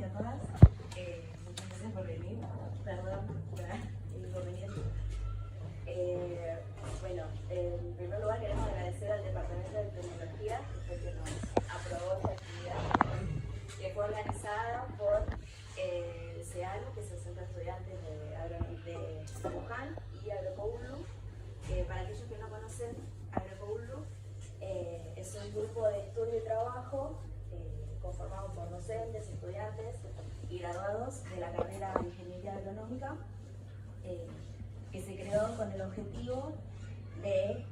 y a todas. Muchas gracias por venir. Perdón por el inconveniente. Bueno, en primer lugar queremos agradecer al Departamento de Tecnología, que fue quien nos aprobó esta actividad, que fue organizada por el CEALU, que es el Centro de Estudiantes de Wuhan, y Agrocoullu. Para aquellos que no conocen, Agrocoullu es un grupo de estudio y trabajo conformado por docentes, estudiantes y graduados de la carrera de Ingeniería Agronómica, que se creó con el objetivo de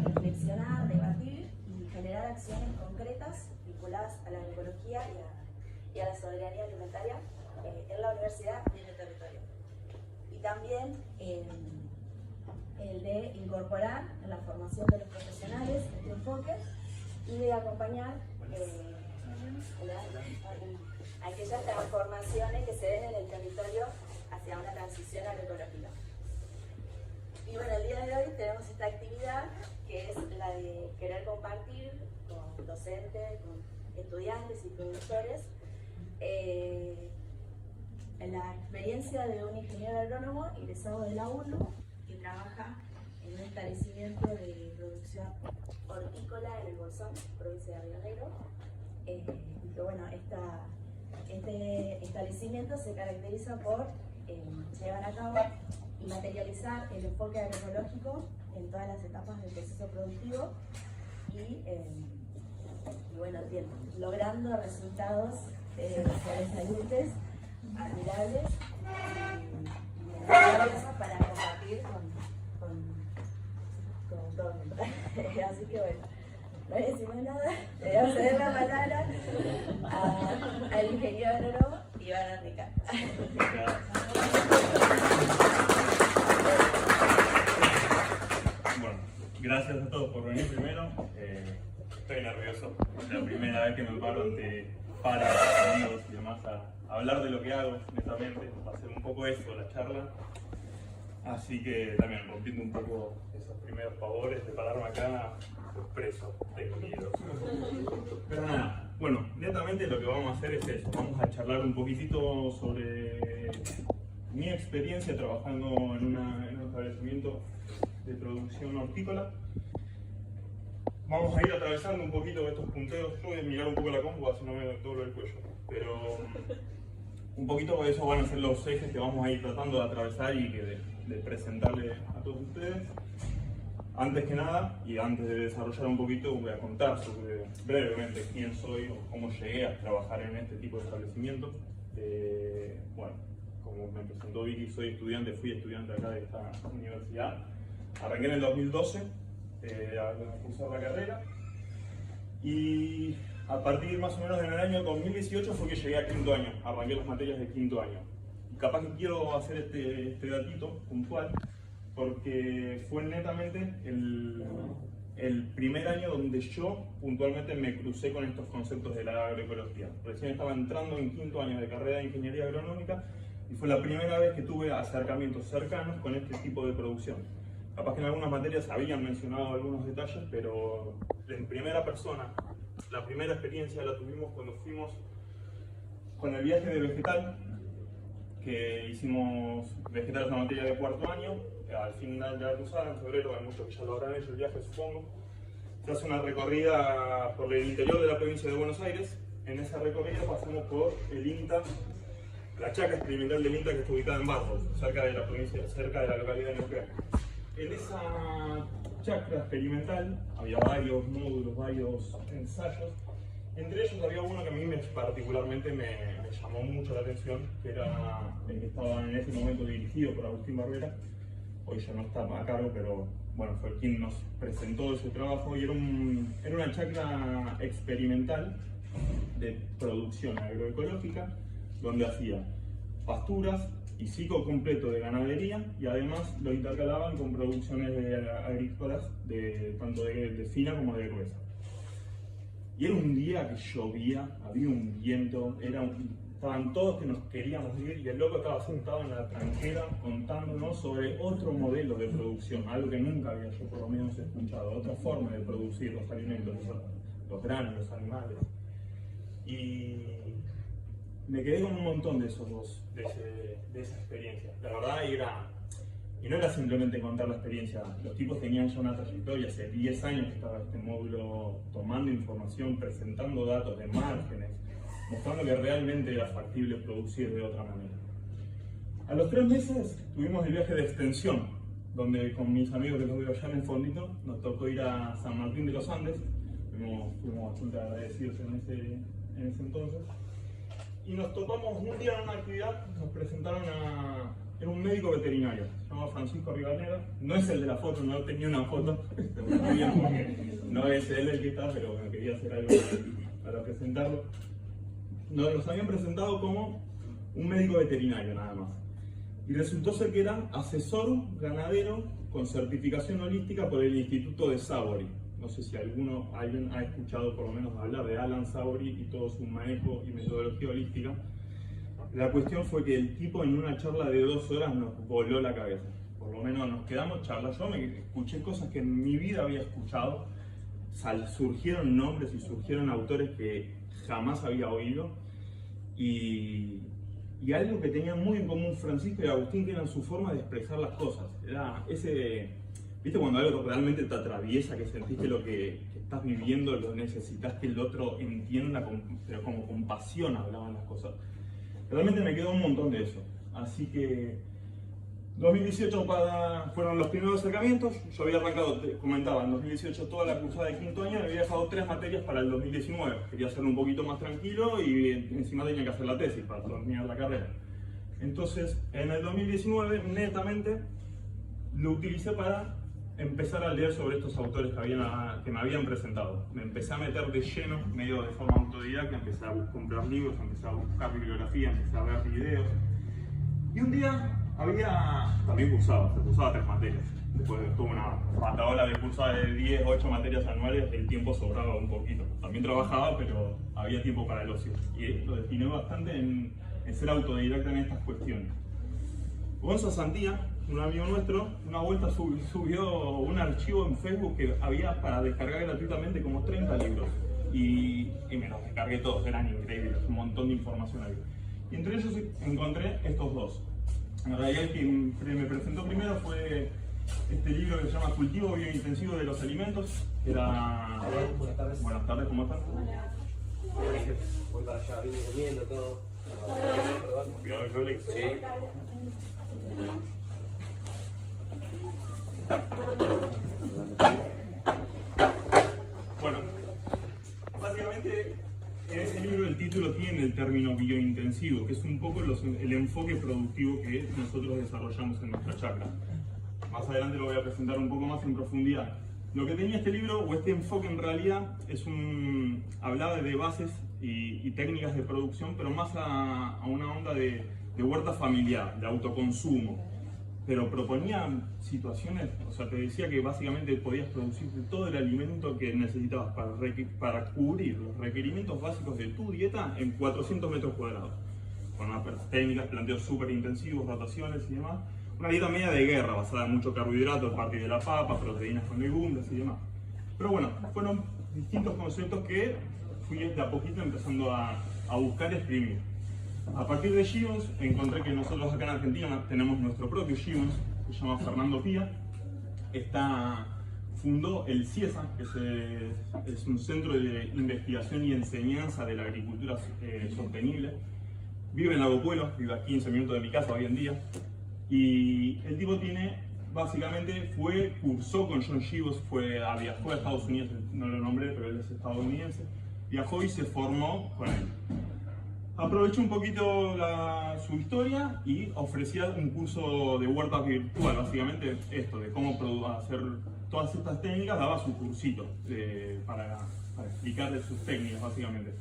reflexionar, debatir y generar acciones concretas vinculadas a la agroecología y a la soberanía alimentaria en la universidad y en el territorio. Y también el de incorporar en la formación de los profesionales este enfoque y de acompañar aquellas transformaciones que se ven en el territorio hacia una transición agroecológica. Y bueno, el día de hoy tenemos esta actividad que es la de querer compartir con docentes, con estudiantes y productores la experiencia de un ingeniero agrónomo egresado de la UNU que trabaja en un establecimiento de producción hortícola en el Bolsón, provincia de Río Negro. Y que bueno, este establecimiento se caracteriza por llevar a cabo y materializar el enfoque agroecológico en todas las etapas del proceso productivo y bueno, logrando resultados sobresalientes, admirables y maravillosos para compartir con todo el mundo. Así que bueno, no decimos nada, le voy a ceder la palabra al ingeniero agrónomo Iván Arnica. Bueno, gracias a todos por venir primero. Estoy nervioso, es la primera vez que me paro ante amigos y demás a hablar de lo que hago, netamente. Va a ser un poco eso la charla. Así que también rompiendo un poco esos primeros favores de pararme acá, pues preso, tengo miedo. Pero nada, bueno, netamente lo que vamos a hacer es eso. Vamos a charlar un poquitito sobre mi experiencia trabajando en un establecimiento de producción hortícola. Vamos a ir atravesando un poquito estos punteos. Yo voy a mirar un poco la compu, así no me doblo el cuello. Pero un poquito de eso van a ser los ejes que vamos a ir tratando de atravesar y de presentarle a todos ustedes. Antes que nada, y antes de desarrollar un poquito, voy a contar brevemente quién soy o cómo llegué a trabajar en este tipo de establecimiento. Bueno, como me presentó Vicky, fui estudiante acá de esta universidad. Arranqué en el 2012 a cursar la carrera y a partir más o menos en el año 2018 fue que llegué a quinto año, arranqué las materias de quinto año. Y capaz que quiero hacer este datito puntual porque fue netamente el primer año donde yo puntualmente me crucé con estos conceptos de la agroecología. Recién estaba entrando en quinto año de carrera de Ingeniería Agronómica y fue la primera vez que tuve acercamientos cercanos con este tipo de producción. Capaz que en algunas materias habían mencionado algunos detalles, pero en primera persona, la primera experiencia la tuvimos cuando fuimos con el viaje de vegetal, que hicimos vegetal, una materia de cuarto año, al final de la cruzada, en febrero, hay muchos que ya lo habrán hecho el viaje, supongo. Se hace una recorrida por el interior de la provincia de Buenos Aires. En esa recorrida pasamos por el INTA, la chacra experimental del INTA que está ubicada en Barros, cerca de la provincia, cerca de la localidad de Neuquén. En esa chacra experimental había varios módulos, varios ensayos. Entre ellos había uno que a mí particularmente me llamó mucho la atención, que era el que estaba en ese momento dirigido por Agustín Barbera. Hoy ya no está a cargo, pero bueno, fue quien nos presentó ese trabajo y era una chacra experimental de producción agroecológica, donde hacía pasturas y ciclo completo de ganadería y además lo intercalaban con producciones agrícolas tanto de fina como de gruesa. Y era un día que llovía, había un viento, estaban todos que nos queríamos ir y el loco estaba sentado en la tranquera contándonos sobre otro modelo de producción, algo que nunca había yo por lo menos escuchado, otra forma de producir los alimentos, los granos, los animales. Y me quedé con un montón de esos dos, de esa experiencia. La verdad y no era simplemente contar la experiencia, los tipos tenían ya una trayectoria, hace 10 años que estaba este módulo tomando información, presentando datos de márgenes, mostrando que realmente era factible producir de otra manera. A los 3 meses tuvimos el viaje de extensión, donde con mis amigos que los veo allá en el fondito, nos tocó ir a San Martín de los Andes, fuimos bastante agradecidos en ese entonces, y nos topamos un día en una actividad, nos presentaron era un médico veterinario, se llama Francisco Rivadeneira, no es el de la foto, no tenía una foto, no es él el que está, pero me quería hacer algo para presentarlo. Nos habían presentado como un médico veterinario nada más. Y resultó ser que era asesor ganadero con certificación holística por el Instituto de Savory. No sé si alguien ha escuchado por lo menos hablar de Alan Savory y todo su manejo y metodología holística. La cuestión fue que el tipo en una charla de 2 horas nos voló la cabeza. Por lo menos nos quedamos charlas. Yo me escuché cosas que en mi vida había escuchado. Surgieron nombres y surgieron autores que jamás había oído. Y algo que tenían muy en común Francisco y Agustín, que era su forma de expresar las cosas. Era ¿viste cuando algo realmente te atraviesa, que sentiste lo que estás viviendo, lo necesitas que el otro entienda, pero como con pasión hablaban las cosas? Realmente me quedó un montón de eso. Así que 2018 fueron los primeros acercamientos. Yo había arrancado, te comentaba, en 2018 toda la cursada de quinto año, me había dejado 3 materias para el 2019. Quería hacerlo un poquito más tranquilo y encima tenía que hacer la tesis para terminar la carrera. Entonces, en el 2019, netamente, lo utilicé para empezar a leer sobre estos autores que me habían presentado. Me empecé a meter de lleno, medio de forma autodidacta, empecé a comprar libros, empecé a buscar bibliografía, empecé a ver videos. Y un día también cursaba 3 materias. Después de toda una pataola de cursada de 10, 8 materias anuales, el tiempo sobraba un poquito. También trabajaba, pero había tiempo para el ocio. Y lo destiné bastante en ser autodidacta en estas cuestiones. Gonza Santía, un amigo nuestro, una vuelta subió un archivo en Facebook que había para descargar gratuitamente como 30 libros. Y me los descargué todos, eran increíbles, un montón de información ahí. Y entre ellos encontré estos dos. En realidad el que me presentó primero fue este libro que se llama Cultivo Biointensivo de los Alimentos. Buenas tardes. Buenas tardes, ¿cómo están? Voy para allá, vine comiendo todo. Cuidado el Rolex. Sí. Bueno, básicamente en ese libro el título tiene el término biointensivo, que es un poco el enfoque productivo que nosotros desarrollamos en nuestra chacra. Más adelante lo voy a presentar un poco más en profundidad. Lo que tenía este libro, o este enfoque en realidad, hablaba de bases y técnicas de producción, pero más a una onda de huerta familiar, de autoconsumo. Pero proponía situaciones, o sea, te decía que básicamente podías producir todo el alimento que necesitabas para cubrir los requerimientos básicos de tu dieta en 400 metros cuadrados. Con unas técnicas, planteos súper intensivos, rotaciones y demás. Una dieta media de guerra, basada en mucho carbohidrato a partir de la papa, proteínas con legumbres y demás. Pero bueno, fueron distintos conceptos que fui de a poquito empezando a buscar y escribir. A partir de Gibbons, encontré que nosotros acá en Argentina tenemos nuestro propio Gibbons, que se llama Fernando Pía. Fundó el CIESA, que es un centro de investigación y enseñanza de la agricultura sostenible. Vive en Lago Puelo, vive a 15 minutos de mi casa hoy en día. Y el tipo básicamente cursó con John Gibbons, viajó a Estados Unidos, no lo nombré, pero él es estadounidense. Viajó y se formó con él. Aprovechó un poquito su historia y ofrecía un curso de huerta virtual, básicamente esto, de cómo hacer todas estas técnicas, daba su cursito para explicarles sus técnicas, básicamente.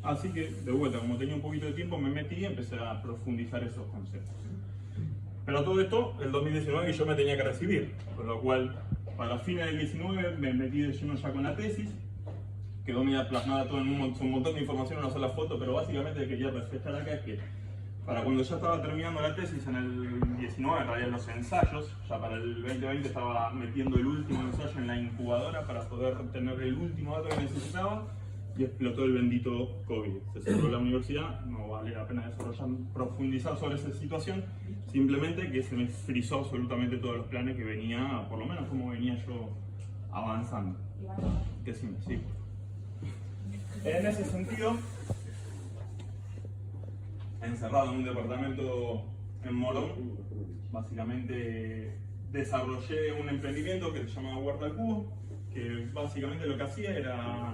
Así que, de vuelta, como tenía un poquito de tiempo, me metí y empecé a profundizar esos conceptos. Pero todo esto, el 2019 yo me tenía que recibir, con lo cual, para fines del 19 me metí de lleno ya con la tesis. Quedó media plasmada todo en un montón de información en una sola foto, pero básicamente quería reflejar acá es que para cuando ya estaba terminando la tesis en el 19, en realidad los ensayos, ya para el 2020 estaba metiendo el último ensayo en la incubadora para poder tener el último dato que necesitaba, y explotó el bendito COVID. Se cerró la universidad, no vale la pena profundizar sobre esa situación, simplemente que se me frizó absolutamente todos los planes que venía, por lo menos como venía yo avanzando. Que sí. En ese sentido, encerrado en un departamento en Morón, básicamente desarrollé un emprendimiento que se llamaba Huerta al Cubo, que básicamente lo que hacía era,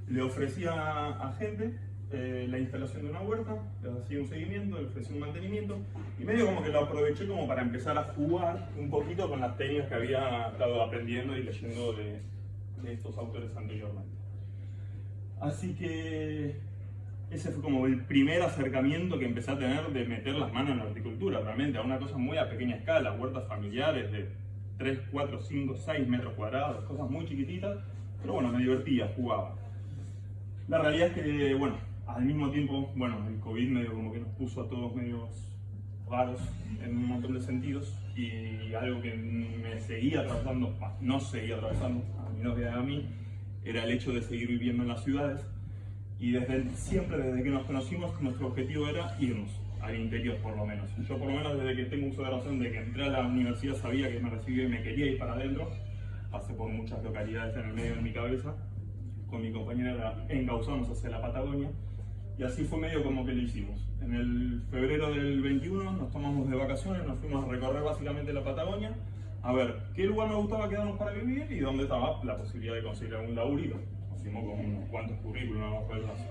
le ofrecía a gente la instalación de una huerta, le hacía un seguimiento, le ofrecía un mantenimiento, y medio como que lo aproveché como para empezar a jugar un poquito con las técnicas que había estado aprendiendo y leyendo de estos autores anteriormente. Así que ese fue como el primer acercamiento que empecé a tener de meter las manos en la horticultura, realmente a una cosa muy a pequeña escala, huertas familiares de 3, 4, 5, 6 metros cuadrados, cosas muy chiquititas, pero bueno, me divertía, jugaba. La realidad es que, bueno, al mismo tiempo, bueno, el COVID medio como que nos puso a todos medios raros en un montón de sentidos, y algo que me seguía atravesando, no seguía atravesando, a mí no quedaba a mí, era el hecho de seguir viviendo en las ciudades. Y siempre desde que nos conocimos, nuestro objetivo era irnos al interior, por lo menos. Yo, por lo menos, desde que tengo uso de razón de que entré a la universidad, sabía que me recibía y me quería ir para adentro. Pasé por muchas localidades en el medio de mi cabeza. Con mi compañera encauzamos hacia la Patagonia. Y así fue medio como que lo hicimos. En el febrero del 21 nos tomamos de vacaciones, nos fuimos a recorrer básicamente la Patagonia, a ver qué lugar nos gustaba quedarnos para vivir y dónde estaba la posibilidad de conseguir algún laburito. Hicimos con unos cuantos currículums abajo del brazo.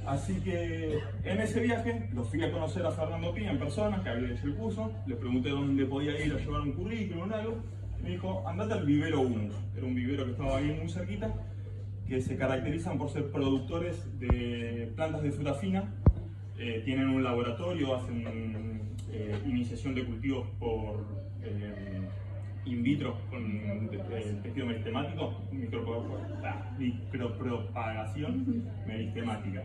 Así que en ese viaje lo fui a conocer a Fernando Pía en persona, que había hecho el curso. Le pregunté dónde podía ir a llevar un currículum o algo. Y me dijo, andate al vivero 1. Era un vivero que estaba ahí muy cerquita, que se caracterizan por ser productores de plantas de fruta fina. Tienen un laboratorio, hacen iniciación de cultivos por in vitro con tejido meristemático, micropropagación meristemática.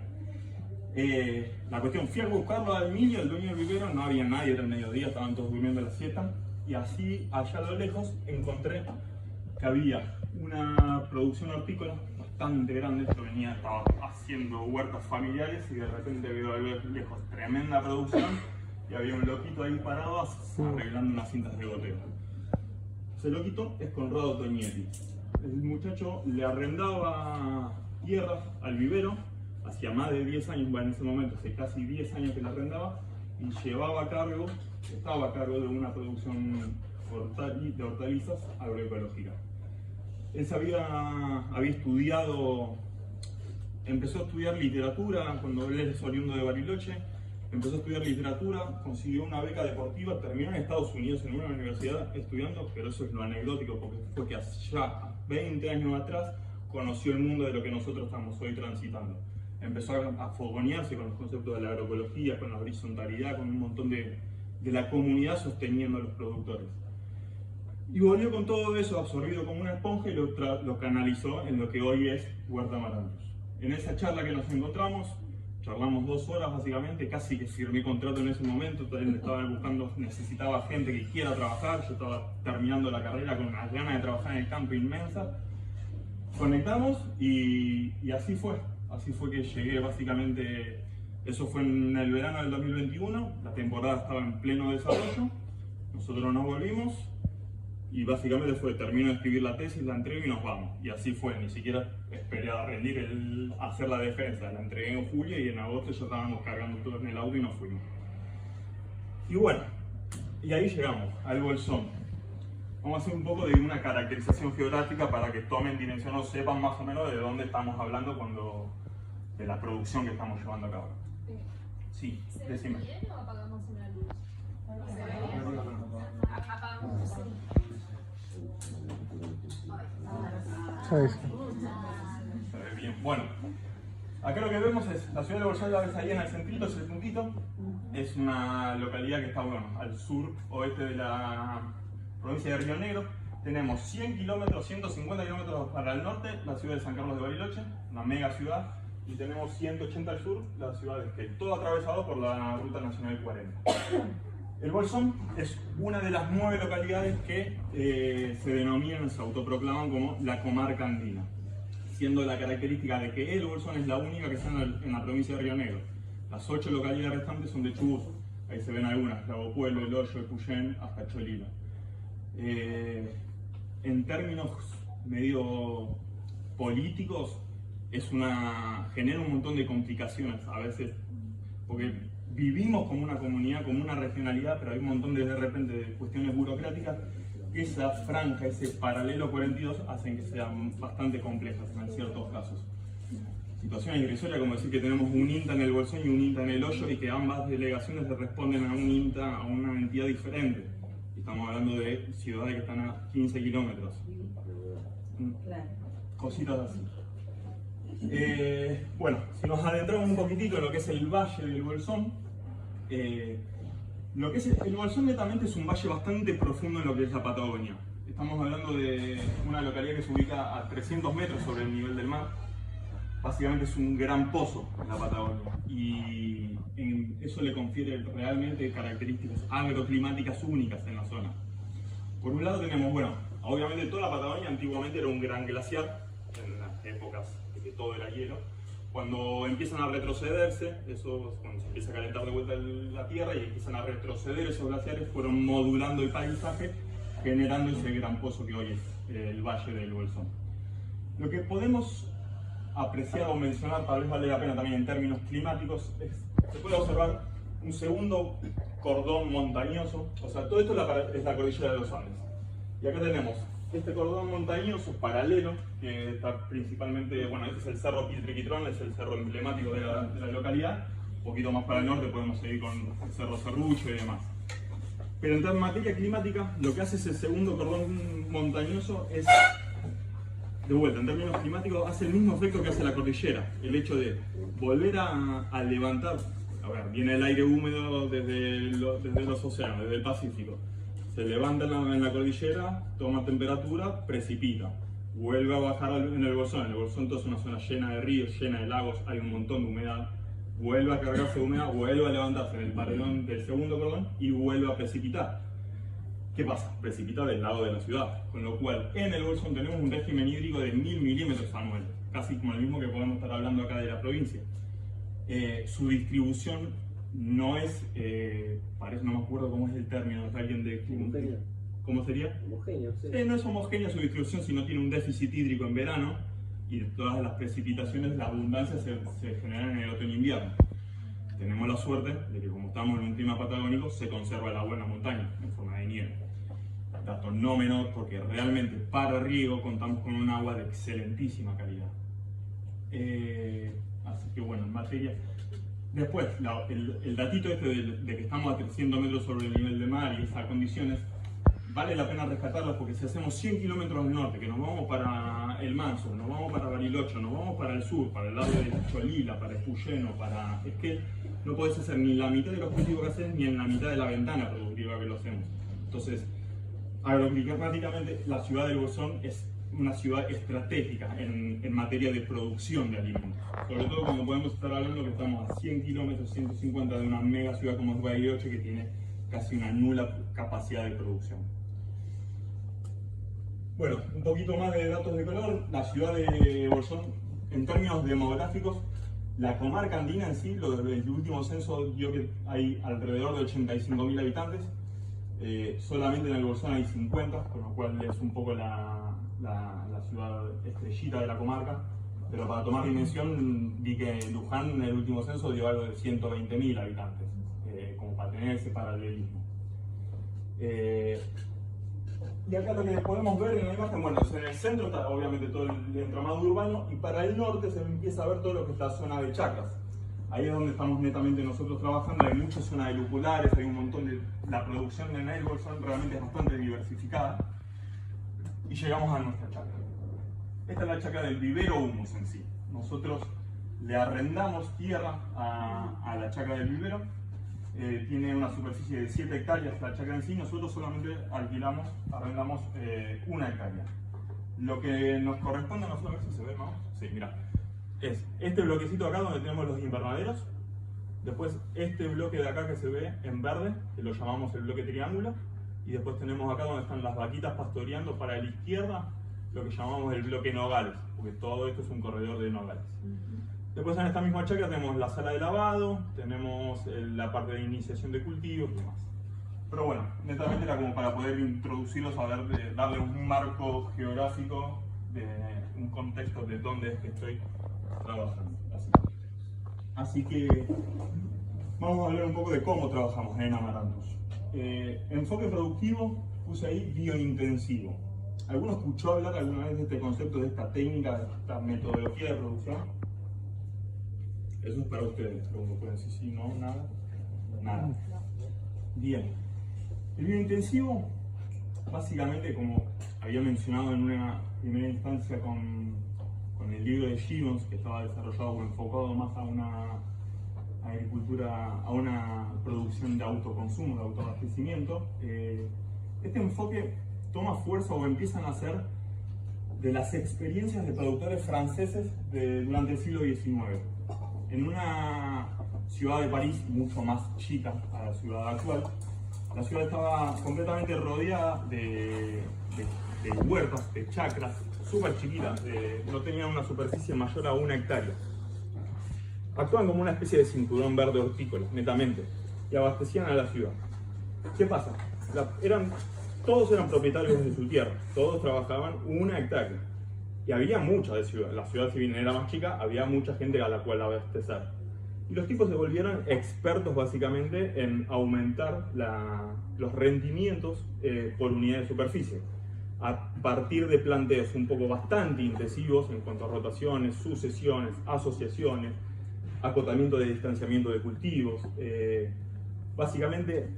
La cuestión, fui a buscarlo a Emilio, el dueño del vivero, no había nadie, era el mediodía, estaban todos durmiendo la siesta, y así, allá a lo lejos, encontré que había una producción hortícola bastante grande. Yo estaba haciendo huertas familiares y de repente veo a lo lejos tremenda producción y había un loquito ahí parado arreglando unas cintas de goteo. Ese loquito es Conrado Tonietti. El muchacho le arrendaba tierras al vivero, hacía más de 10 años, bueno, en ese momento, hace casi 10 años que la arrendaba, y estaba a cargo de una producción de hortalizas agroecológica. Él había estudiado, empezó a estudiar literatura cuando él es oriundo de Bariloche. Empezó a estudiar literatura, consiguió una beca deportiva, terminó en Estados Unidos en una universidad estudiando, pero eso es lo anecdótico, porque fue que ya 20 años atrás conoció el mundo de lo que nosotros estamos hoy transitando. Empezó a fogonearse con los conceptos de la agroecología, con la horizontalidad, con un montón de la comunidad sosteniendo a los productores. Y volvió con todo eso absorbido como una esponja y lo canalizó en lo que hoy es Huerta Amarantos. En esa charla que nos encontramos, charlamos 2 horas básicamente, casi que firmé contrato en ese momento. Él estaba buscando, necesitaba gente que quiera trabajar, yo estaba terminando la carrera con unas ganas de trabajar en el campo inmensas. Conectamos y así fue que llegué básicamente. Eso fue en el verano del 2021, la temporada estaba en pleno desarrollo, nosotros nos volvimos y básicamente termino de escribir la tesis, la entrego y nos vamos. Y así fue, ni siquiera esperé a rendir hacer la defensa, la entregué en julio y en agosto ya estábamos cargando todo en el auto y nos fuimos. Y bueno, y ahí llegamos al bolsón. Vamos a hacer un poco de una caracterización geográfica para que tomen dimensión o sepan más o menos de dónde estamos hablando de la producción que estamos llevando a cabo. Sí, decime. ¿Se ve bien o apagamos una luz? Apagamos. Se ve bien. Bueno, acá lo que vemos es la ciudad de Bolsón, la ves ahí en el centrito, es el puntito. Es una localidad que está, bueno, al sur-oeste de la provincia de Río Negro. Tenemos 100 kilómetros, 150 kilómetros para el norte, la ciudad de San Carlos de Bariloche, una mega ciudad. Y tenemos 180 al sur, la ciudad de Esquel, todo atravesado por la Ruta Nacional 40. El Bolsón es una de las 9 localidades que se denominan, se autoproclaman como la comarca andina. siendo la característica de que el Bolsón es la única que está en la provincia de Río Negro. Las 8 localidades restantes son de Chubut. Ahí se ven algunas, Lago Pueblo, El Hoyo, El Puyén, hasta Cholila. En términos medio políticos, genera un montón de complicaciones a veces, porque vivimos como una comunidad, como una regionalidad, pero hay un montón de repente de cuestiones burocráticas. Esa franja, ese paralelo 42 hacen que sean bastante complejas en ciertos casos. Situaciones irrisorias como decir que tenemos un INTA en el Bolsón y un INTA en El Hoyo y que ambas delegaciones le responden a un INTA, a una entidad diferente. Y estamos hablando de ciudades que están a 15 kilómetros. Cositas así. Bueno, si nos adentramos un poquitito en lo que es el valle del Bolsón, lo que es el Bolsón netamente es un valle bastante profundo en lo que es la Patagonia. Estamos hablando de una localidad que se ubica a 300 metros sobre el nivel del mar. Básicamente es un gran pozo en la Patagonia y eso le confiere realmente características agroclimáticas únicas en la zona. Por un lado tenemos, bueno, obviamente toda la Patagonia antiguamente era un gran glaciar en las épocas de que todo era hielo. Cuando empiezan a retrocederse, cuando se empieza a calentar de vuelta la tierra y empiezan a retroceder esos glaciares, fueron modulando el paisaje, generando ese gran pozo que hoy es el Valle del Bolsón. Lo que podemos apreciar o mencionar, tal vez vale la pena también en términos climáticos, se puede observar un segundo cordón montañoso, o sea, todo esto es la cordillera de los Andes. Y acá tenemos este cordón montañoso paralelo, que está principalmente, bueno, este es el cerro Piltriquitrón, es el cerro emblemático de la localidad. Un poquito más para el norte podemos seguir con el cerro Cerrucho y demás. Pero en materia climática, lo que hace ese segundo cordón montañoso es, de vuelta, en términos climáticos, hace el mismo efecto que hace la cordillera. El hecho de volver a levantar, a ver, viene el aire húmedo desde los océanos, desde el Pacífico. Se levanta en la cordillera, toma temperatura, precipita. Vuelve a bajar en el Bolsón. El Bolsón es una zona llena de ríos, llena de lagos, hay un montón de humedad. Vuelve a cargarse de humedad, vuelve a levantarse en el paredón del segundo cordón y vuelve a precipitar. ¿Qué pasa? Precipita del lado de la ciudad. Con lo cual, en el Bolsón tenemos un régimen hídrico de 1000 milímetros anuales, casi como el mismo que podemos estar hablando acá de la provincia. Su distribución no es, no me acuerdo cómo es el término de alguien de homogénea. ¿Cómo sería? Homogéneo, sí. No es homogénea su distribución, sino tiene un déficit hídrico en verano y todas las precipitaciones, la abundancia se generan en el otoño-invierno. Tenemos la suerte de que como estamos en un clima patagónico, se conserva el agua en la montaña en forma de nieve. Dato no menor porque realmente para riego contamos con un agua de excelentísima calidad. Así que bueno, en materia... Después, el datito este de que estamos a 300 metros sobre el nivel del mar y esas condiciones, vale la pena rescatarlas porque si hacemos 100 kilómetros al norte, que nos vamos para El Manso, nos vamos para Bariloche, nos vamos para el sur, para el lado de Cholila, para Espuyén o para Esquel, no podés hacer ni la mitad de los cultivos que haces ni en la mitad de la ventana productiva que lo hacemos. Entonces, agroclimáticamente, la ciudad del Bolsón es una ciudad estratégica en materia de producción de alimentos. Sobre todo cuando podemos estar hablando que estamos a 100 kilómetros, 150 de una mega ciudad como es Bariloche que tiene casi una nula capacidad de producción. Bueno, un poquito más de datos de color. La ciudad de Bolsón, en términos demográficos, la comarca andina en sí, el último censo dio que hay alrededor de 85.000 habitantes. Solamente en el Bolsón hay 50, con lo cual es un poco la ciudad estrellita de la comarca. Pero para tomar dimensión, vi que Luján en el último censo dio algo de 120.000 habitantes, como para tener ese paralelismo. Y acá lo que podemos ver en la imagen, bueno, en el centro está obviamente todo el entramado urbano y para el norte se empieza a ver todo lo que es la zona de chacras. Ahí es donde estamos netamente nosotros trabajando, hay muchas zonas de luculares, hay un montón de... La producción en el Bolsón realmente es bastante diversificada. Y llegamos a nuestra chacra. Esta es la chacra del vivero humus en sí. Nosotros le arrendamos tierra a la chacra del vivero. Tiene una superficie de 7 hectáreas la chacra en sí. Nosotros solamente arrendamos 1 hectárea. Lo que nos corresponde a nosotros, a ver si se ve más. Sí, mira. Es este bloquecito acá donde tenemos los invernaderos. Después este bloque de acá que se ve en verde, que lo llamamos el bloque triángulo. Y después tenemos acá donde están las vaquitas pastoreando para la izquierda. lo que llamamos el bloque Nogales, porque todo esto es un corredor de Nogales. Después en esta misma chacra tenemos la sala de lavado, tenemos la parte de iniciación de cultivos y demás. Pero bueno, netamente era como para poder introducirlos, a ver, darle un marco geográfico, de un contexto de dónde es que estoy trabajando. Así que vamos a hablar un poco de cómo trabajamos en Amarantos. Enfoque productivo, puse ahí biointensivo. ¿Alguno escuchó hablar alguna vez de este concepto, de esta técnica, de esta metodología de producción? Eso es para ustedes, pregunto, pueden decir sí, no, nada. Nada. Bien. El biointensivo, básicamente, como había mencionado en una primera instancia con el libro de Gibbons, que estaba desarrollado o enfocado más a una agricultura, a una producción de autoconsumo, de autoabastecimiento, este enfoque toma fuerza o empieza a nacer de las experiencias de productores franceses durante el siglo XIX. En una ciudad de París mucho más chica a la ciudad actual, la ciudad estaba completamente rodeada de huertas, de chacras, súper chiquitas, no tenían una superficie mayor a 1 hectárea. Actuaban como una especie de cinturón verde hortícola, netamente, y abastecían a la ciudad. ¿Qué pasa? Todos eran propietarios de su tierra, todos trabajaban 1 hectárea. Y había mucha de ciudad, la ciudad si bien era más chica, había mucha gente a la cual abastecer. Y los tipos se volvieron expertos básicamente en aumentar los rendimientos por unidad de superficie. A partir de planteos un poco bastante intensivos en cuanto a rotaciones, sucesiones, asociaciones, acotamiento de distanciamiento de cultivos. Básicamente,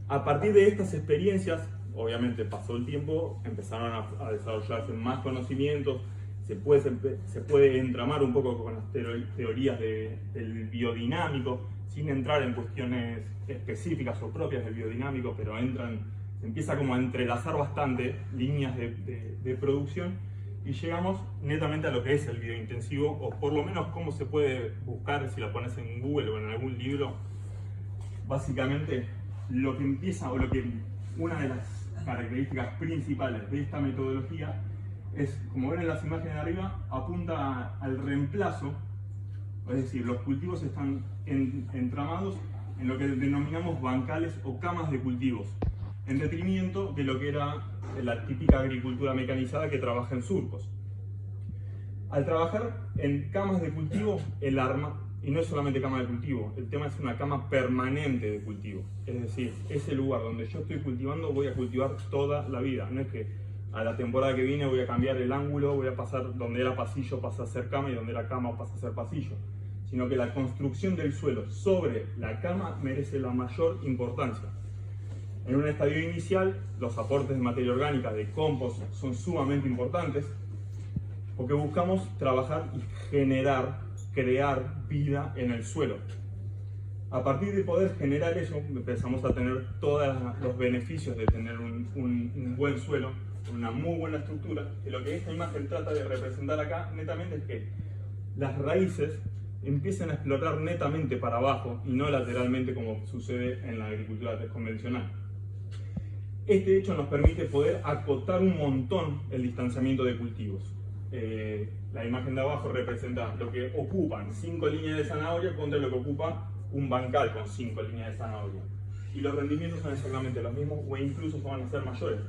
a partir de estas experiencias, obviamente pasó el tiempo, empezaron a desarrollarse más conocimientos, se puede entramar un poco con las teorías del biodinámico, sin entrar en cuestiones específicas o propias del biodinámico, pero se empieza como a entrelazar bastante líneas de producción y llegamos netamente a lo que es el biointensivo, o por lo menos cómo se puede buscar si la pones en Google o en algún libro. Básicamente, lo que empieza, o una de las características principales de esta metodología es, como ven en las imágenes de arriba, apunta al reemplazo, es decir, los cultivos están entramados en lo que denominamos bancales o camas de cultivos, en detrimento de lo que era la típica agricultura mecanizada que trabaja en surcos. Al trabajar en camas de cultivo, y no es solamente cama de cultivo, el tema es una cama permanente de cultivo. Es decir, ese lugar donde yo estoy cultivando voy a cultivar toda la vida. No es que a la temporada que viene voy a cambiar el ángulo, voy a pasar donde era pasillo pasa a ser cama y donde era cama pasa a ser pasillo. Sino que la construcción del suelo sobre la cama merece la mayor importancia. En un estadio inicial, los aportes de materia orgánica, de compost, son sumamente importantes porque buscamos trabajar y crear vida en el suelo. A partir de poder generar eso, empezamos a tener todos los beneficios de tener un buen suelo, una muy buena estructura, que lo que esta imagen trata de representar acá netamente es que las raíces empiecen a explotar netamente para abajo y no lateralmente como sucede en la agricultura convencional. Este hecho nos permite poder acotar un montón el distanciamiento de cultivos. La imagen de abajo representa lo que ocupan 5 líneas de zanahoria contra lo que ocupa un bancal con 5 líneas de zanahoria. Y los rendimientos son exactamente los mismos o incluso van a ser mayores.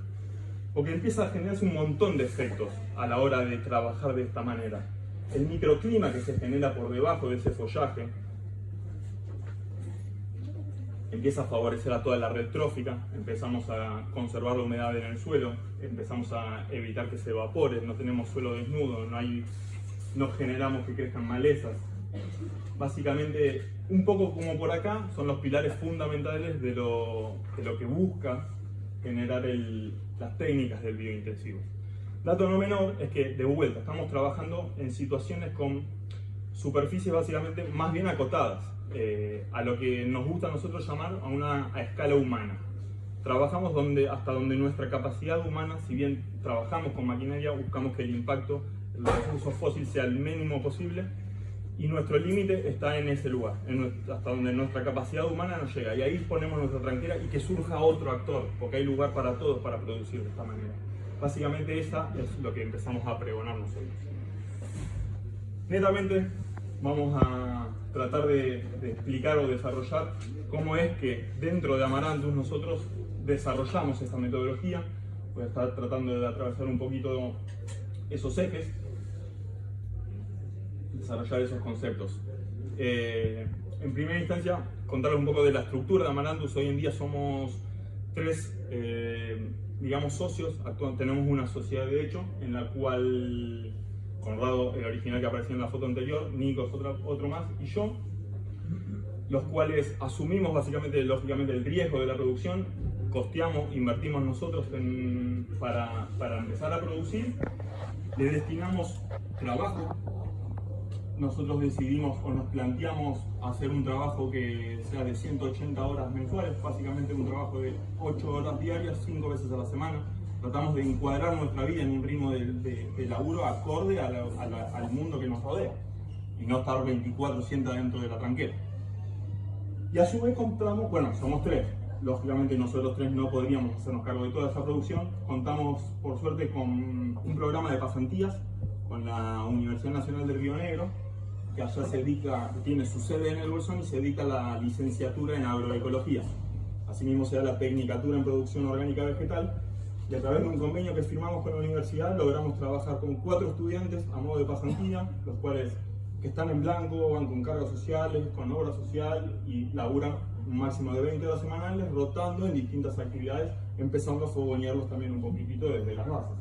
Porque empieza a generarse un montón de efectos a la hora de trabajar de esta manera. El microclima que se genera por debajo de ese follaje empieza a favorecer a toda la red trófica, empezamos a conservar la humedad en el suelo, empezamos a evitar que se evapore, no tenemos suelo desnudo, no generamos que crezcan malezas. Básicamente, un poco como por acá, son los pilares fundamentales de lo que busca generar las técnicas del biointensivo. Dato no menor es que, de vuelta, estamos trabajando en situaciones con superficies básicamente más bien acotadas, a lo que nos gusta a nosotros llamar a escala humana. Trabajamos hasta donde nuestra capacidad humana, si bien trabajamos con maquinaria, buscamos que el impacto del recurso fósil sea el mínimo posible, y nuestro límite está en ese lugar, hasta donde nuestra capacidad humana nos llega, y ahí ponemos nuestra tranquera y que surja otro actor, porque hay lugar para todos para producir de esta manera. Básicamente esa es lo que empezamos a pregonar nosotros. Netamente vamos a tratar de explicar o desarrollar cómo es que dentro de Amaranthus nosotros desarrollamos esta metodología. Voy a estar tratando de atravesar un poquito esos ejes, desarrollar esos conceptos. En primera instancia, contarles un poco de la estructura de Amaranthus. Hoy en día somos 3, digamos, socios. Tenemos una sociedad de hecho en la cual Conrado, el original que apareció en la foto anterior, Nico es otro más, y yo, los cuales asumimos básicamente, lógicamente, el riesgo de la producción, costeamos, invertimos nosotros para empezar a producir, le destinamos trabajo. Nosotros decidimos o nos planteamos hacer un trabajo que sea de 180 horas mensuales, básicamente un trabajo de 8 horas diarias, 5 veces a la semana. Tratamos de encuadrar nuestra vida en un ritmo de laburo acorde al mundo que nos rodea y no estar 24/7 dentro de la tranquera. Y a su vez contamos, bueno, somos 3, lógicamente nosotros 3 no podríamos hacernos cargo de toda esa producción. Contamos por suerte con un programa de pasantías con la Universidad Nacional del Río Negro, que allá tiene su sede en el Bolsón y se dedica a la licenciatura en agroecología. Asimismo se da la tecnicatura en producción orgánica vegetal. Y a través de un convenio que firmamos con la universidad logramos trabajar con 4 estudiantes a modo de pasantía, los cuales que están en blanco, van con cargas sociales, con obra social y laburan un máximo de 20 horas semanales, rotando en distintas actividades, empezando a fogonearlos también un poquitito desde las bases.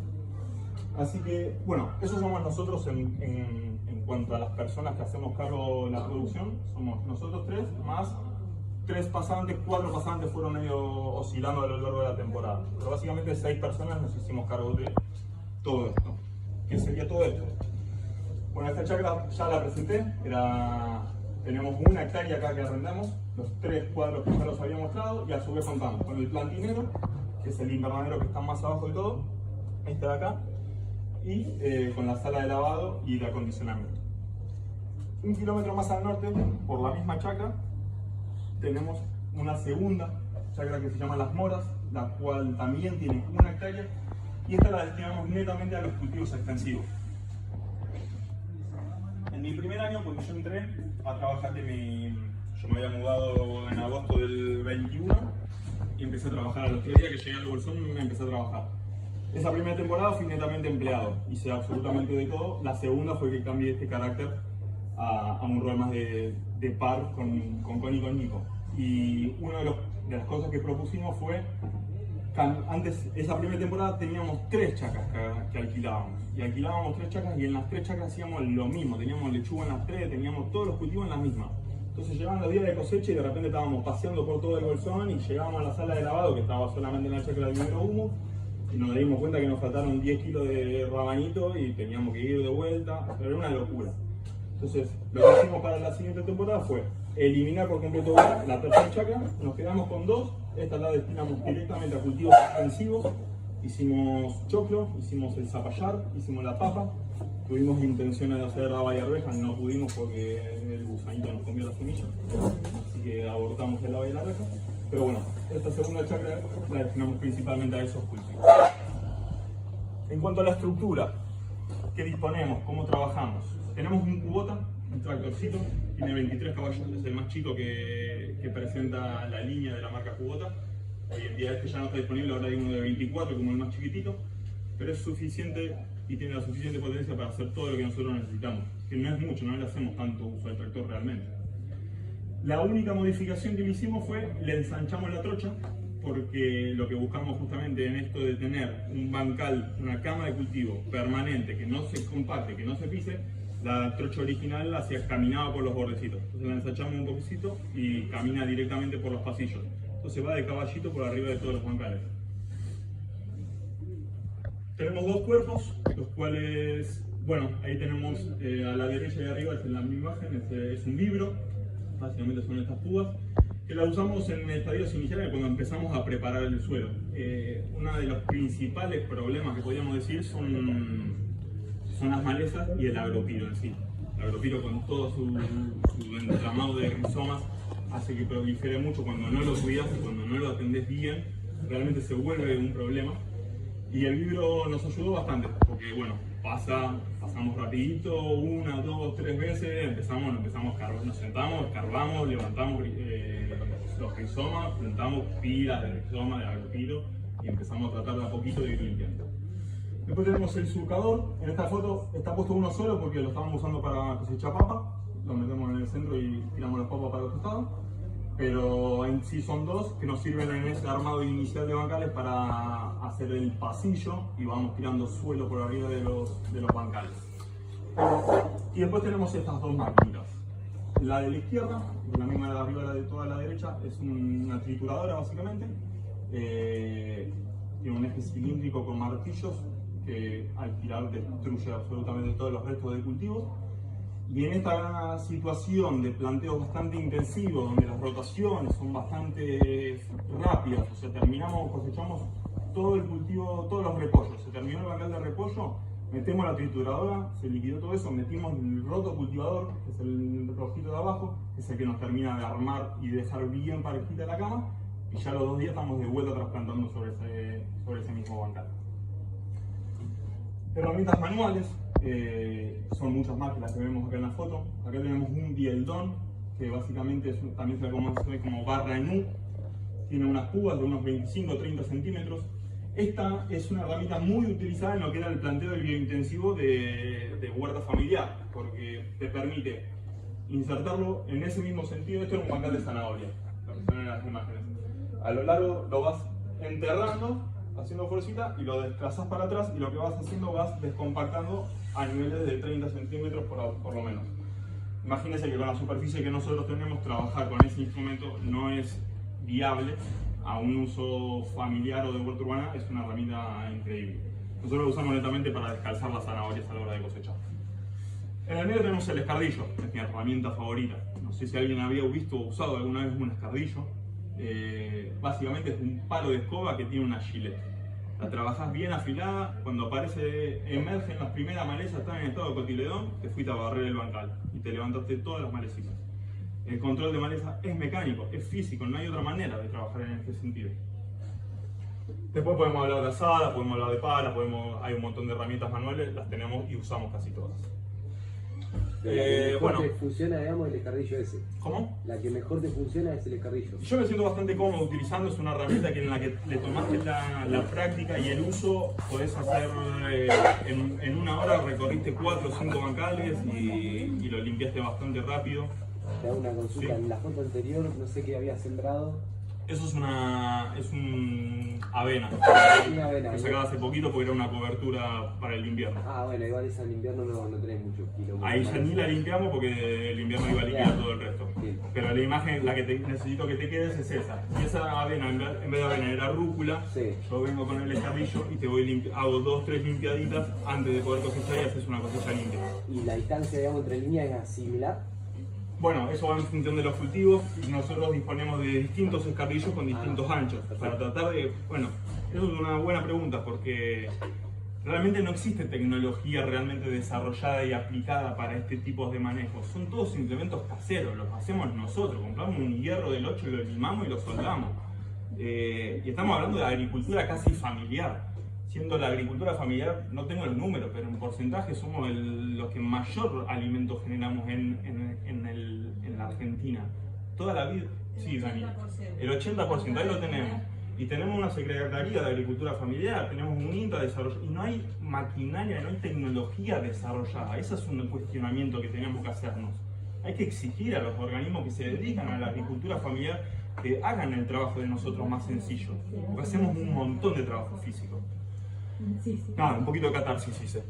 Así que, bueno, eso somos nosotros en cuanto a las personas que hacemos cargo de la producción. Somos nosotros 3, más 3 pasantes, 4 pasantes fueron medio oscilando a lo largo de la temporada. Pero básicamente 6 personas nos hicimos cargo de todo esto. ¿Qué sería todo esto? Bueno, esta chacra ya la presenté. Tenemos 1 hectárea acá que arrendamos, los 3 cuadros que ya los había mostrado, y a su vez contamos con el plantinero, que es el invernadero que está más abajo de todo, este de acá, y con la sala de lavado y de acondicionamiento. 1 kilómetro más al norte, por la misma chacra, tenemos una segunda chacra que se llama Las Moras, la cual también tiene 1 hectárea, y esta la destinamos netamente a los cultivos extensivos. En mi primer año, cuando yo entré a trabajar, yo me había mudado en agosto del 21 y empecé a trabajar. A los 3 días que llegué al Bolsón me empecé a trabajar. Esa primera temporada fui netamente empleado, hice absolutamente de todo. La segunda fue que cambié este carácter a un rol más de par con Connie y con Nico. Y una de las cosas que propusimos fue, antes, esa primera temporada teníamos 3 chacras que alquilábamos. Y alquilábamos 3 chacras y en las 3 chacras hacíamos lo mismo. Teníamos lechuga en las 3, teníamos todos los cultivos en las mismas. Entonces llegaban los días de cosecha y de repente estábamos paseando por todo el Bolsón y llegábamos a la sala de lavado que estaba solamente en la chacra de Vivero Humo. Y nos dimos cuenta que nos faltaron 10 kilos de rabanito y teníamos que ir de vuelta. Pero era una locura. Entonces, lo que hicimos para la siguiente temporada fue eliminar por completo la tercera chacra, nos quedamos con 2, esta la destinamos directamente a cultivos extensivos. Hicimos choclo, hicimos el zapallar, hicimos la papa, tuvimos intenciones de hacer haba y arveja, no pudimos porque el gusanito nos comió la semilla, así que abortamos el haba y la arveja. Pero bueno, esta segunda chacra la destinamos principalmente a esos cultivos. En cuanto a la estructura, ¿qué disponemos? ¿Cómo trabajamos? Tenemos un Kubota, un tractorcito, tiene 23 caballos, es el más chico que presenta la línea de la marca Kubota. Hoy en día este ya no está disponible, ahora hay uno de 24 como el más chiquitito, pero es suficiente y tiene la suficiente potencia para hacer todo lo que nosotros necesitamos, que no es mucho, no le hacemos tanto uso al tractor realmente. La única modificación que le hicimos fue, le ensanchamos la trocha, porque lo que buscamos justamente en esto de tener un bancal, una cama de cultivo permanente, que no se compacte, que no se pise, la trocha original caminaba por los bordecitos. Entonces la ensanchamos un poquito y camina directamente por los pasillos. Entonces va de caballito por arriba de todos los bancales. Tenemos 2 cuerpos, los cuales, bueno, ahí tenemos a la derecha y arriba, es en la misma imagen, es un vibro, básicamente son estas púas, que las usamos en estadios iniciales cuando empezamos a preparar el suelo. Uno de los principales problemas que podríamos decir son las malezas y el agropiro en sí. El agropiro con todo su entramado de rizomas hace que prolifere mucho cuando no lo cuidas y cuando no lo atendés bien, realmente se vuelve un problema. Y el vibro nos ayudó bastante, porque bueno, pasamos rapidito, 1, 2, 3 veces, empezamos a cargar, nos sentamos, escarbamos, levantamos los rizomas, plantamos pilas de rizoma, de agrofito, y empezamos a tratar de a poquito de ir limpiando. Después tenemos el surcador. En esta foto está puesto uno solo porque lo estábamos usando para cosechar papa. Lo metemos en el centro y tiramos las papas para los costados. Pero en sí son dos que nos sirven en ese armado inicial de bancales para hacer el pasillo y vamos tirando suelo por arriba de los bancales. Y después tenemos estas dos máquinas. La de la izquierda, la misma de arriba, la de toda la derecha, es una trituradora básicamente. Tiene un eje cilíndrico con martillos que al girar destruye absolutamente todos los restos de cultivos. Y en esta situación de planteos bastante intensivos, donde las rotaciones son bastante rápidas, o sea, cosechamos todo el cultivo, todos los repollos, se terminó el bancal de repollo, metemos la trituradora, se liquidó todo eso, metimos el rotocultivador, que es el rojito de abajo, que es el que nos termina de armar y dejar bien parejita la cama, y ya los 2 días estamos de vuelta trasplantando sobre ese mismo bancal. Herramientas manuales, son muchas más que las que vemos acá en la foto. Acá tenemos un bieldón, que básicamente también se le conoce como barra en U. Tiene unas púas de unos 25-30 centímetros. Esta es una herramienta muy utilizada en lo que era el planteo del biointensivo de huerta familiar, porque te permite insertarlo en ese mismo sentido. Esto es un bancal de zanahoria, lo que son en las imágenes. A lo largo lo vas enterrando, haciendo fuercita, y lo desplazas para atrás, y lo que vas haciendo, vas descompactando a niveles de 30 centímetros por lo menos. Imagínense que con la superficie que nosotros tenemos, trabajar con ese instrumento no es viable a un uso familiar o de huerta urbana. Es una herramienta increíble. Nosotros lo usamos netamente para descalzar las zanahorias a la hora de cosechar. En el medio tenemos el escardillo, es mi herramienta favorita. No sé si alguien había visto o usado alguna vez un escardillo. Básicamente es un palo de escoba que tiene una gilet. La trabajas bien afilada, cuando emergen las primeras malezas, están en estado de cotiledón, te fuiste a barrer el bancal y te levantaste todas las malecitas. El control de maleza es mecánico, es físico, no hay otra manera de trabajar en este sentido. Después podemos hablar de asada, podemos hablar de pala, hay un montón de herramientas manuales, las tenemos y usamos casi todas. Bueno, te funciona, digamos, el escardillo ese. ¿Cómo? La que mejor te funciona es el escardillo. Yo me siento bastante cómodo utilizando, es una herramienta en la que le tomaste la práctica y el uso. Podés hacer, en 1 hora recorriste 4 o 5 bancales y lo limpiaste bastante rápido. Te hago una consulta, Sí. En la foto anterior no sé qué había sembrado. Eso es un avena. Una avena. Lo sacaba hace poquito porque era una cobertura para el invierno. Ah, bueno, igual esa en invierno no tenés mucho kilómetros. Ahí ya ni la limpiamos porque el invierno iba a liquidar todo el resto. Bien. Pero la imagen, la que necesito que te quedes es esa. Si esa avena, en vez de avena, era rúcula, Sí. yo vengo con el escardillo y te hago 2 o 3 limpiaditas antes de poder cosechar y haces una cosecha limpia. ¿Y la distancia, digamos, entre líneas es similar? Bueno, eso va en función de los cultivos y nosotros disponemos de distintos escardillos con distintos anchos. Para tratar de... Bueno, eso es una buena pregunta porque realmente no existe tecnología realmente desarrollada y aplicada para este tipo de manejos. Son todos implementos caseros, los hacemos nosotros. Compramos un hierro del 8 y lo limamos y lo soldamos. Y estamos hablando de agricultura casi familiar. Siendo la agricultura familiar, no tengo el número, pero en porcentaje somos los que mayor alimento generamos en la Argentina. Toda la vida, sí, Dani, el 80%, ahí lo tenemos. Y tenemos una Secretaría de Agricultura Familiar, tenemos un INTA desarrollado, y no hay maquinaria, no hay tecnología desarrollada. Ese es un cuestionamiento que tenemos que hacernos. Hay que exigir a los organismos que se dedican a la agricultura familiar que hagan el trabajo de nosotros más sencillo, porque hacemos un montón de trabajo físico. Sí. Nada, un poquito de catarsis hice.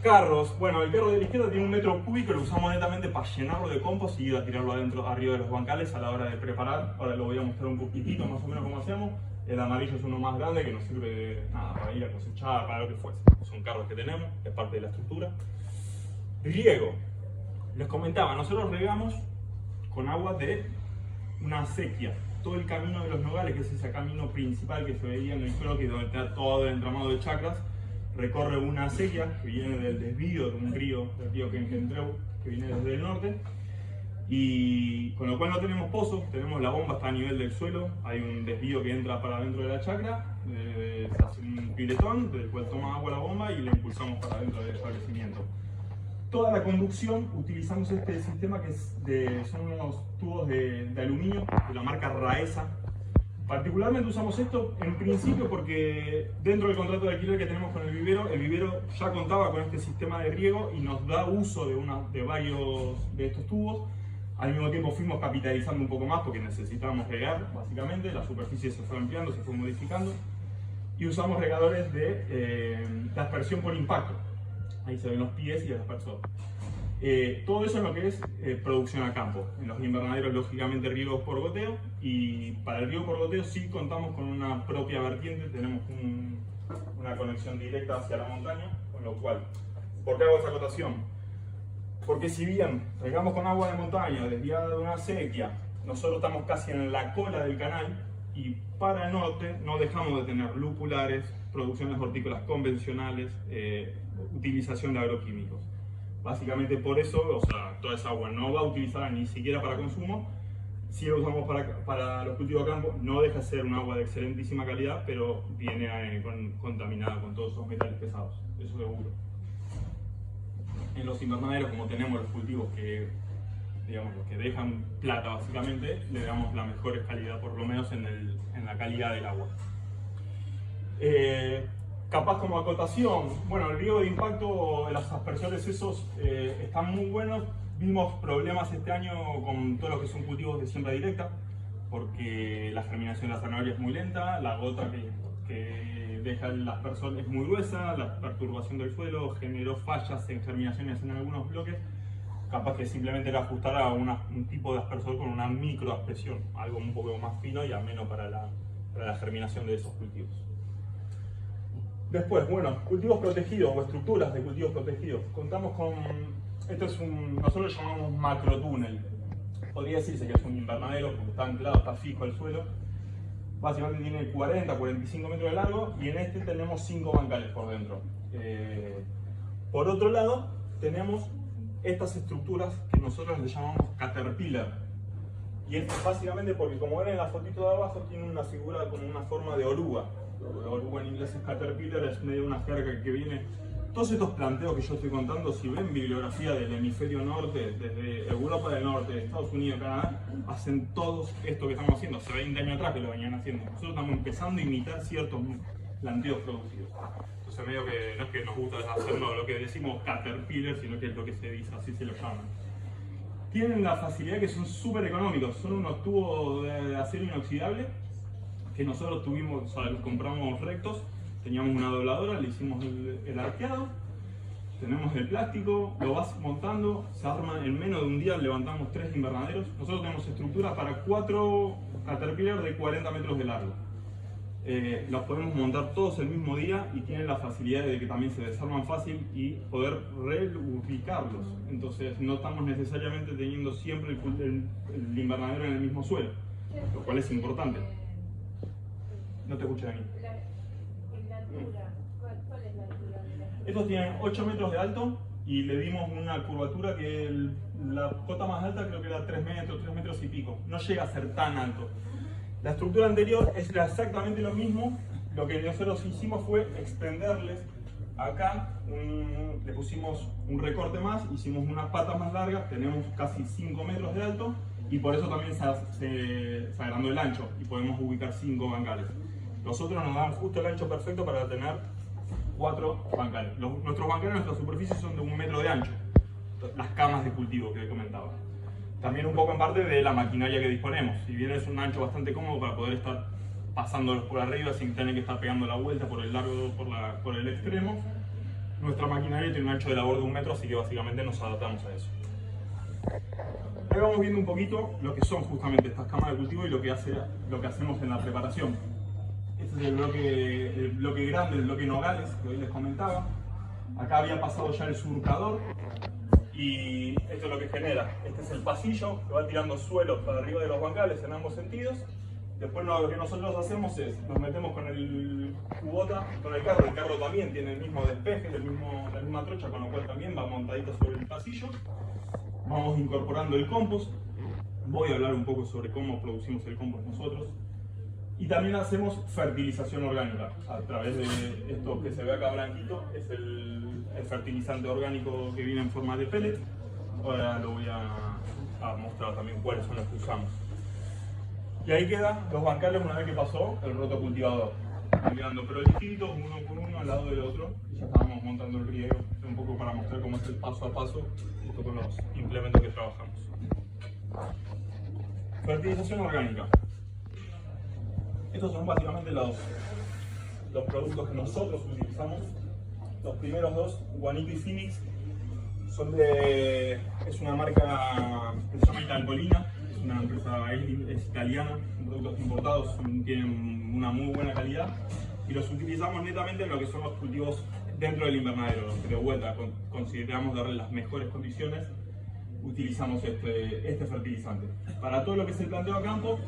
Carros, bueno, el carro de la izquierda tiene 1 metro cúbico, lo usamos netamente para llenarlo de compost y ir a tirarlo arriba de los bancales a la hora de preparar. Ahora lo voy a mostrar un poquitito más o menos cómo hacemos. El amarillo es uno más grande que nos sirve para ir a cosechar, para lo que fuese. Son carros que tenemos, es parte de la estructura. Riego. Les comentaba, nosotros regamos con agua de una acequia. Todo el camino de los nogales, que es ese camino principal que se veía en el suelo, que es donde está todo el entramado de chacras, recorre una acequia que viene del desvío de un río, del río Quenquentreu, que viene desde el norte, y y con lo cual no tenemos pozos, tenemos la bomba está a nivel del suelo, hay un desvío que entra para dentro de la chacra, se hace un piletón del cual toma agua la bomba y la impulsamos para dentro del establecimiento. Toda la conducción utilizamos este sistema que son unos tubos de aluminio de la marca Raesa. Particularmente usamos esto en principio porque dentro del contrato de alquiler que tenemos con el vivero ya contaba con este sistema de riego y nos da uso de varios de estos tubos. Al mismo tiempo fuimos capitalizando un poco más porque necesitábamos regar, básicamente, la superficie se fue ampliando, se fue modificando y usamos regadores de aspersión por impacto. Ahí se ven los pies y el aspersor. Todo eso es lo que es producción a campo. En los invernaderos, lógicamente, riegos por goteo, y para el riego por goteo sí contamos con una propia vertiente, tenemos una conexión directa hacia la montaña, con lo cual, ¿por qué hago esa acotación? Porque si bien regamos con agua de montaña desviada de una acequia, nosotros estamos casi en la cola del canal y para el norte no dejamos de tener lupulares, producciones hortícolas convencionales, utilización de agroquímicos. Básicamente por eso, o sea, toda esa agua no va a utilizar ni siquiera para consumo. Si lo usamos para los cultivos de campo, no deja de ser un agua de excelentísima calidad, pero viene contaminada con todos esos metales pesados, eso seguro. En los invernaderos, como tenemos los cultivos que, digamos, los que dejan plata básicamente, le damos la mejor calidad, por lo menos en la calidad del agua. Capaz como acotación, bueno, el riego de impacto, los aspersores esos están muy buenos. Vimos problemas este año con todo lo que son cultivos de siembra directa, porque la germinación de la zanahoria es muy lenta, la gota que deja el aspersor es muy gruesa, la perturbación del suelo generó fallas en germinaciones en algunos bloques. Capaz que simplemente era ajustar a un tipo de aspersor con una microaspersión, algo un poco más fino y ameno para la germinación de esos cultivos. Después, bueno, cultivos protegidos o estructuras de cultivos protegidos. Contamos con, esto es nosotros lo llamamos macrotúnel. Podría decirse que es un invernadero porque está anclado, está fijo el suelo. Básicamente tiene 40-45 metros de largo y en este tenemos 5 bancales por dentro. Por otro lado, tenemos estas estructuras que nosotros le llamamos caterpillar. Y esto es básicamente porque, como ven en la fotito de abajo, tiene una figura como una forma de oruga. Oruga en inglés es caterpillar, es medio una jerga que viene. Todos estos planteos que yo estoy contando, si ven bibliografía del hemisferio norte, desde Europa del Norte, Estados Unidos, Canadá, hacen todos esto que estamos haciendo. Hace 20 años atrás que lo venían haciendo. Nosotros estamos empezando a imitar ciertos planteos producidos. Entonces medio que no es que nos gusta hacerlo lo que decimos caterpillar, sino que es lo que se dice, así se lo llaman. Tienen la facilidad que son súper económicos, son unos tubos de acero inoxidable que nosotros tuvimos, o sea, los compramos rectos, teníamos una dobladora, le hicimos el arqueado, tenemos el plástico, lo vas montando, se arma en menos de un día, levantamos 3 invernaderos. Nosotros tenemos estructura para 4 Caterpillar de 40 metros de largo. Los podemos montar todos el mismo día y tienen la facilidad de que también se desarman fácil y poder reubicarlos. Entonces no estamos necesariamente teniendo siempre el invernadero en el mismo suelo, lo cual es importante. No te escuché, Dani. La altura, ¿cuál es la altura de la estructura? Estos tienen 8 metros de alto y le dimos una curvatura que la cota más alta creo que era 3 metros y pico. No llega a ser tan alto. La estructura anterior es exactamente lo mismo. Lo que nosotros hicimos fue extenderles acá, le pusimos un recorte más, hicimos unas patas más largas, tenemos casi 5 metros de alto y por eso también se agrandó el ancho y podemos ubicar 5 bancales. Nosotros nos dan justo el ancho perfecto para tener 4 bancales. Nuestros bancales, nuestra superficie son de 1 metro de ancho, las camas de cultivo que comentaba. También un poco en parte de la maquinaria que disponemos. Si bien es un ancho bastante cómodo para poder estar pasándolos por arriba sin tener que estar pegando la vuelta por el largo, por el extremo, nuestra maquinaria tiene un ancho de labor de 1 metro, así que básicamente nos adaptamos a eso. Ahí vamos viendo un poquito lo que son justamente estas camas de cultivo y lo que hacemos en la preparación. Este es el bloque grande, el bloque Nogales, que hoy les comentaba. Acá había pasado ya el surcador. Y esto es lo que genera. Este es el pasillo que va tirando suelos para arriba de los bancales en ambos sentidos. Después lo que nosotros hacemos es, nos metemos con el cubota, con el carro también tiene el mismo despeje, la misma trocha, con lo cual también va montadito sobre el pasillo. Vamos incorporando el compost. Voy a hablar un poco sobre cómo producimos el compost nosotros. Y también hacemos fertilización orgánica a través de esto que se ve acá blanquito, es el fertilizante orgánico que viene en forma de pellet. Ahora lo voy a mostrar también cuáles son los que usamos. Y ahí quedan los bancales una vez que pasó el rotocultivador, cambiando proyectitos uno por uno al lado del otro. Y ya estábamos montando el riego, un poco para mostrar cómo es el paso a paso justo con los implementos que trabajamos. Fertilización orgánica. Estos son básicamente los productos que nosotros utilizamos. Los primeros dos, Guanito y Phoenix, es una marca que se llama Italcolina, es una empresa es italiana, productos importados, tienen una muy buena calidad y los utilizamos netamente en lo que son los cultivos dentro del invernadero, que de vuelta consideramos darle las mejores condiciones, utilizamos este fertilizante. Para todo lo que es el planteo a campo,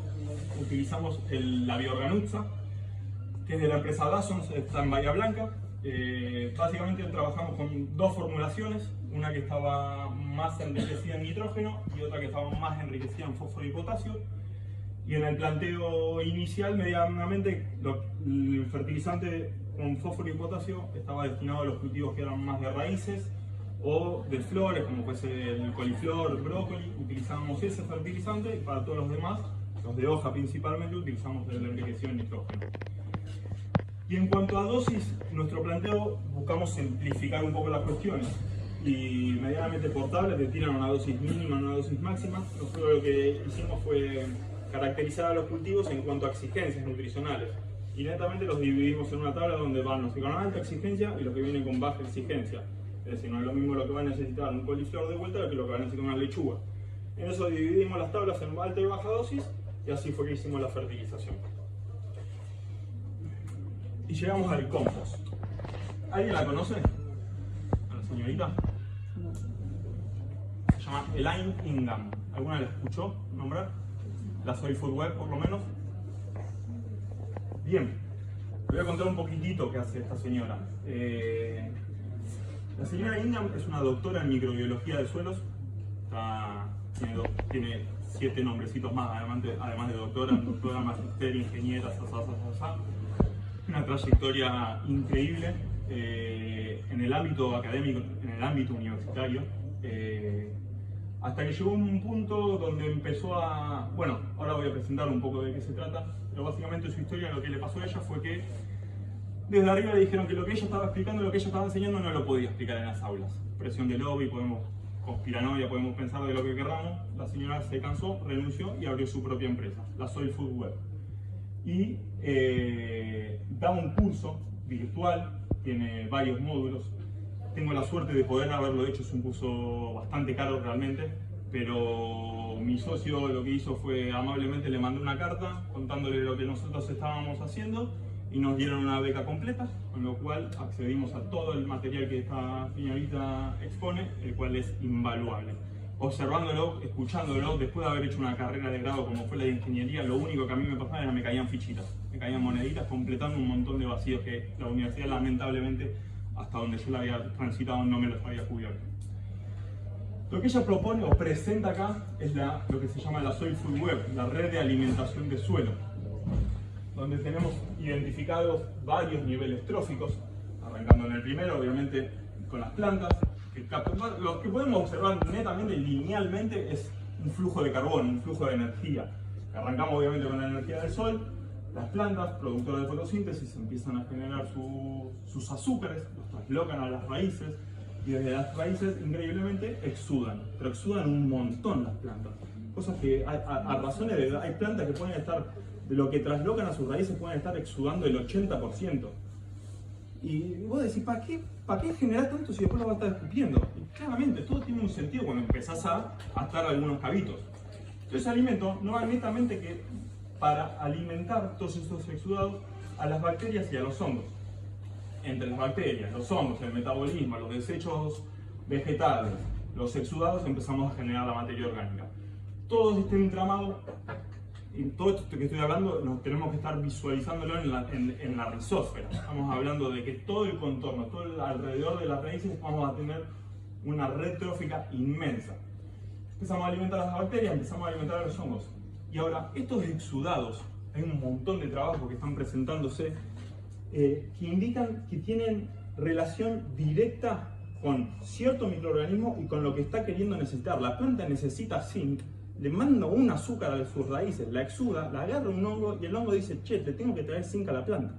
utilizamos la Bioorganutza, que es de la empresa Dawson, está en Bahía Blanca. Básicamente trabajamos con dos formulaciones, una que estaba más enriquecida en nitrógeno y otra que estaba más enriquecida en fósforo y potasio. Y en el planteo inicial, medianamente, el fertilizante con fósforo y potasio estaba destinado a los cultivos que eran más de raíces o de flores, como fuese el coliflor, el brócoli. Utilizábamos ese fertilizante y para todos los demás, los de hoja principalmente, utilizamos el enriquecido en nitrógeno. Y en cuanto a dosis, nuestro planteo buscamos simplificar un poco las cuestiones y medianamente portables, te tiran una dosis mínima, una dosis máxima. Nosotros lo que hicimos fue caracterizar a los cultivos en cuanto a exigencias nutricionales y netamente los dividimos en una tabla donde van los que con alta exigencia y los que vienen con baja exigencia. Es decir, no es lo mismo lo que va a necesitar un coliflor de vuelta que lo que va a necesitar una lechuga. En eso dividimos las tablas en alta y baja dosis y así fue que hicimos la fertilización. Y llegamos al compost. ¿Alguien la conoce? ¿A la señorita? Se llama Elaine Ingham. ¿Alguna la escuchó nombrar? La Soil Food Web, por lo menos. Bien, le voy a contar un poquitito qué hace esta señora. La señora Ingham es una doctora en microbiología de suelos. Tiene 7 nombrecitos más, además de doctora, magister, ingeniera, una trayectoria increíble en el ámbito académico, en el ámbito universitario, hasta que llegó un punto donde empezó a... Bueno, ahora voy a presentar un poco de qué se trata, pero básicamente su historia, lo que le pasó a ella fue que desde arriba le dijeron que lo que ella estaba explicando, lo que ella estaba enseñando no lo podía explicar en las aulas. Presión de lobby, conspiranoia, podemos pensar de lo que querramos. La señora se cansó, renunció y abrió su propia empresa, la Soil Food Web. Y da un curso virtual, tiene varios módulos. Tengo la suerte de poder haberlo hecho, es un curso bastante caro realmente, pero mi socio lo que hizo fue amablemente le mandó una carta contándole lo que nosotros estábamos haciendo y nos dieron una beca completa, con lo cual accedimos a todo el material que esta señorita expone, el cual es invaluable. Observándolo, escuchándolo, después de haber hecho una carrera de grado como fue la de ingeniería, lo único que a mí me pasaba era que me caían fichitas, me caían moneditas completando un montón de vacíos que la universidad lamentablemente, hasta donde yo la había transitado, no me los había cubierto. Lo que ella propone o presenta acá es lo que se llama la Soil Food Web, la red de alimentación de suelo, donde tenemos identificados varios niveles tróficos, arrancando en el primero, obviamente, con las plantas. Lo que podemos observar netamente, linealmente, es un flujo de carbono, un flujo de energía. Arrancamos obviamente con la energía del sol, las plantas, productoras de fotosíntesis, empiezan a generar sus azúcares, los traslocan a las raíces, y desde las raíces, increíblemente, exudan, pero exudan un montón las plantas. Cosas que a razones de... Hay plantas que pueden estar, de lo que traslocan a sus raíces, pueden estar exudando el 80%. Y vos decís, ¿para qué generar tanto si después lo vas a estar escupiendo? Y claramente, todo tiene un sentido cuando empezás a atar algunos cabitos. Ese alimento no va netamente que para alimentar todos estos exudados a las bacterias y a los hongos. Entre las bacterias, los hongos, el metabolismo, los desechos vegetales, los exudados, empezamos a generar la materia orgánica. Todo este entramado, y todo esto que estoy hablando, nos tenemos que estar visualizándolo en la rizósfera. Estamos hablando de que todo el contorno, todo alrededor de las raíces, vamos a tener una red trófica inmensa. Empezamos a alimentar a las bacterias, empezamos a alimentar a los hongos. Y ahora, estos exudados, hay un montón de trabajos que están presentándose que indican que tienen relación directa con cierto microorganismo y con lo que está queriendo necesitar. La planta necesita zinc, le manda un azúcar a sus raíces, la exuda, la agarra un hongo y el hongo dice, che, te tengo que traer zinc a la planta.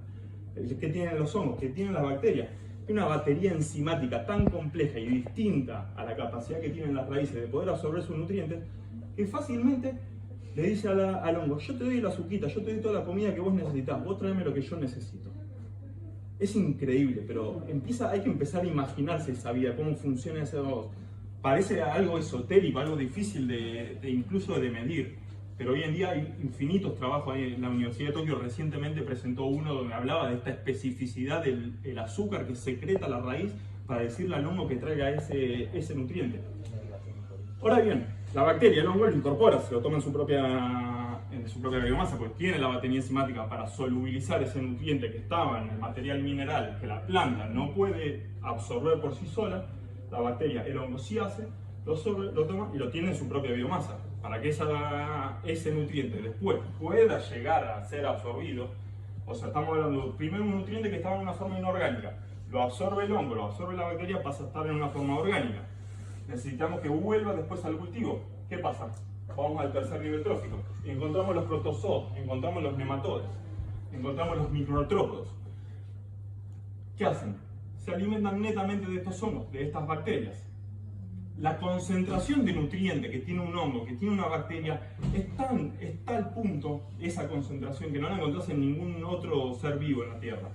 ¿Qué tienen los hongos? ¿Qué tienen las bacterias? Una batería enzimática tan compleja y distinta a la capacidad que tienen las raíces de poder absorber sus nutrientes, que fácilmente le dice al hongo, yo te doy la azuquita, yo te doy toda la comida que vos necesitas, vos tráeme lo que yo necesito. Es increíble, pero hay que empezar a imaginarse esa vida, cómo funciona ese hongo. Parece algo esotérico, algo difícil incluso de medir, pero hoy en día hay infinitos trabajos. En la Universidad de Tokio recientemente presentó uno donde hablaba de esta especificidad del azúcar que secreta la raíz para decirle al hongo que traiga ese nutriente. Ahora bien, la bacteria, el hongo lo incorpora, se lo toma en su propia biomasa, pues tiene la batería enzimática para solubilizar ese nutriente que estaba en el material mineral que la planta no puede absorber por sí sola. La bacteria, el hongo sí hace, lo absorbe, lo toma y lo tiene en su propia biomasa. Para que ese nutriente después pueda llegar a ser absorbido, o sea, estamos hablando primero de un nutriente que estaba en una forma inorgánica, lo absorbe el hongo, lo absorbe la bacteria, pasa a estar en una forma orgánica. Necesitamos que vuelva después al cultivo. ¿Qué pasa? Vamos al tercer nivel trófico. Encontramos los protozoos, encontramos los nematodes, encontramos los microartrópodos. ¿Qué hacen? Se alimentan netamente de estos hongos, de estas bacterias. La concentración de nutriente que tiene un hongo, que tiene una bacteria, está al punto, esa concentración, que no la encontrás en ningún otro ser vivo en la Tierra.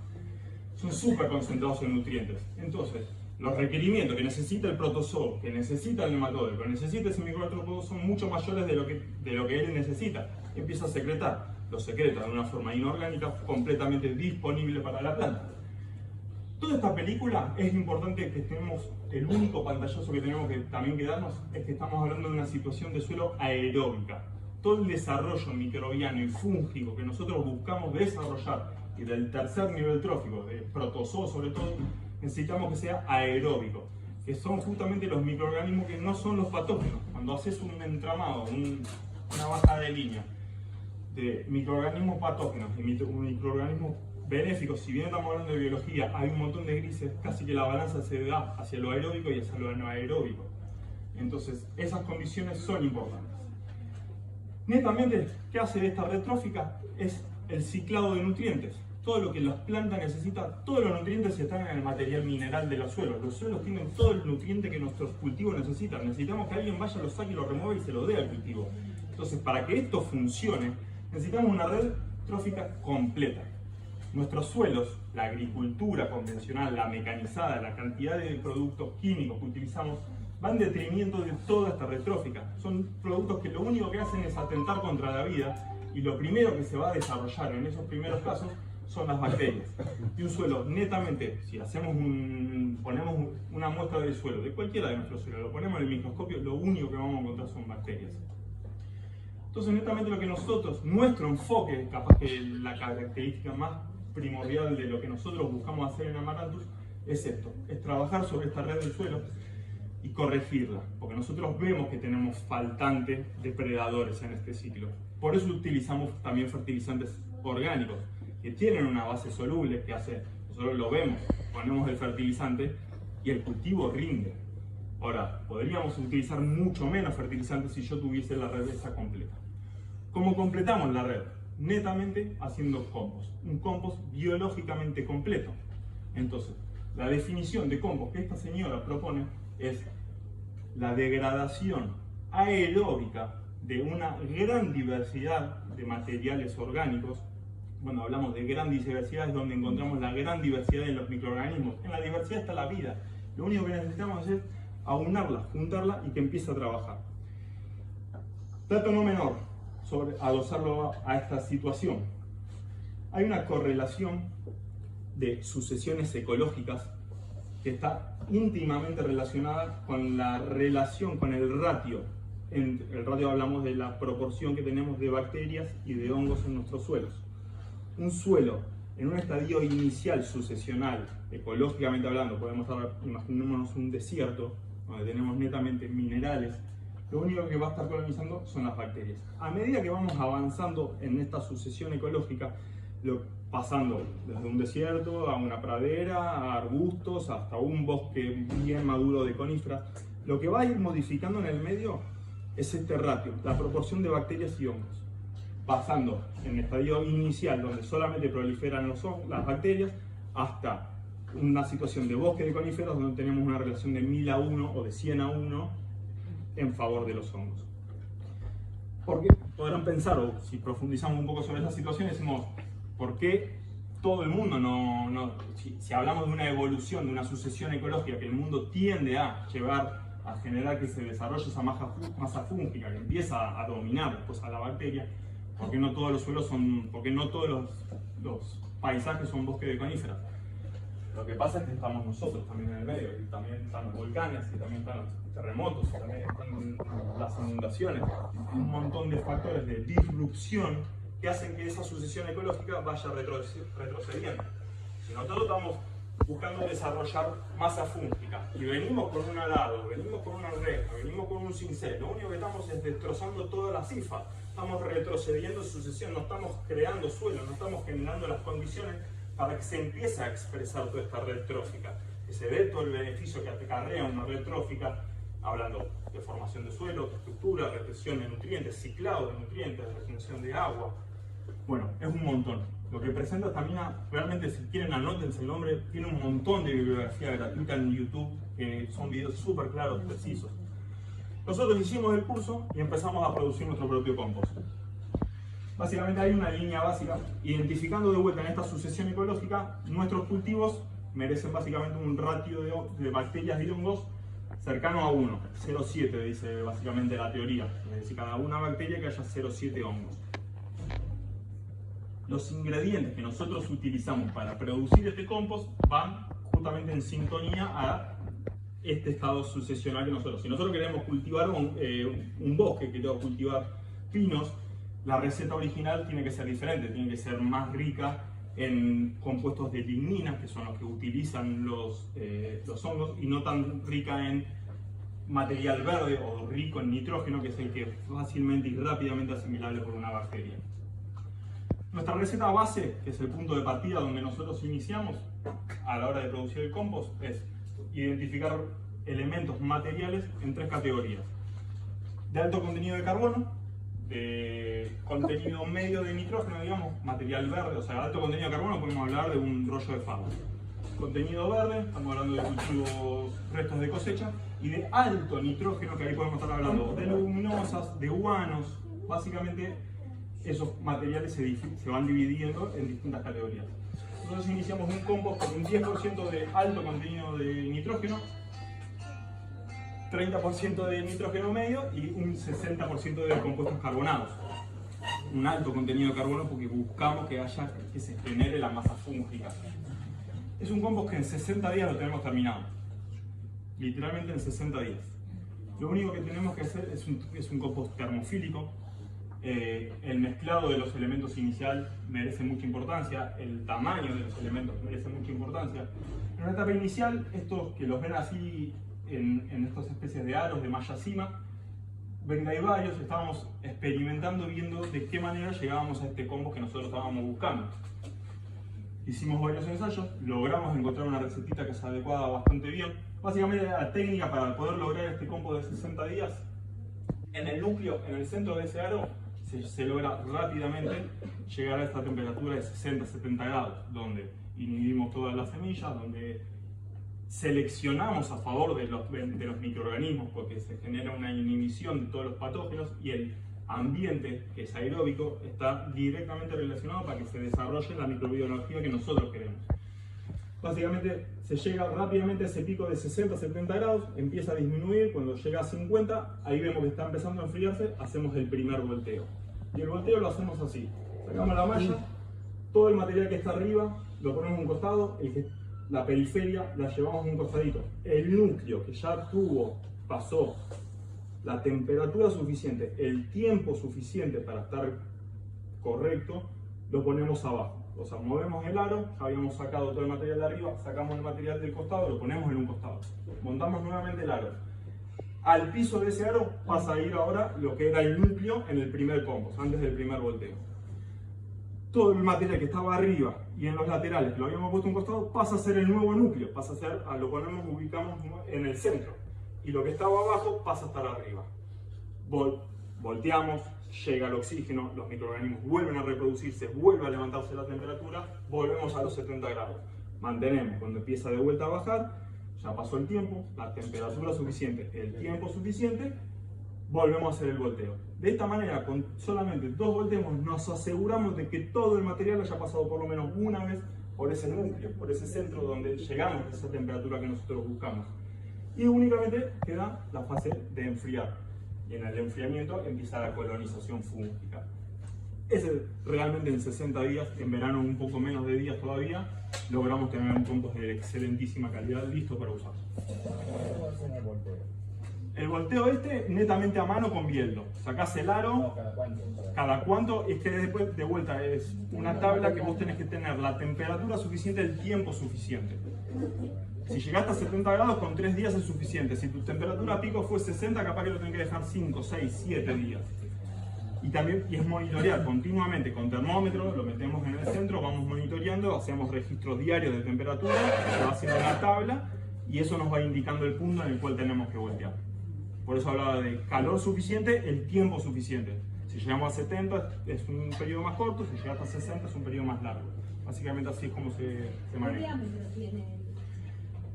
Son súper concentrados en nutrientes. Entonces, los requerimientos que necesita el protozoo, que necesita el nematode, que necesita ese microartrópodo son mucho mayores de lo que él necesita. Empieza a secretar. Lo secreta de una forma inorgánica, completamente disponible para la planta. Toda esta película es importante que tenemos, el único pantallazo que tenemos que también quedarnos es que estamos hablando de una situación de suelo aeróbica. Todo el desarrollo microbiano y fúngico que nosotros buscamos desarrollar y del tercer nivel trófico, de protozoos sobre todo, necesitamos que sea aeróbico, que son justamente los microorganismos que no son los patógenos. Cuando haces un entramado, una baja de línea de microorganismos patógenos y microorganismos benéficos, si bien estamos hablando de biología, hay un montón de grises, casi que la balanza se da hacia lo aeróbico y hacia lo anaeróbico. Entonces, esas condiciones son importantes. Netamente, ¿qué hace de esta red trófica? Es el ciclado de nutrientes. Todo lo que las plantas necesitan, todos los nutrientes están en el material mineral de los suelos. Los suelos tienen todo el nutriente que nuestros cultivos necesitan. Necesitamos que alguien vaya, lo saque, lo remueva y se lo dé al cultivo. Entonces, para que esto funcione, necesitamos una red trófica completa. Nuestros suelos, la agricultura convencional, la mecanizada, la cantidad de productos químicos que utilizamos, van en detrimento de toda esta red trófica. Son productos que lo único que hacen es atentar contra la vida y lo primero que se va a desarrollar en esos primeros casos son las bacterias. Y un suelo netamente, si ponemos una muestra del suelo, de cualquiera de nuestros suelos, lo ponemos en el microscopio, lo único que vamos a encontrar son bacterias. Entonces netamente lo que nuestro enfoque, capaz que la característica más primordial de lo que nosotros buscamos hacer en Amaranthus es esto, es trabajar sobre esta red del suelo y corregirla, porque nosotros vemos que tenemos faltantes depredadores en este ciclo. Por eso utilizamos también fertilizantes orgánicos, que tienen una base soluble, que nosotros lo vemos, ponemos el fertilizante y el cultivo rinde. Ahora, podríamos utilizar mucho menos fertilizantes si yo tuviese la red esa completa. ¿Cómo completamos la red? Netamente haciendo compost, un compost biológicamente completo. Entonces, la definición de compost que esta señora propone es la degradación aeróbica de una gran diversidad de materiales orgánicos. Cuando hablamos de gran diversidad es donde encontramos la gran diversidad de los microorganismos. En la diversidad está la vida. Lo único que necesitamos es aunarla, juntarla y que empiece a trabajar. Dato no menor sobre adosarlo a esta situación. Hay una correlación de sucesiones ecológicas que está íntimamente relacionada con la relación, con el ratio. En el ratio hablamos de la proporción que tenemos de bacterias y de hongos en nuestros suelos. Un suelo en un estadio inicial sucesional, ecológicamente hablando, podemos imaginémonos un desierto donde tenemos netamente minerales lo único que va a estar colonizando son las bacterias. A medida que vamos avanzando en esta sucesión ecológica, pasando desde un desierto a una pradera, a arbustos, hasta un bosque bien maduro de coníferas, lo que va a ir modificando en el medio es este ratio, la proporción de bacterias y hongos. Pasando en el estadio inicial, donde solamente proliferan las bacterias, hasta una situación de bosque de coníferas, donde tenemos una relación de 1000 a 1 o de 100 a 1 en favor de los hongos. Porque podrán pensar, o si profundizamos un poco sobre esta situación, decimos, ¿por qué todo el mundo si hablamos de una evolución, de una sucesión ecológica que el mundo tiende a llevar a generar que se desarrolle esa masa fúngica que empieza a dominar después a la bacteria, ¿por qué no todos los suelos por qué no todos los paisajes son bosques de coníferas? Lo que pasa es que estamos nosotros también en el medio, y también están los volcanes, y también están los terremotos, y también están las inundaciones, un montón de factores de disrupción que hacen que esa sucesión ecológica vaya retrocediendo. Si nosotros estamos buscando desarrollar masa fúngica y venimos con un arado, venimos con una reja, venimos con un cincel, lo único que estamos es destrozando toda la cifa, estamos retrocediendo sucesión, no estamos creando suelo, no estamos generando las condiciones para que se empiece a expresar toda esta red trófica, que se dé todo el beneficio que acarrea una red trófica, hablando de formación de suelo, de estructura, retención de nutrientes, ciclado de nutrientes, retención de agua. Bueno, es un montón. Lo que presenta también, realmente si quieren anótense el nombre, tiene un montón de bibliografía gratuita en YouTube, que son videos súper claros, precisos. Nosotros hicimos el curso y empezamos a producir nuestro propio compost. Básicamente hay una línea básica, identificando de vuelta en esta sucesión ecológica, nuestros cultivos merecen básicamente un ratio de bacterias y hongos cercano a 1, 0,7 dice básicamente la teoría, es decir, cada una bacteria que haya 0,7 hongos. Los ingredientes que nosotros utilizamos para producir este compost van justamente en sintonía a este estado sucesional que nosotros. Si nosotros queremos cultivar un bosque, queremos cultivar pinos, la receta original tiene que ser diferente, tiene que ser más rica en compuestos de lignina, que son los que utilizan los hongos, y no tan rica en material verde o rico en nitrógeno, que es el que es fácilmente y rápidamente asimilable por una bacteria. Nuestra receta base, que es el punto de partida donde nosotros iniciamos a la hora de producir el compost, es identificar elementos materiales en 3 categorías: de alto contenido de carbono, de contenido medio de nitrógeno, digamos, material verde, o sea, alto contenido de carbono podemos hablar de un rollo de fardo. Contenido verde, estamos hablando de cultivos, restos de cosecha, y de alto nitrógeno, que ahí podemos estar hablando de leguminosas, de guanos, básicamente esos materiales se van dividiendo en distintas categorías. Nosotros iniciamos un compost con un 10% de alto contenido de nitrógeno, 30% de nitrógeno medio y un 60% de compuestos carbonados. Un alto contenido de carbono porque buscamos que se genere la masa fúngica. Es un compost que en 60 días lo tenemos terminado. Literalmente en 60 días. Lo único que tenemos que hacer es un compost termofílico. El mezclado de los elementos inicial merece mucha importancia, el tamaño de los elementos merece mucha importancia. En una etapa inicial, estos que los ven así en estas especies de aros de malla cima, venga y varios, estábamos experimentando, viendo de qué manera llegábamos a este compost que nosotros estábamos buscando. Hicimos varios ensayos, logramos encontrar una recetita que se adecuaba bastante bien. Básicamente la técnica para poder lograr este compost de 60 días, en el núcleo, en el centro de ese aro, se logra rápidamente llegar a esta temperatura de 60-70 grados, donde inhibimos todas las semillas, donde seleccionamos a favor de los microorganismos, porque se genera una inhibición de todos los patógenos, y el ambiente, que es aeróbico, está directamente relacionado para que se desarrolle la microbiología que nosotros queremos. Básicamente se llega rápidamente a ese pico de 60-70 grados, empieza a disminuir, cuando llega a 50, ahí vemos que está empezando a enfriarse, hacemos el primer volteo. Y el volteo lo hacemos así: sacamos la malla, todo el material que está arriba lo ponemos a un costado, la periferia la llevamos a un costadito. El núcleo que ya pasó la temperatura suficiente, el tiempo suficiente para estar correcto, lo ponemos abajo. O sea, movemos el aro, ya habíamos sacado todo el material de arriba, sacamos el material del costado, lo ponemos en un costado. Montamos nuevamente el aro. Al piso de ese aro pasa a ir ahora lo que era el núcleo en el primer compost, antes del primer volteo. Todo el material que estaba arriba y en los laterales, que lo habíamos puesto a un costado, pasa a ser el nuevo núcleo, pasa a ser, lo ponemos, ubicamos en el centro. Y lo que estaba abajo pasa a estar arriba. Volteamos, llega el oxígeno, los microorganismos vuelven a reproducirse, vuelve a levantarse la temperatura, volvemos a los 70 grados. Mantenemos, cuando empieza de vuelta a bajar, ya pasó el tiempo, la temperatura suficiente, el tiempo suficiente, volvemos a hacer el volteo. De esta manera, con solamente 2 volteos, nos aseguramos de que todo el material haya pasado por lo menos una vez por ese núcleo, por ese centro donde llegamos a esa temperatura que nosotros buscamos. Y únicamente queda la fase de enfriar. Y en el enfriamiento empieza la colonización fúngica. Ese realmente en 60 días, en verano un poco menos de días todavía, logramos tener un compost de excelentísima calidad listo para usar. El volteo netamente a mano con bieldo. Sacás el aro, cada cuánto, es que después de vuelta es una tabla que vos tenés que tener la temperatura suficiente, el tiempo suficiente. Si llegaste a 70 grados, con 3 días es suficiente. Si tu temperatura pico fue 60, capaz que lo tenés que dejar 5, 6, 7 días. Y también es monitorear continuamente con termómetro, lo metemos en el centro, vamos monitoreando, hacemos registros diarios de temperatura, se va haciendo una tabla y eso nos va indicando el punto en el cual tenemos que voltear. Por eso hablaba de calor suficiente, el tiempo suficiente. Si llegamos a 70 es un periodo más corto, si llegas a 60 es un periodo más largo. Básicamente así es como se maneja. ¿Qué diámetro tiene?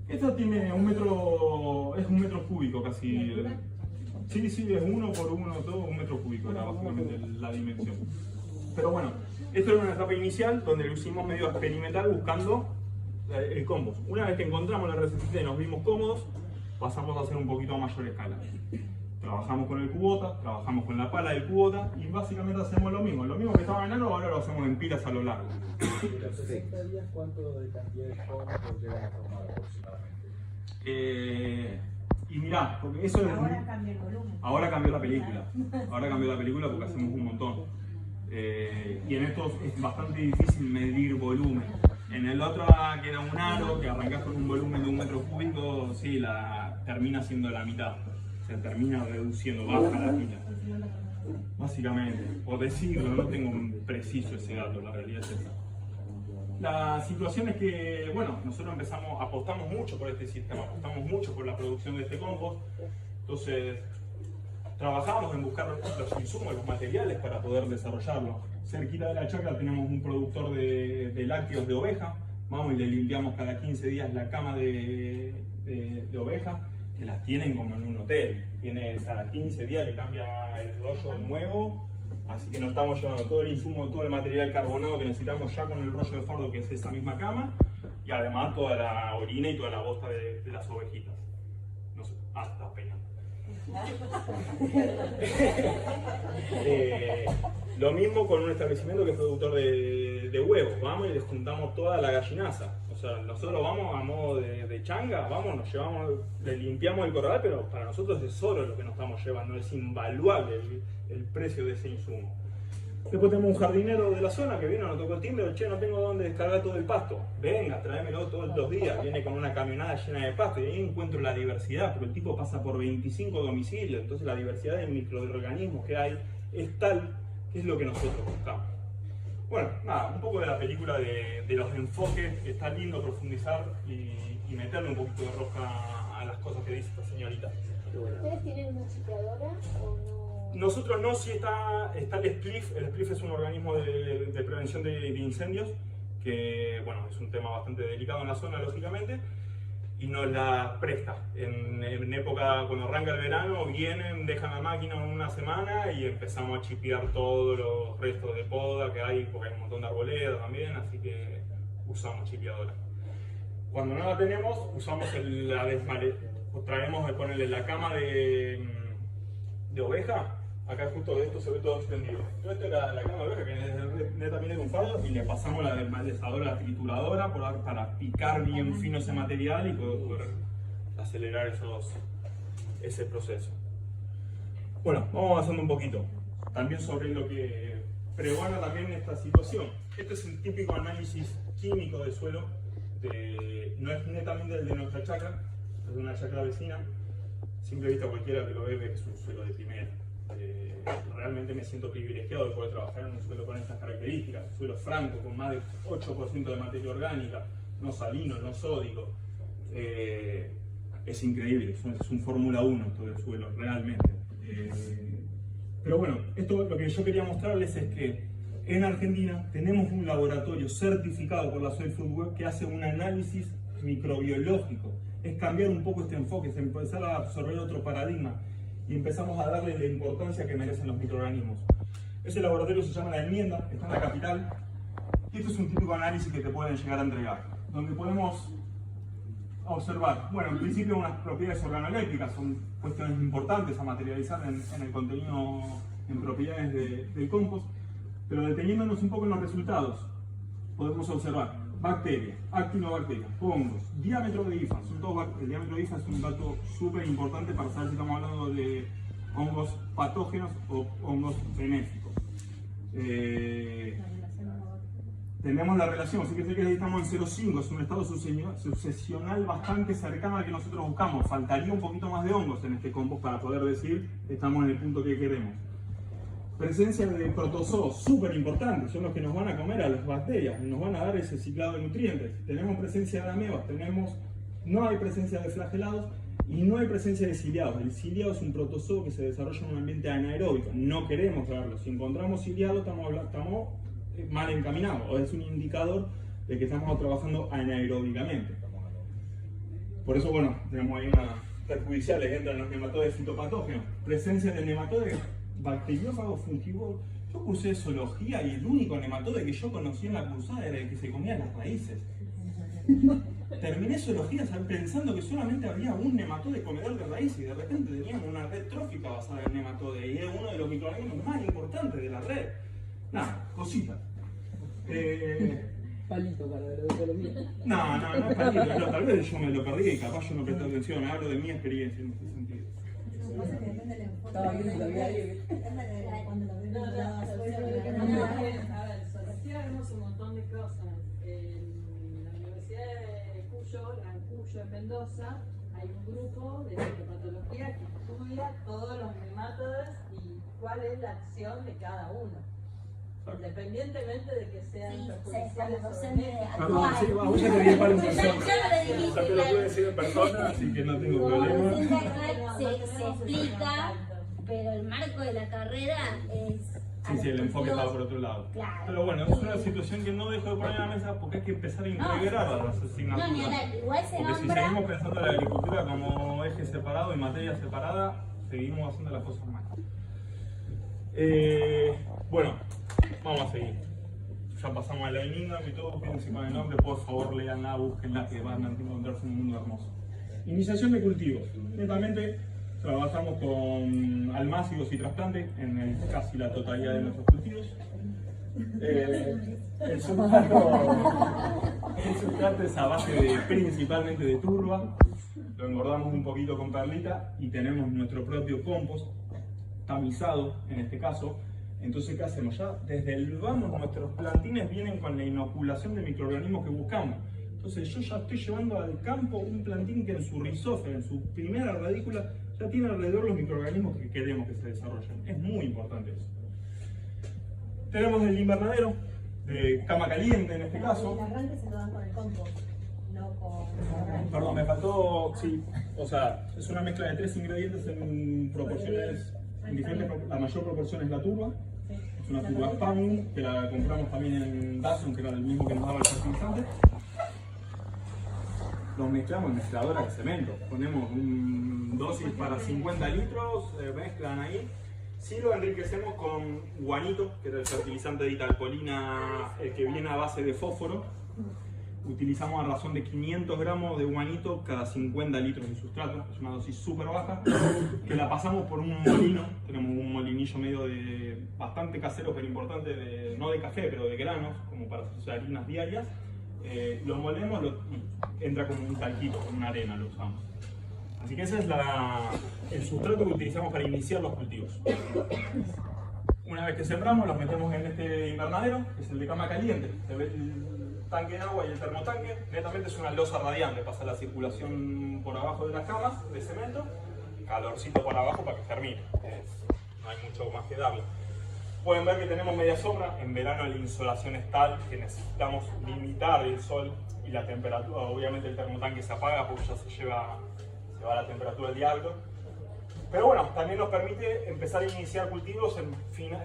Esta tiene un metro cúbico casi. Sí, es 1 por 1, todo 1 metro cúbico, era básicamente la dimensión. Pero bueno, esto era una etapa inicial donde lo hicimos medio experimental buscando el compost. Una vez que encontramos la recetita y nos vimos cómodos, pasamos a hacer un poquito a mayor escala. Trabajamos con el cubota, trabajamos con la pala del cubota y básicamente hacemos lo mismo que estaba en aro, ahora lo hacemos en pilas a lo largo. ¿En los 60 días cuánto de cantidad de compost llegan a formar aproximadamente? Y mirá, porque eso es... Ahora cambia el volumen. Ahora cambió la película. Ahora cambió la película porque hacemos un montón. Y en esto es bastante difícil medir volumen. En el otro que era un aro, que arrancás con un volumen de 1 metro cúbico, sí, termina siendo la mitad. Se termina reduciendo, baja la pila. Básicamente, por decirlo, no tengo un preciso ese dato, la realidad es esa. La situación es que, bueno, nosotros apostamos mucho por este sistema, apostamos mucho por la producción de este compost. Entonces, trabajamos en buscar los insumos, los materiales para poder desarrollarlo. Cerquita de la chacra tenemos un productor de lácteos de oveja. Vamos y le limpiamos cada 15 días la cama de oveja, que las tienen como en un hotel. Cada 15 días le cambia el rollo nuevo. Así que nos estamos llevando todo el insumo, todo el material carbonado que necesitamos ya con el rollo de fardo, que es esa misma cama, y además toda la orina y toda la bosta de las ovejitas. No sé, hasta pena. Lo mismo con un establecimiento que es productor de huevos. Vamos y les juntamos toda la gallinaza. O sea, nosotros vamos a modo de changa, nos llevamos, le limpiamos el corral, pero para nosotros es oro lo que nos estamos llevando, es invaluable el precio de ese insumo. Después tenemos un jardinero de la zona que vino, nos tocó el timbre, che, no tengo dónde descargar todo el pasto. Venga, tráemelo todos los días. Viene con una camionada llena de pasto y ahí encuentro la diversidad, porque el tipo pasa por 25 domicilios, entonces la diversidad de microorganismos que hay es tal que es lo que nosotros buscamos. Bueno, nada, un poco de la película de los enfoques, que está lindo profundizar y meterle un poquito de rosca a las cosas que dice esta señorita. ¿Ustedes tienen una chipeadora o no? Nosotros no, sí está el SPLIF. El SPLIF es un organismo de prevención de incendios, que bueno, es un tema bastante delicado en la zona, lógicamente, y nos la presta. En época, cuando arranca el verano, vienen, dejan la máquina una semana y empezamos a chipear todos los restos de poda que hay, porque hay un montón de arboleda también, así que usamos chipeadora. Cuando no la tenemos, usamos la traemos de ponerle la cama de oveja. Acá justo de esto se ve todo extendido. Esto era la cama de oveja, que es netamente de un fardo, y le pasamos la desmalezadora, la trituradora, para picar bien fino ese material y poder acelerar ese proceso. Bueno, vamos avanzando un poquito. También sobre lo que pregona también esta situación. Este es el típico análisis químico de suelo, no es netamente el de nuestra chacra, es de una chacra vecina. simple vista cualquiera que lo ve que es un suelo de primera. Realmente me siento privilegiado de poder trabajar en un suelo con estas características, un suelo franco, con más de 8% de materia orgánica, no salino, no sódico. Es increíble, es un Fórmula 1 todo el suelo, realmente. Pero bueno, esto lo que yo quería mostrarles es que en Argentina tenemos un laboratorio certificado por la Soil Food Web que hace un análisis microbiológico. Es cambiar un poco este enfoque, es empezar a absorber otro paradigma y empezamos a darle la importancia que merecen los microorganismos. Ese laboratorio se llama La Enmienda, está en la capital, y esto es un típico análisis que te pueden llegar a entregar, donde podemos observar, bueno, en principio unas propiedades organolépticas, son cuestiones importantes a materializar en el contenido, en propiedades del compost, pero deteniéndonos un poco en los resultados, podemos observar bacterias, actinobacterias, hongos, diámetro de IFA, el diámetro de IFA es un dato súper importante para saber si estamos hablando de hongos patógenos o hongos benéficos. Tenemos la relación, así que sé que ahí estamos en 0,5, es un estado sucesional bastante cercano al que nosotros buscamos. Faltaría un poquito más de hongos en este compost para poder decir que estamos en el punto que queremos. Presencia de protozoos, súper importantes, son los que nos van a comer a las bacterias, nos van a dar ese ciclado de nutrientes. Tenemos presencia de amebas, no hay presencia de flagelados y no hay presencia de ciliados. El ciliado es un protozoo que se desarrolla en un ambiente anaeróbico, no queremos verlo. Si encontramos ciliado estamos mal encaminados, o es un indicador de que estamos trabajando anaeróbicamente. Por eso, bueno, tenemos ahí unas perjudiciales, entran los nematodes fitopatógenos, presencia de nematodes bacteriófagos fungívoro. Yo cursé zoología y el único nematode que yo conocí en la cursada era el que se comía las raíces. Terminé zoología pensando que solamente había un nematode comedor de raíces y de repente teníamos una red trófica basada en nematode y es uno de los microorganismos más importantes de la red. Nada, cositas. Palito para la ecología. No es palito, tal vez yo me lo perdí y capaz yo no presté atención, me hablo de mi experiencia en este sentido. Estaba bien, lo vi ahí. A ver, en zoología vemos un montón de cosas. En la Universidad de Cuyo, en Mendoza, hay un grupo de fitopatología que estudia todos los nematodes y cuál es la acción de cada uno. Independientemente de que sean perjudiciales o benéficos. Perdón, sí, vamos a tener para en persona. Ya te lo puedo decir en persona, así que no tengo problema. Se explica, pero el marco de la carrera es... Sí, el enfoque estaba por otro lado. Claro. Pero bueno, es una situación que no dejo de poner en la mesa porque hay que empezar a integrar a las asignaturas. No, ni hablar, igual se Porque si nombra... seguimos pensando en la agricultura como eje separado y materia separada, seguimos haciendo las cosas mal. Bueno, vamos a seguir. Ya pasamos a la enmienda y todo, quédense con el nombre, por favor leanla, búsquenla, que van a encontrarse un mundo hermoso. Iniciación de cultivos. Netamente trabajamos con almácigos y trasplantes en casi la totalidad de nuestros cultivos. El sustrato es a base principalmente de turba, lo engordamos un poquito con perlita y tenemos nuestro propio compost, tamizado en este caso. Entonces, ¿qué hacemos? Ya desde el vamos nuestros plantines vienen con la inoculación de microorganismos que buscamos. Entonces yo ya estoy llevando al campo un plantín que en su rizófera, en su primera radícula, ya tiene alrededor los microorganismos que queremos que se desarrollen. Es muy importante eso. Tenemos el invernadero, de cama caliente en este caso. El arranque se lo dan con el compost, no con... Perdón, me faltó, sí, o sea, es una mezcla de 3 ingredientes en proporciones diferentes. La mayor proporción es la turba. Es una turba Spam, que la compramos también en Dyson, que era el mismo que nos daba el fertilizante. Los mezclamos en mezcladora de cemento. Ponemos un dosis para 50 litros, mezclan ahí. Sí lo enriquecemos con guanito, que es el fertilizante de Italcolina, el que viene a base de fósforo. Utilizamos a razón de 500 gramos de guanito cada 50 litros de sustrato. Es una dosis súper baja, que la pasamos por un molino. Tenemos un molinillo medio de bastante casero, pero importante, no de café, pero de granos, como para hacer harinas diarias. Lo molemos y entra como un talquito, como una arena lo usamos. Así que ese es el sustrato que utilizamos para iniciar los cultivos. Una vez que sembramos, los metemos en este invernadero, que es el de cama caliente. Se ve el tanque de agua y el termotanque. Netamente es una losa radiante, pasa la circulación por abajo de las camas de cemento. calorcito por abajo para que germine. No hay mucho más que darle. Pueden ver que tenemos media sombra. En verano la insolación es tal que necesitamos limitar el sol y la temperatura. Obviamente el termotanque se apaga porque ya se va la temperatura del diablo. Pero bueno, también nos permite empezar a iniciar cultivos en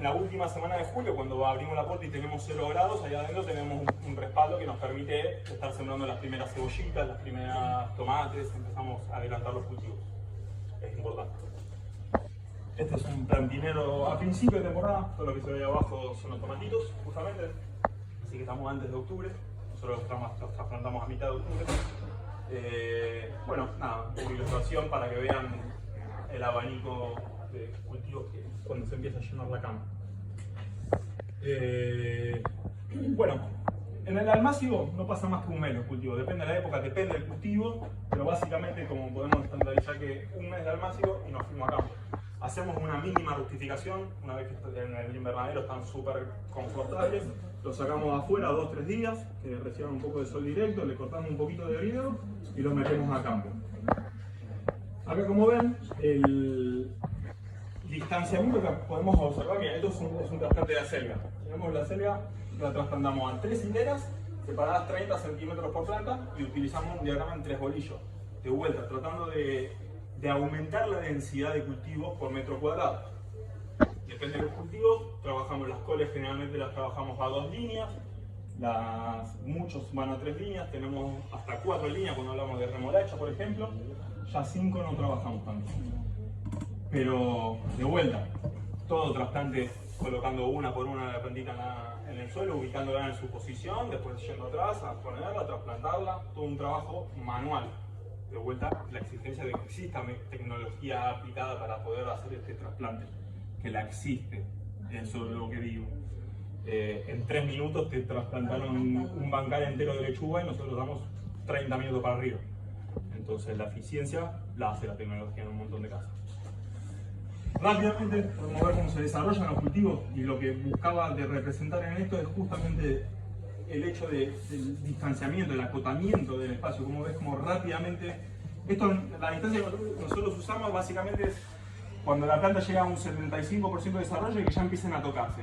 la última semana de julio, cuando abrimos la puerta y tenemos 0 grados. Allá adentro tenemos un respaldo que nos permite estar sembrando las primeras cebollitas, las primeras tomates, empezamos a adelantar los cultivos. Es importante. Este es un plantinero a principio de temporada. Todo lo que se ve ahí abajo son los tomatitos, justamente. Así que estamos antes de octubre. Nosotros los trasplantamos a mitad de octubre. Bueno, nada, una ilustración para que vean el abanico de cultivos que cuando se empieza a llenar la cama. Bueno, en el almácigo no pasa más que un mes los cultivos, depende de la época, depende del cultivo, pero básicamente como podemos estandarizar que un mes de almácigo y nos fuimos a campo. Hacemos una mínima rustificación, una vez que en el invernadero están súper confortables, los sacamos afuera 2-3 días, que reciban un poco de sol directo, le cortamos un poquito de brillo y los metemos a campo. Acá como ven, el distanciamiento que podemos observar, mira, esto es un trasplante de acelga. Tenemos la acelga, la trasplantamos a 3 hileras, separadas 30 centímetros por planta y utilizamos un diagrama en 3 bolillos. De vuelta, tratando de aumentar la densidad de cultivos por metro cuadrado. Depende de los cultivos, trabajamos las coles, generalmente las trabajamos a 2 líneas, muchos van a 3 líneas, tenemos hasta 4 líneas cuando hablamos de remolacha, por ejemplo. Ya 5 no trabajamos tanto. Pero de vuelta, todo trasplante colocando una por una la plantita en el suelo, ubicándola en su posición, después yendo atrás a ponerla, trasplantarla, todo un trabajo manual. De vuelta, la exigencia de que exista tecnología aplicada para poder hacer este trasplante, que la existe, eso es lo que digo. En 3 minutos te trasplantaron un bancal entero de lechuga y nosotros damos 30 minutos para arriba. Entonces la eficiencia la hace la tecnología en un montón de casos. Rápidamente podemos ver cómo se desarrollan los cultivos y lo que buscaba de representar en esto es justamente el hecho del distanciamiento, el acotamiento del espacio. Como ves, como rápidamente, la distancia que nosotros usamos básicamente es cuando la planta llega a un 75% de desarrollo y que ya empiecen a tocarse,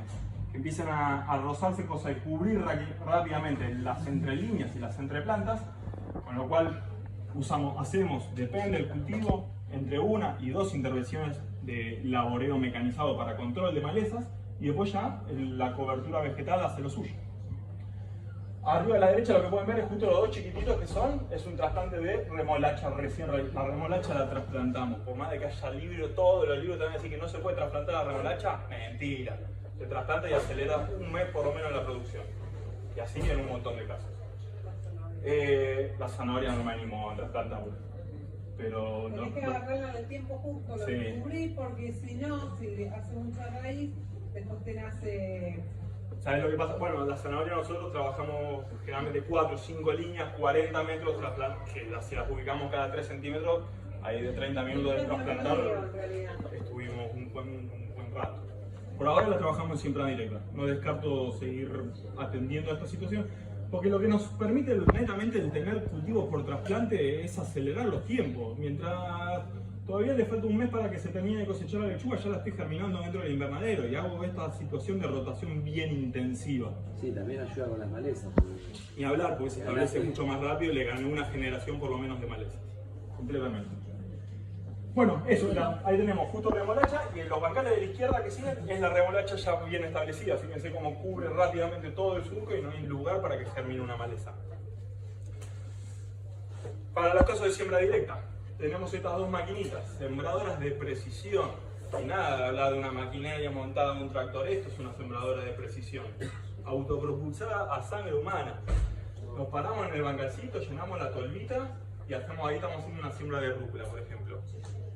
que empiecen a rozarse, cosa de cubrir rápidamente las entrelíneas y las entreplantas, con lo cual hacemos, depende del cultivo, entre 1 y 2 intervenciones de laboreo mecanizado para control de malezas y después ya la cobertura vegetal hace lo suyo. Arriba a la derecha lo que pueden ver es justo los 2 chiquititos que es un trasplante de remolacha recién realizada. La remolacha la trasplantamos, por más de que haya libro, todos los libros te van a decir que no se puede trasplantar la remolacha, mentira. Se trasplanta y acelera un mes por lo menos la producción. Y así en un montón de casos. La zanahoria no me animo a trasplantarla. Pero tenés que agarrarla en el tiempo justo, lo descubrí, porque si no, si hace mucha raíz, después te nace. ¿Sabes lo que pasa? Bueno, la zanahoria nosotros trabajamos generalmente 4 o 5 líneas, 40 metros, que si las ubicamos cada 3 centímetros, ahí de 30 minutos de trasplantar, estuvimos un buen rato. Por ahora la trabajamos en siembra directa, no descarto seguir atendiendo a esta situación, porque lo que nos permite netamente el tener cultivos por trasplante es acelerar los tiempos. Mientras todavía le falta un mes para que se termine de cosechar la lechuga, ya la estoy germinando dentro del invernadero y hago esta situación de rotación bien intensiva. Sí, también ayuda con las malezas. Ni hablar, porque se establece mucho más rápido y le gané una generación por lo menos de malezas. Completamente. Bueno, eso, ahí tenemos justo remolacha y en los bancales de la izquierda que siguen es la remolacha ya bien establecida. Fíjense cómo cubre rápidamente todo el surco y no hay lugar para que germine una maleza. Para los casos de siembra directa, tenemos estas 2 maquinitas, sembradoras de precisión. Y nada de hablar de una maquinaria montada en un tractor, esto es una sembradora de precisión. Autopropulsada a sangre humana. Nos paramos en el bancalcito, llenamos la tolvita y ahí estamos haciendo una siembra de rúcula, por ejemplo.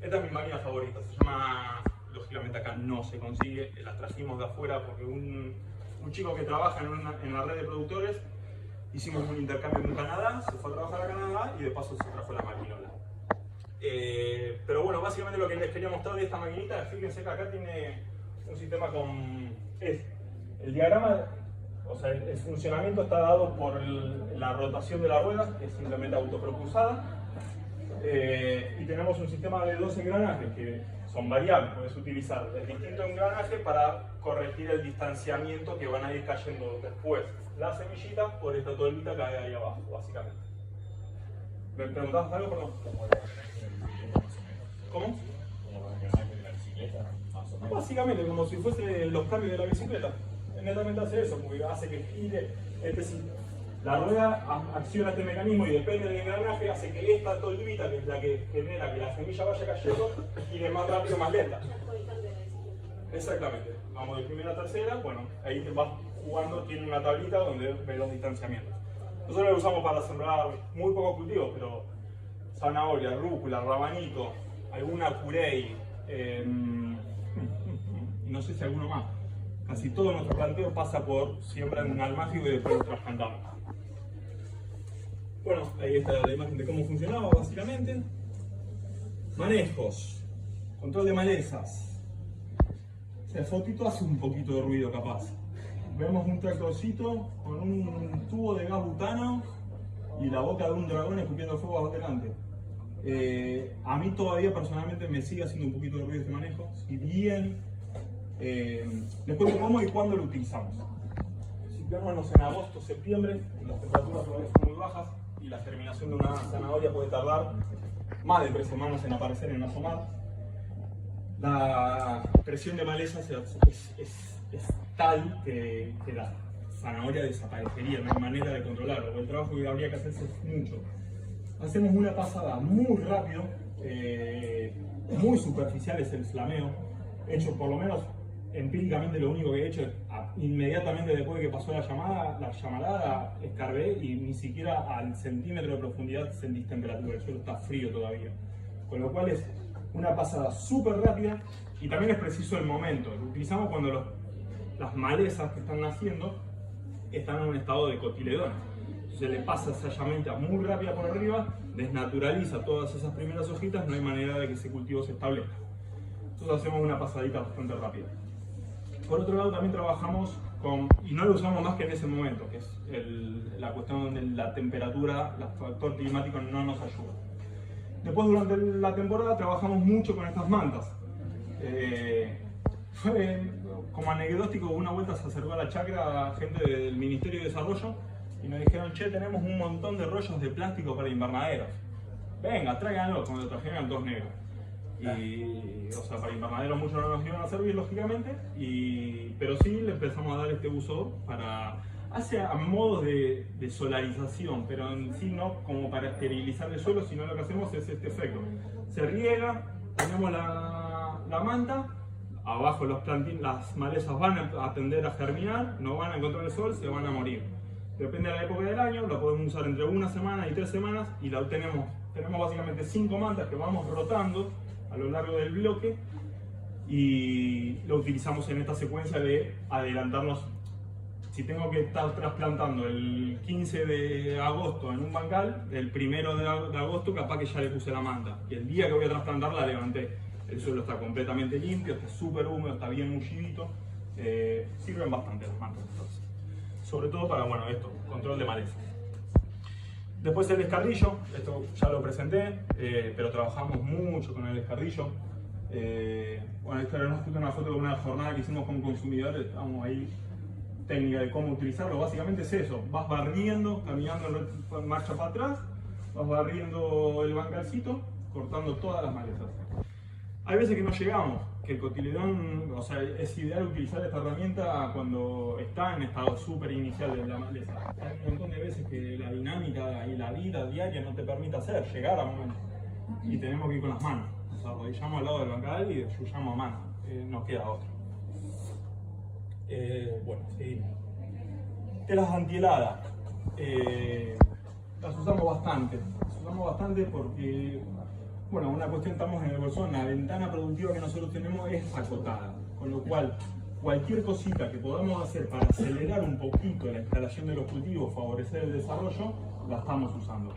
Esta es mi máquina favorita, se llama, lógicamente acá no se consigue, la trajimos de afuera porque un chico que trabaja en la red de productores, hicimos un intercambio en Canadá, se fue a trabajar a Canadá y de paso se trajo la maquinola. Pero bueno, básicamente lo que les quería mostrar de esta maquinita, fíjense que acá tiene un sistema el diagrama, o sea, el funcionamiento está dado por la rotación de la rueda, que es simplemente autopropulsada. Y tenemos un sistema de 2 engranajes que son variables. Puedes utilizar el distinto engranaje para corregir el distanciamiento que van a ir cayendo después las semillitas por esta torbita que hay ahí abajo, básicamente. ¿Me preguntabas algo, perdón? ¿Cómo? Básicamente, como si fuese los cambios de la bicicleta. Netamente hace eso, porque hace que gire. La rueda acciona este mecanismo y depende del engranaje, hace que esta torbita, que es la que genera que la semilla vaya cayendo, gire más rápido, más lenta. Exactamente. Vamos de primera a tercera, bueno, ahí te vas jugando, tiene una tablita donde ves los distanciamientos. Nosotros lo usamos para sembrar muy pocos cultivos, pero zanahoria, rúcula, rabanito, alguna curey, no sé si alguno más. Casi todo nuestro planteo pasa por siembra en un almácigo y después lo trasplantamos. Bueno, ahí está la imagen de cómo funcionaba básicamente. Manejos, control de malezas. La fotito hace un poquito de ruido capaz. Vemos un tractorcito con un tubo de gas butano y la boca de un dragón escupiendo fuego adelante. A mí todavía personalmente me sigue haciendo un poquito de ruido este manejo. Si bien les cuento cómo y cuándo lo utilizamos. Situémonos en agosto, septiembre, las temperaturas todavía son muy bajas y la germinación de una zanahoria puede tardar más de 3 semanas en aparecer, en asomar. La presión de malezas es tal que la zanahoria desaparecería, no hay manera de controlarlo. El trabajo que habría que hacerse es mucho. Hacemos una pasada muy rápido, muy superficial es el flameo, hecho por lo menos empíricamente. Lo único que he hecho es inmediatamente después de que pasó la llamarada, escarbé y ni siquiera al centímetro de profundidad sentís temperatura, el suelo está frío todavía. Con lo cual es una pasada súper rápida y también es preciso el momento. Lo utilizamos cuando las malezas que están naciendo están en un estado de cotiledón. Entonces le pasa esa llamenta muy rápida por arriba, desnaturaliza todas esas primeras hojitas, no hay manera de que ese cultivo se establezca. Entonces hacemos una pasadita bastante rápida. Por otro lado también trabajamos con, y no lo usamos más que en ese momento, que es la cuestión donde la temperatura, el factor climático no nos ayuda. Después durante la temporada trabajamos mucho con estas mantas. Fue como anecdótico, una vuelta se acercó a la chacra gente del Ministerio de Desarrollo y nos dijeron, che, tenemos un montón de rollos de plástico para invernaderos. Venga, tráiganlo, cuando trajeron todos negros. Y, o sea, para invernaderos muchos no nos iban a servir, lógicamente, pero sí le empezamos a dar este uso a modo de solarización, pero en sí no como para esterilizar el suelo, sino lo que hacemos es este efecto. Se riega, tenemos la manta, abajo las malezas van a tender a germinar, no van a encontrar el sol, se van a morir. Depende de la época del año, la podemos usar entre 1 semana y 3 semanas y tenemos básicamente 5 mantas que vamos rotando a lo largo del bloque y lo utilizamos en esta secuencia de adelantarnos. Si tengo que estar trasplantando el 15 de agosto en un bancal, el 1 de agosto capaz que ya le puse la manta. Y el día que voy a trasplantar la levanté. El suelo está completamente limpio, está súper húmedo, está bien mullidito. Sirven bastante las mantas. Sobre todo para, bueno, esto, control de malezas. Después el escardillo, esto ya lo presenté, pero trabajamos mucho con el escardillo. Bueno, esta era una foto de una jornada que hicimos con consumidores, estábamos ahí, técnica de cómo utilizarlo. Básicamente es eso, vas barriendo, caminando en marcha para atrás, vas barriendo el bancalcito, cortando todas las malezas. Hay veces que no llegamos, que el cotiledón, o sea, es ideal utilizar esta herramienta cuando está en estado súper inicial de la maleza. Hay un montón de veces que la dinámica y la vida diaria no te permite llegar a momento. Y tenemos que ir con las manos. Nos arrodillamos al lado del bancal y destruyamos a mano. Nos queda otro. Bueno, seguimos. Telas antiheladas. Las usamos bastante. Las usamos bastante porque, bueno, una cuestión, estamos en el bolsón, la ventana productiva que nosotros tenemos es acotada, con lo cual cualquier cosita que podamos hacer para acelerar un poquito la instalación de los cultivos, favorecer el desarrollo, la estamos usando.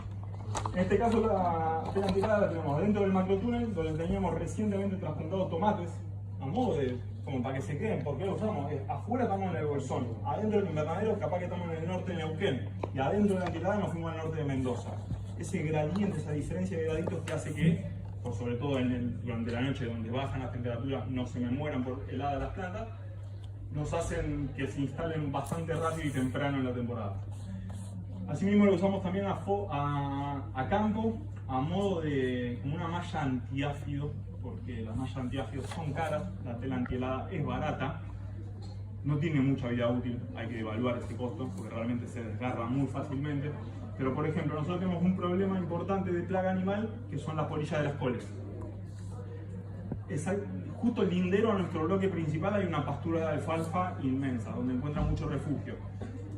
En este caso la tela antihelada la tenemos dentro del macrotúnel, donde teníamos recientemente trasplantado tomates, a modo de, como para que se queden. ¿Por qué lo usamos? Afuera estamos en el bolsón, adentro del invernadero capaz que estamos en el norte de Neuquén, y adentro de la antihelada nos fuimos al norte de Mendoza. ese gradiente, esa diferencia de graditos que hace que, por sobre todo durante la noche donde bajan las temperaturas, no se me mueran por helada las plantas, nos hacen que se instalen bastante rápido y temprano en la temporada. Asimismo lo usamos también a campo, a modo de como una malla antiáfido, porque las mallas antiáfidos son caras, la tela antihelada es barata, no tiene mucha vida útil, hay que evaluar ese costo, porque realmente se desgarra muy fácilmente. Pero por ejemplo, nosotros tenemos un problema importante de plaga animal, que son las polillas de las coles. Justo lindero a nuestro bloque principal hay una pastura de alfalfa inmensa, donde encuentran mucho refugio.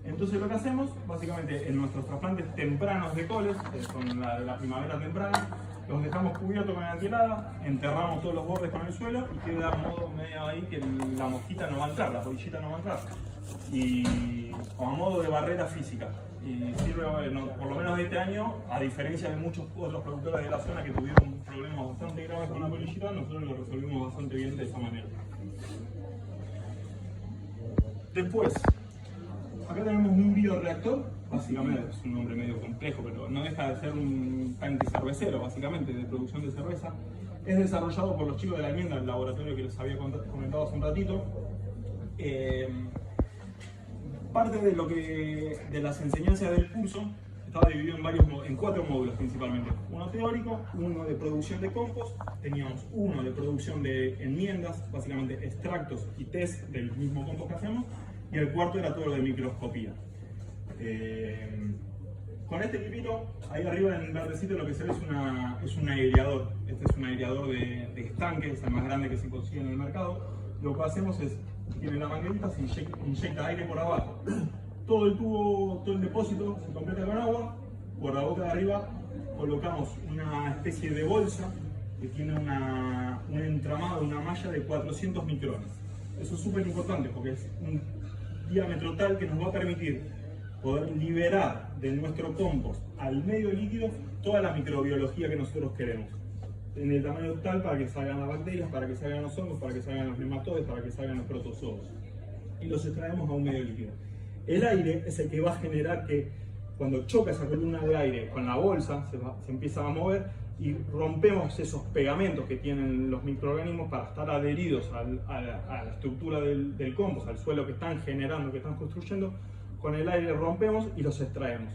Entonces lo que hacemos, básicamente, en nuestros trasplantes tempranos de coles, que son la primavera temprana, los dejamos cubiertos con la antihelada, enterramos todos los bordes con el suelo y queda a modo medio ahí que la mosquita no va a entrar, la polillita no va a entrar. Y como a modo de barrera física. Y sirve, por lo menos este año, a diferencia de muchos otros productores de la zona que tuvieron problemas bastante graves con la polillita, nosotros lo resolvimos bastante bien de esa manera. Después, acá tenemos un bioreactor, básicamente es un nombre medio complejo, pero no deja de ser un tanque cervecero, básicamente, de producción de cerveza. Es desarrollado por los chicos de la Almendra, el laboratorio que les había comentado hace un ratito. Parte de las enseñanzas del curso estaba dividido en 4 módulos principalmente. Uno teórico, uno de producción de compost, teníamos uno de producción de enmiendas, básicamente extractos y test del mismo compost que hacemos, y el cuarto era todo lo de microscopía. Con este equipito, ahí arriba en verdecito lo que se ve es un aireador. Este es un aireador de estanque, es el más grande que se consigue en el mercado. Lo que hacemos es, tiene la manguerita, se inyecta aire por abajo. Todo el tubo, todo el depósito se completa con agua. Por la boca de arriba colocamos una especie de bolsa que tiene un entramado, una malla de 400 micrones. Eso es súper importante porque es un diámetro tal que nos va a permitir poder liberar de nuestro compost al medio líquido toda la microbiología que nosotros queremos. En el tamaño tal para que salgan las bacterias, para que salgan los hongos, para que salgan los nematodes, para que salgan los protozoos. Y los extraemos a un medio líquido. El aire es el que va a generar que cuando choca esa columna de aire con la bolsa, se empieza a mover y rompemos esos pegamentos que tienen los microorganismos para estar adheridos a la estructura del compost, al suelo que están generando, que están construyendo. Con el aire rompemos y los extraemos.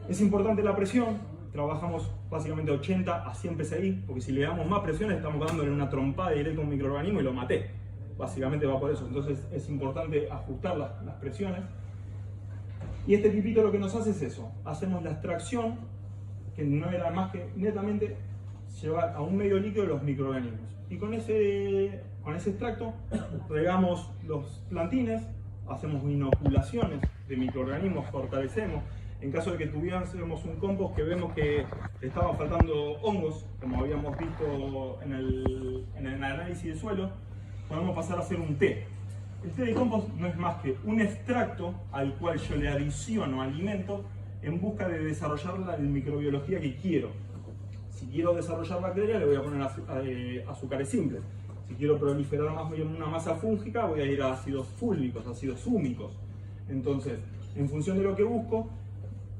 Es importante la presión. Trabajamos básicamente 80 a 100 psi, porque si le damos más presión estamos dándole una trompada directa a un microorganismo y lo maté. Básicamente va por eso, entonces es importante ajustar las presiones. Y este tipito lo que nos hace es eso, hacemos la extracción, que no era más que netamente llevar a un medio líquido los microorganismos. Y con ese extracto regamos los plantines, hacemos inoculaciones de microorganismos, fortalecemos. En caso de que tuviésemos un compost que vemos que le estaban faltando hongos, como habíamos visto en el análisis de suelo, podemos pasar a hacer un té. El té de compost no es más que un extracto al cual yo le adiciono alimento en busca de desarrollar la microbiología que quiero. Si quiero desarrollar bacterias, le voy a poner azúcares simples. Si quiero proliferar más bien una masa fúngica, voy a ir a ácidos fúlvicos, ácidos húmicos. Entonces, en función de lo que busco,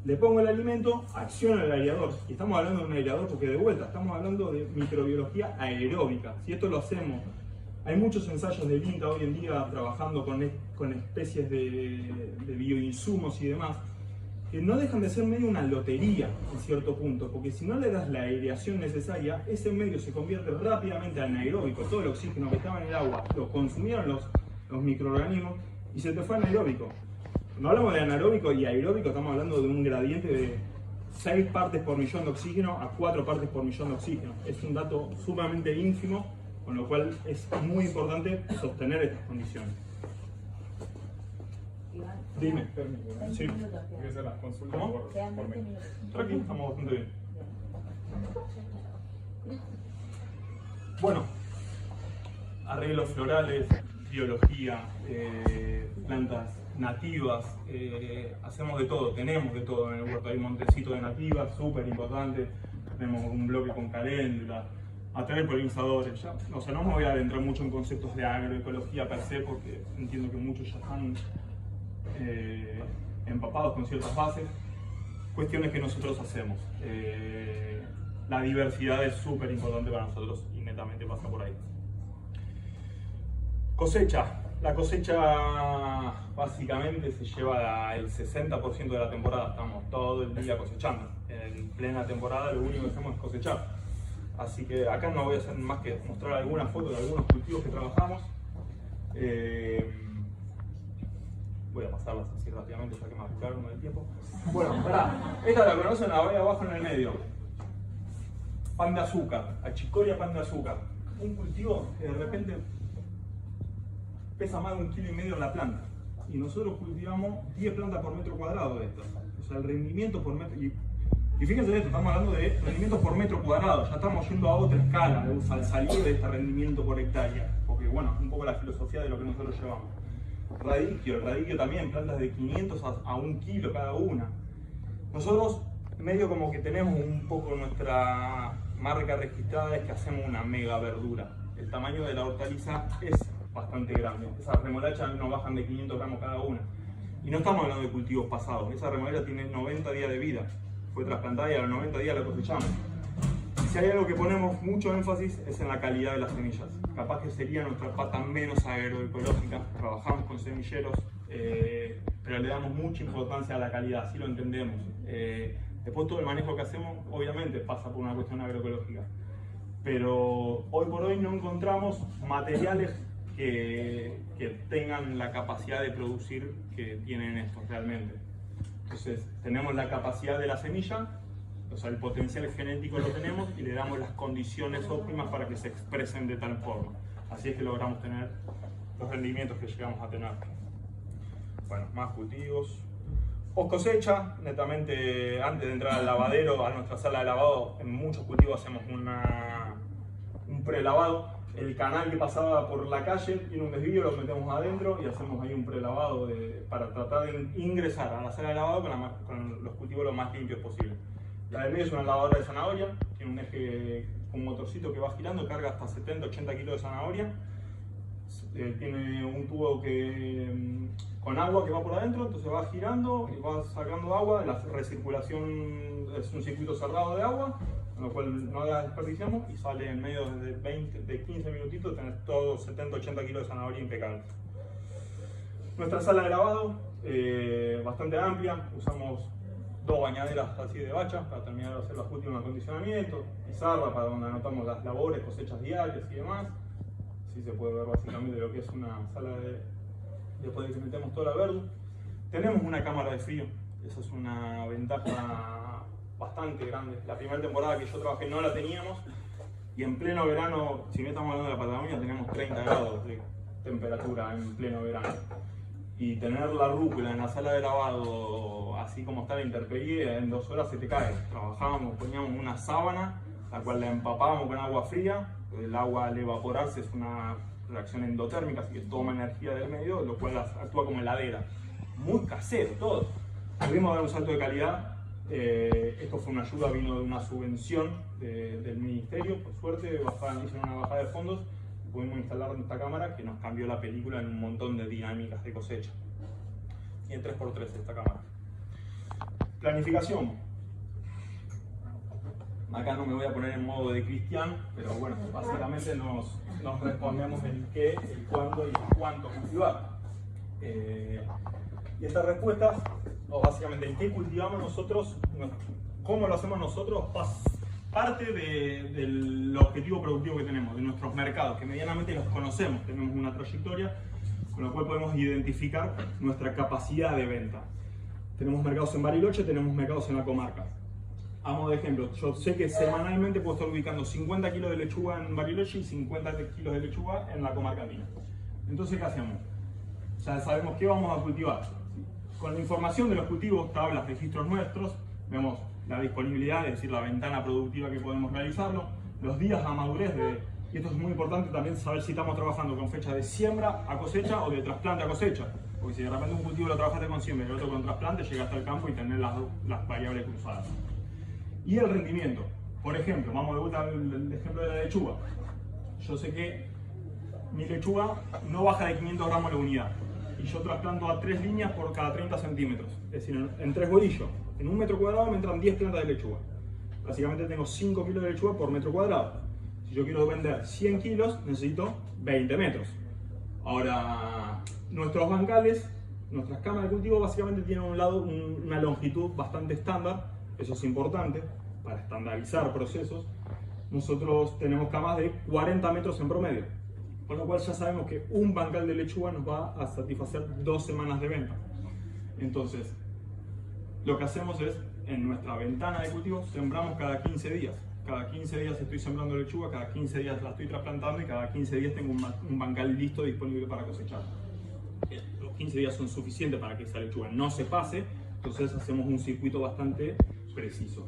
le pongo el alimento, acciono el aireador. Y estamos hablando de un aireador porque de vuelta estamos hablando de microbiología aeróbica. Si esto lo hacemos, hay muchos ensayos del INTA hoy en día trabajando con especies de bioinsumos y demás, que no dejan de ser medio una lotería en cierto punto, porque si no le das la aireación necesaria, ese medio se convierte rápidamente en anaeróbico. Todo el oxígeno que estaba en el agua lo consumieron los microorganismos y se te fue anaeróbico. Cuando hablamos de anaeróbico y aeróbico, estamos hablando de un gradiente de 6 partes por millón de oxígeno a 4 partes por millón de oxígeno. Es un dato sumamente ínfimo, con lo cual es muy importante sostener estas condiciones. Iván, Dime. Sí. Voy a hacer las consultas ¿Cómo? por quedan 20 mail. minutos. Tranquilo, estamos bastante bien. Bueno, arreglos florales, biología, plantas nativas, hacemos de todo, tenemos de todo en el huerto. Hay un montecito de nativas, súper importante, tenemos un bloque con caléndula, atraer polinizadores. Ya, o sea, no me voy a adentrar mucho en conceptos de agroecología per se, porque entiendo que muchos ya están empapados con ciertas bases. cuestiones que nosotros hacemos. La diversidad es súper importante para nosotros y netamente pasa por ahí. Cosecha. La cosecha básicamente se lleva el 60% de la temporada, estamos todo el día cosechando. En plena temporada lo único que hacemos es cosechar. Así que acá no voy a hacer más que mostrar algunas fotos de algunos cultivos que trabajamos. Voy a pasarlas así rápidamente ya que me apuraron con el tiempo. Bueno, esta la conocen, la voy abajo en el medio. Pan de azúcar, achicoria pan de azúcar. Un cultivo que de repente pesa más de 1,5 kg en la planta. Y nosotros cultivamos 10 plantas por metro cuadrado de estas. O sea, el rendimiento por metro... Y fíjense esto, estamos hablando de rendimientos por metro cuadrado. Ya estamos yendo a otra escala al salir de este rendimiento por hectárea. Porque, bueno, un poco la filosofía de lo que nosotros llevamos. Radicchio, el radicchio también, plantas de 500 a 1 kilo cada una. Nosotros, medio como que tenemos un poco nuestra marca registrada, es que hacemos una mega verdura. El tamaño de la hortaliza es bastante grande. Esas remolachas no bajan de 500 gramos cada una. Y no estamos hablando de cultivos pasados. Esa remolacha tiene 90 días de vida. Fue trasplantada y a los 90 días la cosechamos. Y si hay algo que ponemos mucho énfasis es en la calidad de las semillas. Capaz que sería nuestra pata menos agroecológica. Trabajamos con semilleros, pero le damos mucha importancia a la calidad, así lo entendemos. Después todo el manejo que hacemos obviamente pasa por una cuestión agroecológica. Pero hoy por hoy no encontramos materiales que tengan la capacidad de producir que tienen estos realmente. Entonces tenemos la capacidad de la semilla, o sea el potencial genético lo tenemos y le damos las condiciones óptimas para que se expresen de tal forma. Así es que logramos tener los rendimientos que llegamos a tener. Bueno, más cultivos. Post cosecha, netamente antes de entrar al lavadero, a nuestra sala de lavado, en muchos cultivos hacemos un prelavado. El canal que pasaba por la calle tiene un desvío, lo metemos adentro y hacemos ahí un prelavado para tratar de ingresar a la sala de lavado con los cultivos lo más limpios posible. La del medio es una lavadora de zanahoria, tiene un eje, un motorcito que va girando, carga hasta 70-80 kilos de zanahoria. Tiene un tubo con agua que va por adentro, entonces va girando y va sacando agua. La recirculación es un circuito cerrado de agua, con lo cual no la desperdiciamos y sale en medio de 15 minutitos, tener todo 70-80 kilos de zanahoria impecable. Nuestra sala de lavado, bastante amplia, usamos 2 bañaderas así de bacha para terminar de hacer los últimos acondicionamientos, pizarra para donde anotamos las labores, cosechas diarias y demás. Así se puede ver básicamente lo que es una sala después de que metemos toda la verde. Tenemos una cámara de frío, esa es una ventaja bastante grande. La primera temporada que yo trabajé no la teníamos y en pleno verano, si no estamos hablando de la Patagonia, tenemos 30 grados de temperatura en pleno verano. Y tener la rúcula en la sala de lavado, así como está la intemperie, en 2 horas se te cae. Trabajábamos, poníamos una sábana, la cual la empapábamos con agua fría. El agua al evaporarse es una reacción endotérmica, así que toma energía del medio, lo cual actúa como heladera. Muy casero todo. Pudimos dar un salto de calidad. Esto fue una ayuda, vino de una subvención del ministerio, por suerte, hicieron una bajada de fondos. Pudimos instalar esta cámara que nos cambió la película en un montón de dinámicas de cosecha. Y en 3x3 esta cámara. Planificación. Acá no me voy a poner en modo de Cristian, pero bueno, básicamente nos respondemos el qué, el cuándo y el cuánto cultivar. Y estas respuestas, o básicamente el qué cultivamos nosotros, cómo lo hacemos nosotros, parte del objetivo productivo que tenemos, de nuestros mercados, que medianamente los conocemos, tenemos una trayectoria, con lo cual podemos identificar nuestra capacidad de venta. Tenemos mercados en Bariloche, tenemos mercados en la comarca. A modo de ejemplo, yo sé que semanalmente puedo estar ubicando 50 kilos de lechuga en Bariloche y 50 kilos de lechuga en la comarca andina. Entonces, ¿qué hacemos? Ya sabemos qué vamos a cultivar. Con la información de los cultivos, tablas, registros nuestros, vemos la disponibilidad, es decir, la ventana productiva que podemos realizarlo, los días a madurez y esto es muy importante también saber si estamos trabajando con fecha de siembra a cosecha o de trasplante a cosecha. Porque si de repente un cultivo lo trabajaste con siembra y el otro con trasplante, llegaste al campo y tenés las variables cruzadas. Y el rendimiento. Por ejemplo, vamos de vuelta al ejemplo de la lechuga. Yo sé que mi lechuga no baja de 500 gramos la unidad. y yo trasplanto a 3 líneas por cada 30 centímetros. Es decir, en 3 bolillos. En 1 metro cuadrado me entran 10 plantas de lechuga. Básicamente tengo 5 kilos de lechuga por metro cuadrado. Si yo quiero vender 100 kilos, necesito 20 metros. Ahora, nuestros bancales, nuestras cámaras de cultivo básicamente tienen una longitud bastante estándar. Eso es importante para estandarizar procesos. Nosotros tenemos camas de 40 metros en promedio. Con lo cual ya sabemos que un bancal de lechuga nos va a satisfacer 2 semanas de venta. Entonces, lo que hacemos es, en nuestra ventana de cultivo, sembramos cada 15 días. Cada 15 días estoy sembrando lechuga, cada 15 días la estoy trasplantando y cada 15 días tengo un bancal listo disponible para cosechar. Los 15 días son suficientes para que esa lechuga no se pase, entonces hacemos un circuito bastante preciso.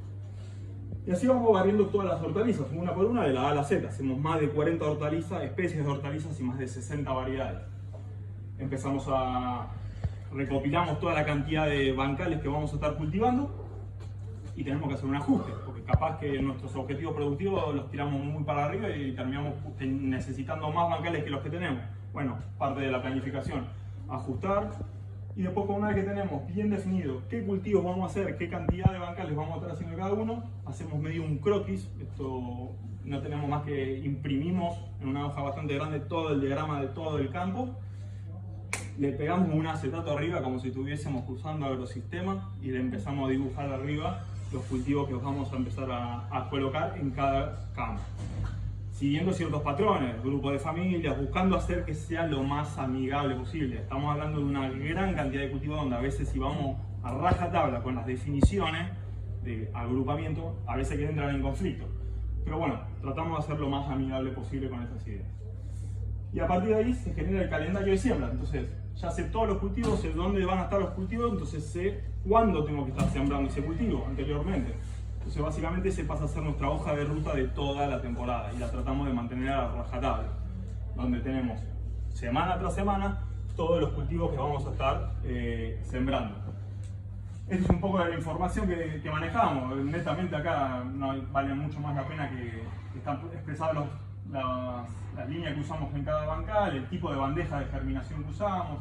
Y así vamos barriendo todas las hortalizas, una por una, de la A a la Z. Hacemos más de 40 hortalizas, especies de hortalizas y más de 60 variedades. Recopilamos toda la cantidad de bancales que vamos a estar cultivando y tenemos que hacer un ajuste, porque capaz que nuestros objetivos productivos los tiramos muy para arriba y terminamos necesitando más bancales que los que tenemos. Bueno, parte de la planificación, ajustar, y después, una vez que tenemos bien definido qué cultivos vamos a hacer, qué cantidad de bancales vamos a estar haciendo cada uno, hacemos medio un croquis. Esto no tenemos más que imprimimos en una hoja bastante grande todo el diagrama de todo el campo, le pegamos un acetato arriba como si estuviésemos cruzando agrosistema y le empezamos a dibujar arriba los cultivos que vamos a empezar a colocar en cada campo, siguiendo ciertos patrones, grupo de familias, buscando hacer que sea lo más amigable posible. Estamos hablando de una gran cantidad de cultivos donde a veces, si vamos a rajatabla con las definiciones de agrupamiento, a veces que entran en conflicto. Pero bueno, tratamos de hacer lo más amigable posible con estas ideas. Y a partir de ahí se genera el calendario de siembra. Entonces, ya sé todos los cultivos, sé dónde van a estar los cultivos, entonces sé cuándo tengo que estar sembrando ese cultivo anteriormente. Entonces, básicamente, ese pasa a ser nuestra hoja de ruta de toda la temporada y la tratamos de mantener a rajatabla, donde tenemos semana tras semana todos los cultivos que vamos a estar sembrando. Esta es un poco de la información que manejamos. Netamente acá no vale mucho más la pena que están expresadas las líneas que usamos en cada bancal, el tipo de bandeja de germinación que usamos,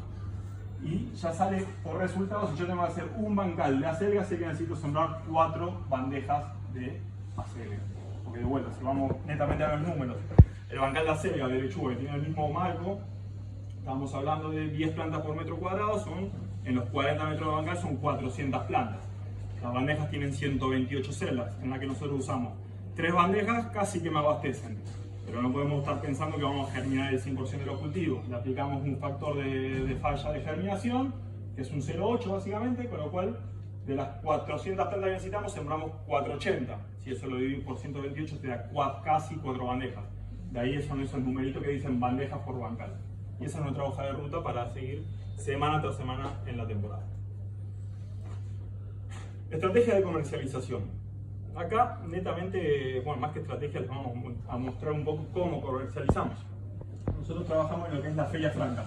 y ya sale por resultados. Si yo tengo que hacer un bancal de acelga, sé que necesito sembrar 4 bandejas de acelga. Porque de vuelta, si vamos netamente a los números, el bancal de acelga de lechuga que tiene el mismo marco, estamos hablando de 10 plantas por metro cuadrado, en los 40 metros de bancal son 400 plantas. Las bandejas tienen 128 celdas, en las que nosotros usamos 3 bandejas, casi que me abastecen. Pero no podemos estar pensando que vamos a germinar el 100% de los cultivos. Le aplicamos un factor de falla de germinación, que es un 0,8 básicamente, con lo cual de las 400 plantas que necesitamos sembramos 480. Si eso lo dividimos por 128, te da casi 4 bandejas. De ahí son esos numeritos que dicen bandejas por bancal. Y esa es nuestra hoja de ruta para seguir semana tras semana en la temporada. Estrategia de comercialización. Acá, netamente, bueno, más que estrategia, les vamos a mostrar un poco cómo comercializamos. Nosotros trabajamos en lo que es la Feria Franca.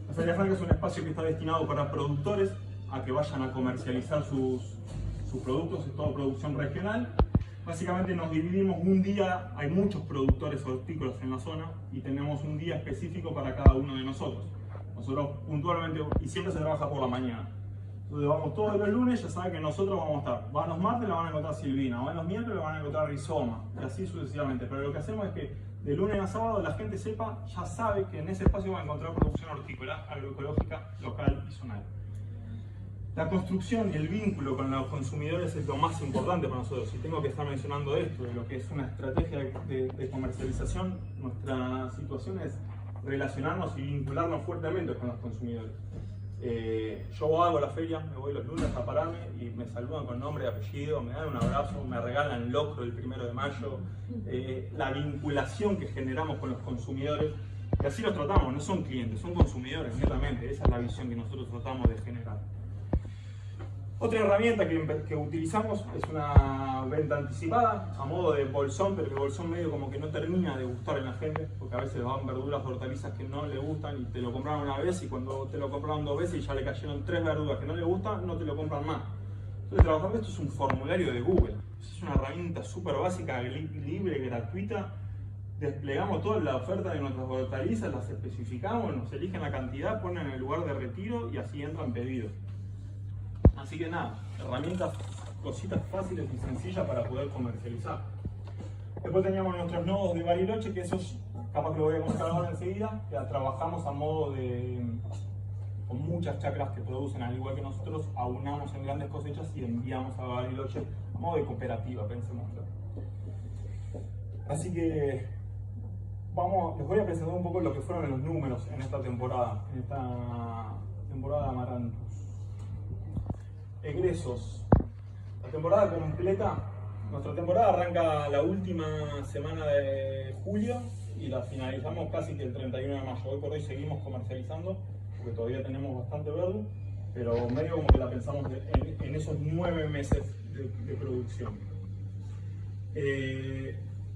La Feria Franca es un espacio que está destinado para productores a que vayan a comercializar sus productos, es toda producción regional. Básicamente nos dividimos un día, hay muchos productores hortícolas en la zona y tenemos un día específico para cada uno de nosotros. Nosotros puntualmente, y siempre se trabaja por la mañana. Entonces vamos todos los lunes, ya saben que nosotros vamos a estar. Van los martes, la van a encontrar Silvina, van los miércoles, la van a encontrar Rizoma, y así sucesivamente. Pero lo que hacemos es que de lunes a sábado la gente sepa, ya sabe que en ese espacio va a encontrar producción hortícola, agroecológica, local y zonal. La construcción y el vínculo con los consumidores es lo más importante para nosotros. Si tengo que estar mencionando esto, de lo que es una estrategia de comercialización, nuestra situación es relacionarnos y vincularnos fuertemente con los consumidores. Yo hago la feria, me voy los lunes a pararme y me saludan con nombre y apellido, me dan un abrazo, me regalan locro el 1 de mayo. La vinculación que generamos con los consumidores, y así los tratamos, no son clientes, son consumidores, netamente. Esa es la visión que nosotros tratamos de generar. Otra herramienta que utilizamos es una venta anticipada, a modo de bolsón, pero el bolsón medio como que no termina de gustar en la gente, porque a veces van verduras o hortalizas que no le gustan y te lo compraron una vez, y cuando te lo compraron 2 veces y ya le cayeron 3 verduras que no le gustan, no te lo compran más. Entonces trabajando esto es un formulario de Google, es una herramienta súper básica, libre, gratuita, desplegamos toda la oferta de nuestras hortalizas, las especificamos, nos eligen la cantidad, ponen el lugar de retiro y así entran pedidos. Así que nada, herramientas, cositas fáciles y sencillas para poder comercializar. Después teníamos nuestros nodos de Bariloche, que esos capaz que lo voy a contar ahora enseguida, que trabajamos a modo de, con muchas chacras que producen al igual que nosotros, aunamos en grandes cosechas y enviamos a Bariloche a modo de cooperativa, pensemos. Así que les voy a presentar un poco lo que fueron los números en esta temporada de Amaranthus. Egresos. La temporada completa, nuestra temporada arranca la última semana de julio y la finalizamos casi que el 31 de mayo. Hoy por hoy seguimos comercializando porque todavía tenemos bastante verde, pero medio como que la pensamos en esos 9 meses de producción.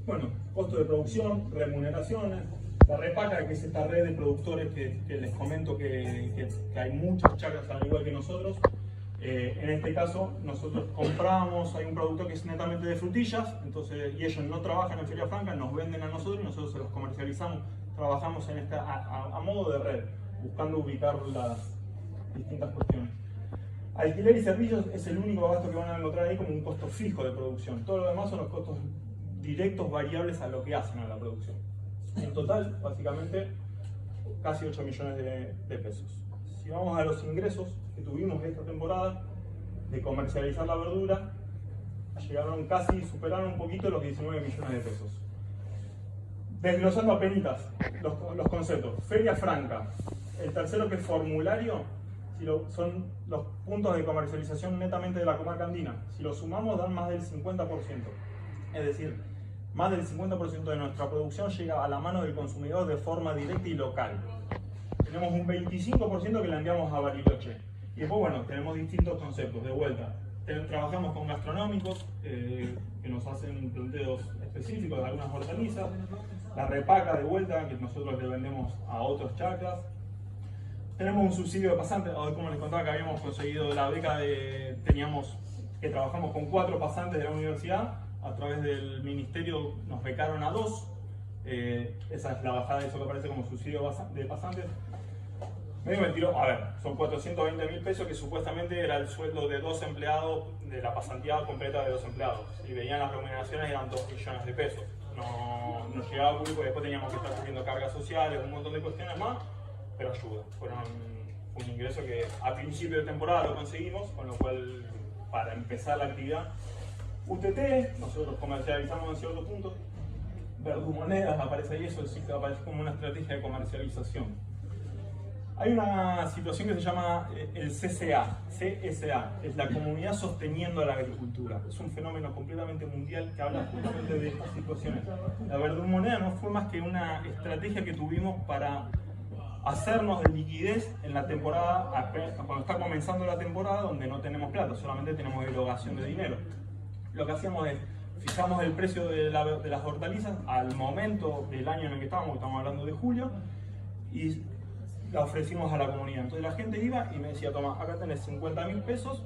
Bueno, costo de producción, remuneraciones, la repaca, que es esta red de productores que les comento que hay muchas chacras al igual que nosotros. En este caso, nosotros compramos, hay un productor que es netamente de frutillas, entonces, y ellos no trabajan en Feria Franca, nos venden a nosotros y nosotros se los comercializamos. Trabajamos en a modo de red, buscando ubicar las distintas cuestiones. Alquiler y servicios es el único gasto que van a encontrar ahí como un costo fijo de producción. Todo lo demás son los costos directos variables a lo que hacen a la producción. En total, básicamente, casi 8 millones de pesos. Si vamos a los ingresos que tuvimos esta temporada de comercializar la verdura, superaron un poquito los 19 millones de pesos. Desglosando apenitas los conceptos. Feria Franca, el tercero que es formulario, son los puntos de comercialización netamente de la comarca andina. Si los sumamos dan más del 50%. Es decir, más del 50% de nuestra producción llega a la mano del consumidor de forma directa y local. Tenemos un 25% que la enviamos a Bariloche. Y después, bueno, tenemos distintos conceptos. De vuelta, trabajamos con gastronómicos que nos hacen planteos específicos de algunas hortalizas. La repaca de vuelta, que nosotros le vendemos a otros chacras. Tenemos un subsidio de pasantes. Como les contaba que habíamos conseguido la beca que trabajamos con 4 pasantes de la universidad. A través del ministerio nos becaron a 2. Esa es la bajada de eso que aparece como subsidio de pasantes. Medio me tiró, a ver, son 420.000 pesos que supuestamente era el sueldo de 2 empleados, de la pasantía completa de 2 empleados. Si veían las remuneraciones eran 2 millones de pesos. No llegaba a cubrir porque después teníamos que estar cubriendo cargas sociales, un montón de cuestiones más, pero ayuda. Fue un ingreso que a principio de temporada lo conseguimos, con lo cual para empezar la actividad. UTT, nosotros comercializamos en ciertos puntos. Verdumonedas, aparece ahí, eso sí que aparece como una estrategia de comercialización. Hay una situación que se llama el CSA, es la comunidad sosteniendo la agricultura. Es un fenómeno completamente mundial que habla justamente de estas situaciones. La verdumoneda no fue más que una estrategia que tuvimos para hacernos de liquidez en la temporada, cuando está comenzando la temporada donde no tenemos plata, solamente tenemos erogación de dinero. Lo que hacíamos es, fijamos el precio de las hortalizas al momento del año en el que estamos hablando de julio, y la ofrecimos a la comunidad. Entonces la gente iba y me decía, toma, acá tenés 50.000 pesos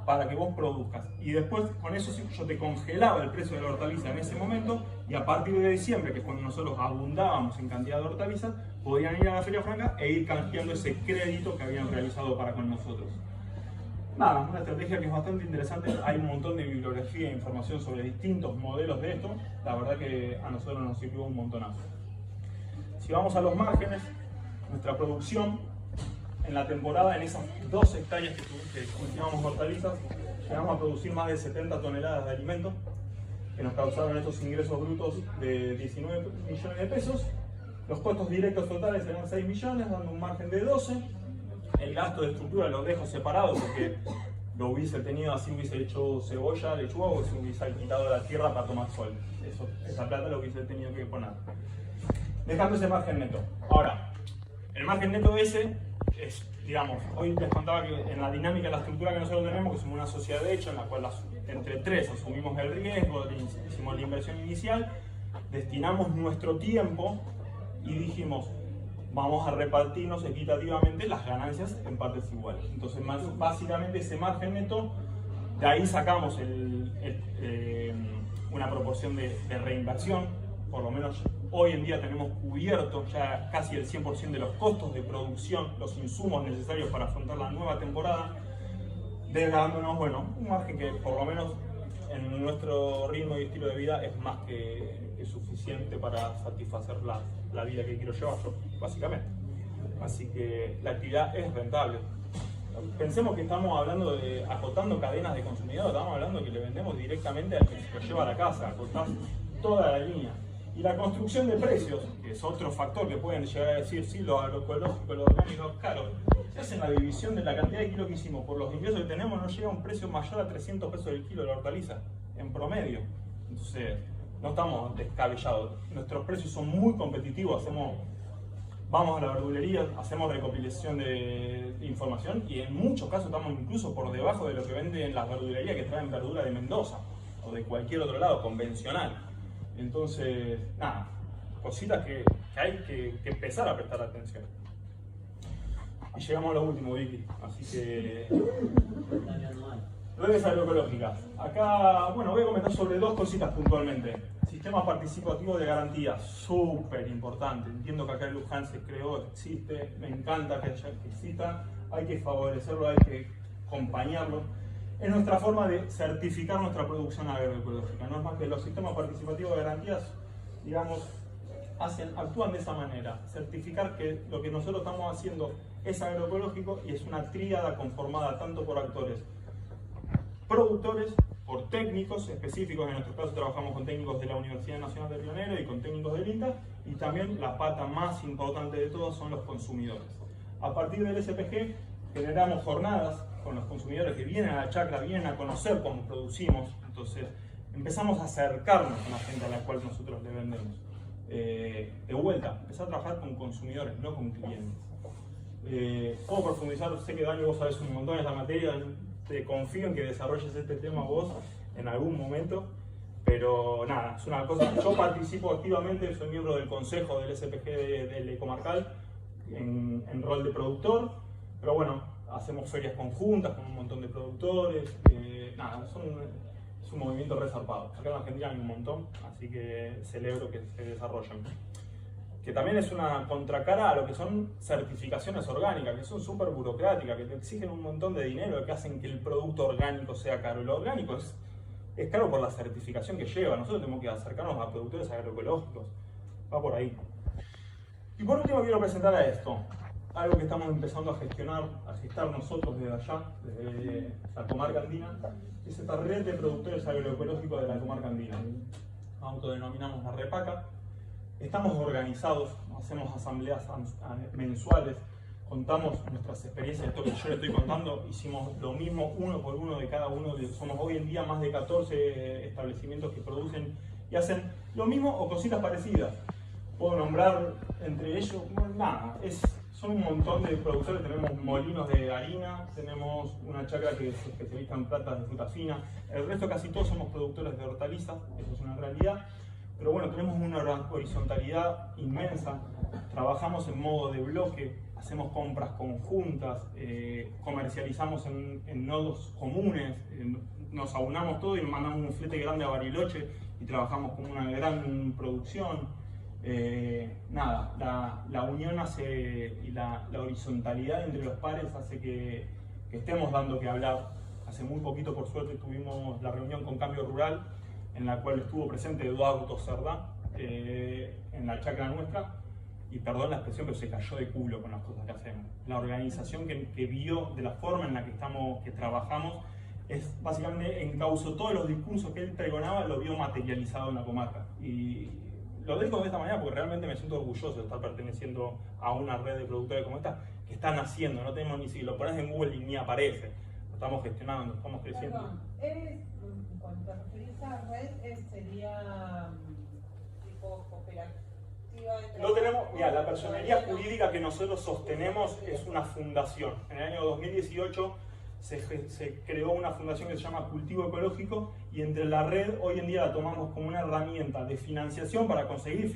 para que vos produzcas. Y después con eso yo te congelaba el precio de la hortaliza en ese momento, y a partir de diciembre, que es cuando nosotros abundábamos en cantidad de hortalizas, podían ir a la Feria Franca e ir canjeando ese crédito que habían realizado para con nosotros. Nada, una estrategia que es bastante interesante. Hay un montón de bibliografía e información sobre distintos modelos de esto. La verdad que a nosotros nos sirvió un montonazo. Si vamos a los márgenes, nuestra producción en la temporada, en esas 2 hectáreas que cultivamos hortalizas, llegamos a producir más de 70 toneladas de alimentos que nos causaron estos ingresos brutos de 19 millones de pesos. Los costos directos totales eran 6 millones, dando un margen de 12. El gasto de estructura lo dejo separado porque lo hubiese tenido, así hubiese hecho cebolla, lechuga, o se hubiese quitado la tierra para tomar sol. Esa plata lo hubiese tenido que poner. Dejando ese margen neto. Ahora, el margen neto ese es, digamos, hoy les contaba que en la dinámica de la estructura que nosotros tenemos, que somos una sociedad de hecho en la cual entre 3 asumimos el riesgo, hicimos la inversión inicial, destinamos nuestro tiempo y dijimos, vamos a repartirnos equitativamente las ganancias en partes iguales. Entonces, básicamente ese margen neto, de ahí sacamos una proporción de reinversión. por lo menos hoy en día tenemos cubierto ya casi el 100% de los costos de producción, los insumos necesarios para afrontar la nueva temporada, dejándonos, bueno, un margen que por lo menos en nuestro ritmo y estilo de vida es más que suficiente para satisfacer la vida que quiero llevar yo, básicamente. Así que la actividad es rentable. Pensemos que estamos hablando de acotando cadenas de consumidores, estamos hablando de que le vendemos directamente al que se lo lleva a la casa, acotás toda la línea. Y la construcción de precios, que es otro factor que pueden llegar a decir, sí, lo agroecológico, lo orgánico es caro. Se hace en la división de la cantidad de kilos que hicimos por los ingresos que tenemos, no llega a un precio mayor a 300 pesos el kilo de la hortaliza, en promedio. Entonces, no estamos descabellados. Nuestros precios son muy competitivos, vamos a la verdulería, hacemos recopilación de información y en muchos casos estamos incluso por debajo de lo que venden las verdulerías que traen verdura de Mendoza o de cualquier otro lado convencional. Entonces, nada, cositas que hay que empezar a prestar atención. Y llegamos a lo último, Vicky, así que... Redes agroecológicas. Acá, bueno, voy a comentar sobre dos cositas puntualmente. Sistema participativo de garantía, súper importante. Entiendo que acá en Luján se creó, existe, me encanta que exista. Hay que favorecerlo, hay que acompañarlo. Es nuestra forma de certificar nuestra producción agroecológica. No es más que los sistemas participativos de garantías, digamos, actúan de esa manera. Certificar que lo que nosotros estamos haciendo es agroecológico y es una tríada conformada tanto por actores productores, por técnicos específicos. En nuestro caso trabajamos con técnicos de la Universidad Nacional de Río Negro y con técnicos del INTA, y también la pata más importante de todas son los consumidores. A partir del SPG generamos jornadas con los consumidores que vienen a la chacra, vienen a conocer cómo producimos, entonces empezamos a acercarnos a la gente a la cual nosotros le vendemos. De vuelta, empezar a trabajar con consumidores, no con clientes. Puedo profundizar, sé que Dani vos sabés un montón de esta materia, te confío en que desarrolles este tema vos en algún momento, pero nada, es una cosa. Yo participo activamente, soy miembro del consejo del SPG del Ecomarcal en rol de productor, pero bueno, hacemos ferias conjuntas con un montón de productores, nada, es un movimiento resarpado. Acá en Argentina hay un montón, así que celebro que se desarrollen. Que también es una contracara a lo que son certificaciones orgánicas, que son súper burocráticas, que te exigen un montón de dinero, que hacen que el producto orgánico sea caro. Lo orgánico es caro por la certificación que lleva. Nosotros tenemos que acercarnos a productores agroecológicos. Va por ahí. Y por último quiero presentar a esto. Algo que estamos empezando a gestar nosotros desde allá, desde la comarca andina, es esta red de productores agroecológicos de la comarca andina. Autodenominamos la REPACA. Estamos organizados, hacemos asambleas mensuales, contamos nuestras experiencias, esto que yo le estoy contando, hicimos lo mismo uno por uno de cada uno, somos hoy en día más de 14 establecimientos que producen y hacen lo mismo o cositas parecidas. Puedo nombrar entre ellos, nada, son un montón de productores, tenemos molinos de harina, tenemos una chacra que se especializa en plantas de fruta fina, el resto casi todos somos productores de hortalizas, eso es una realidad. Pero bueno, tenemos una horizontalidad inmensa, trabajamos en modo de bloque, hacemos compras conjuntas, comercializamos en nodos comunes, nos aunamos todo y mandamos un flete grande a Bariloche y trabajamos con una gran producción. Nada, la unión y la horizontalidad entre los pares hace que estemos dando que hablar. Hace muy poquito, por suerte, tuvimos la reunión con Cambio Rural, en la cual estuvo presente Eduardo Cerdá, en la chacra nuestra, y perdón la expresión, pero se cayó de culo con las cosas que hacemos. La organización que vio de la forma en la que trabajamos, es básicamente encauzó todos los discursos que él pregonaba, lo vio materializado en la comarca. Y lo digo de esta manera porque realmente me siento orgulloso de estar perteneciendo a una red de productores como esta, que están haciendo, no tenemos ni si lo pones en Google y ni aparece. Lo estamos gestionando, estamos creciendo. Perdón, cuando te referís a red, sería tipo cooperativa. No tenemos, mira, la personería jurídica que nosotros sostenemos es una fundación. En el año 2018 se creó una fundación que se llama Cultivo Ecológico, y entre la red hoy en día la tomamos como una herramienta de financiación para conseguir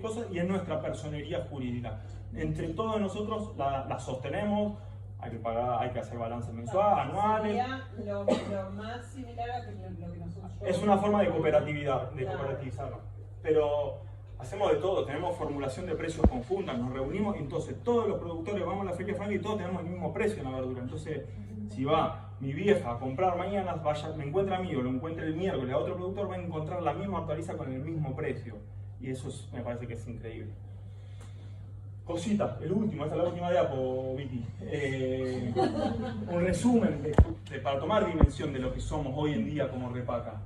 cosas, y es nuestra personería jurídica. Entre todos nosotros la sostenemos. Hay que pagar, hay que hacer balances mensuales, anuales. Sería lo más similar a lo que nosotros... Es una forma de cooperatividad, de cooperativizarlo. pero hacemos de todo, tenemos formulación de precios conjuntas, nos reunimos y entonces todos los productores vamos a la Feria Franca y todos tenemos el mismo precio en la verdura. Entonces, si va mi vieja a comprar mañana, me encuentra a mí o lo encuentra el miércoles a otro productor, va a encontrar la misma hortaliza con el mismo precio. Y eso me parece que es increíble. Cosita, el último, esta es la última diapo, Vicky. Un resumen para tomar dimensión de lo que somos hoy en día como Repaca.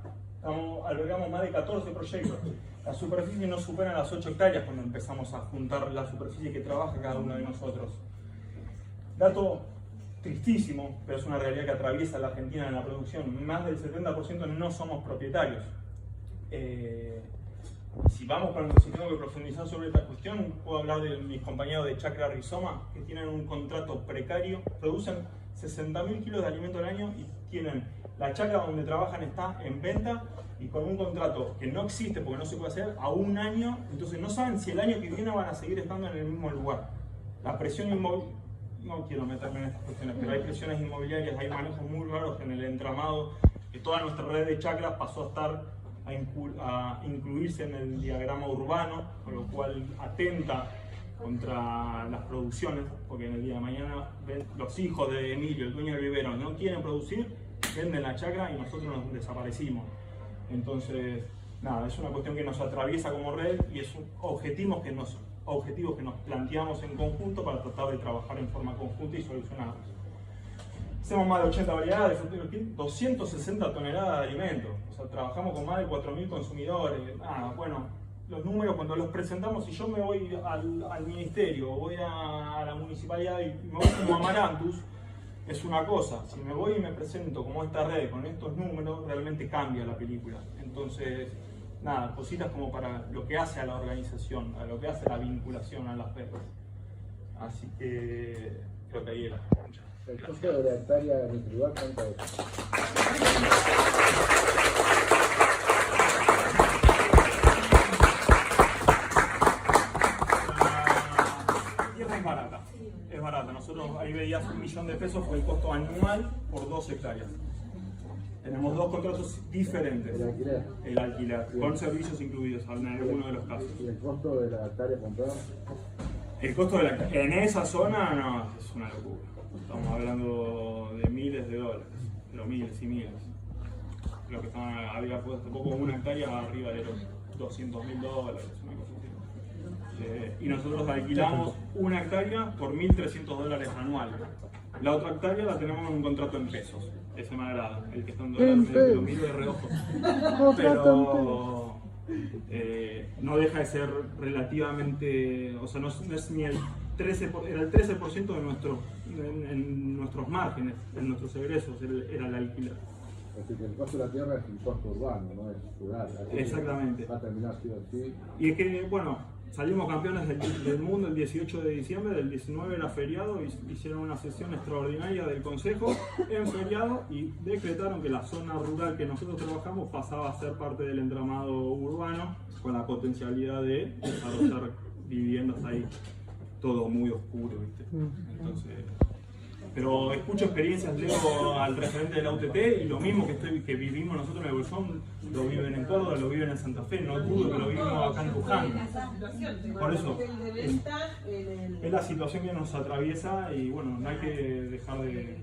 Albergamos más de 14 proyectos. La superficie no supera las 8 hectáreas cuando empezamos a juntar la superficie que trabaja cada uno de nosotros. Dato tristísimo, pero es una realidad que atraviesa la Argentina en la producción. Más del 70% no somos propietarios. Si tengo que profundizar sobre esta cuestión, puedo hablar de mis compañeros de Chacra Rizoma, que tienen un contrato precario, producen 60.000 kilos de alimento al año y tienen la chacra donde trabajan está en venta y con un contrato que no existe porque no se puede hacer a un año, entonces no saben si el año que viene van a seguir estando en el mismo lugar. La presión inmobiliaria, no quiero meterme en estas cuestiones, pero hay presiones inmobiliarias, hay manejos muy raros en el entramado, que toda nuestra red de chacras pasó a estar a incluirse en el diagrama urbano, con lo cual atenta contra las producciones, porque en el día de mañana los hijos de Emilio, el dueño del vivero, no quieren producir, venden la chacra y nosotros nos desaparecimos. Entonces, nada, es una cuestión que nos atraviesa como red y es objetivos que nos planteamos en conjunto para tratar de trabajar en forma conjunta y solucionarlos. Hacemos más de 80 variedades, 260 toneladas de alimentos, o sea, trabajamos con más de 4.000 consumidores. Bueno, los números cuando los presentamos, si yo me voy al ministerio, voy a la municipalidad y me voy como Amarantus, es una cosa. Si me voy y me presento como esta red con estos números, realmente cambia la película. Entonces, nada, cositas como para lo que hace a la organización, a lo que hace la vinculación a las redes. Así que creo que ahí era. ¿El costo de la hectárea de nuestro lugar cuánto es? La tierra es barata. Nosotros ahí veías $1.000.000 fue el costo anual por 2 hectáreas. Tenemos 2 contratos diferentes. ¿El alquiler? El alquiler, con servicios incluidos en alguno de los casos. ¿Y el costo de la hectárea comprada? El costo de la hectárea en esa zona no, es una locura. Estamos hablando de miles de dólares, pero miles y miles. Lo que había puesto hace poco una hectárea arriba de los $200.000, una cosa así. Y nosotros alquilamos una hectárea por $1.300 anuales. La otra hectárea la tenemos en un contrato en pesos. Ese me agrada, el que está en dólares, lo miro de reojo. Pero no deja de ser relativamente, o sea, no es ni el 13%, era el 13% de en nuestros márgenes, en nuestros egresos, era el alquiler. Así que el costo de la tierra es un costo urbano, no es rural. Así exactamente. Va a terminar sí o sí. Y es que, bueno, salimos campeones del mundo el 18 de diciembre, del 19 era feriado, hicieron una sesión extraordinaria del Consejo en feriado y decretaron que la zona rural que nosotros trabajamos pasaba a ser parte del entramado urbano con la potencialidad de desarrollar viviendas ahí. Todo muy oscuro, ¿viste? Entonces, pero escucho experiencias, leo al referente de la UTT y lo mismo que vivimos nosotros en el Bolsón, lo viven en Córdoba, lo viven en Santa Fe, no dudo que lo vivimos acá en Luján. Por eso, es la situación que nos atraviesa y bueno, no hay que dejar de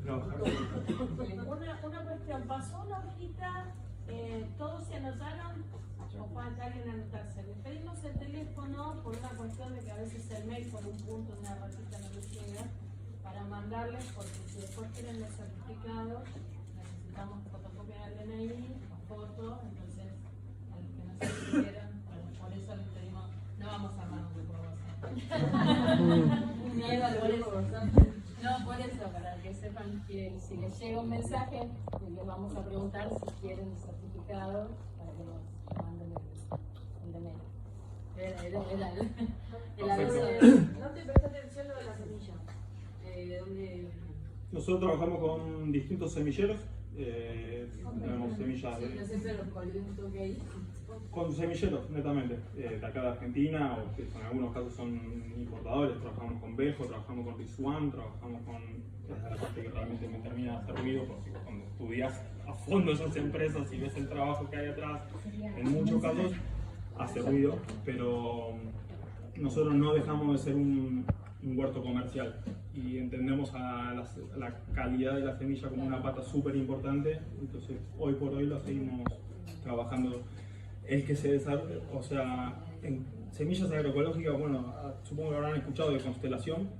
trabajar. Una cuestión, pasó una hojita, todos se anotaron. O falta alguien anotarse. Le pedimos el teléfono por una cuestión de que a veces el mail por un punto, una ratita no les llega, para mandarles, porque si después quieren los certificados, necesitamos fotocopiar el DNI, fotos, entonces a los que no se quieran, bueno, por eso les pedimos, no vamos a armar un grupo de miedo por eso. No, por eso, para que sepan que si les llega un mensaje, les vamos a preguntar si quieren el certificado para que nos manden el DNI. No te presta atención lo de la semilla. ¿Dónde? Nosotros trabajamos con distintos semilleros. Tenemos semillas con semilleros netamente, de acá de Argentina, o que en algunos casos son importadores. Trabajamos con Bejo, trabajamos con Rizwan, trabajamos con la parte que realmente me termina de hacer ruido, porque cuando estudias a fondo esas empresas y ves el trabajo que hay atrás, en muchos casos hace ruido, pero nosotros no dejamos de ser un huerto comercial y entendemos a la calidad de la semilla como una pata súper importante, entonces hoy por hoy lo seguimos trabajando. El que se desarrolla, o sea, en semillas agroecológicas, bueno, supongo que habrán escuchado de Constelación,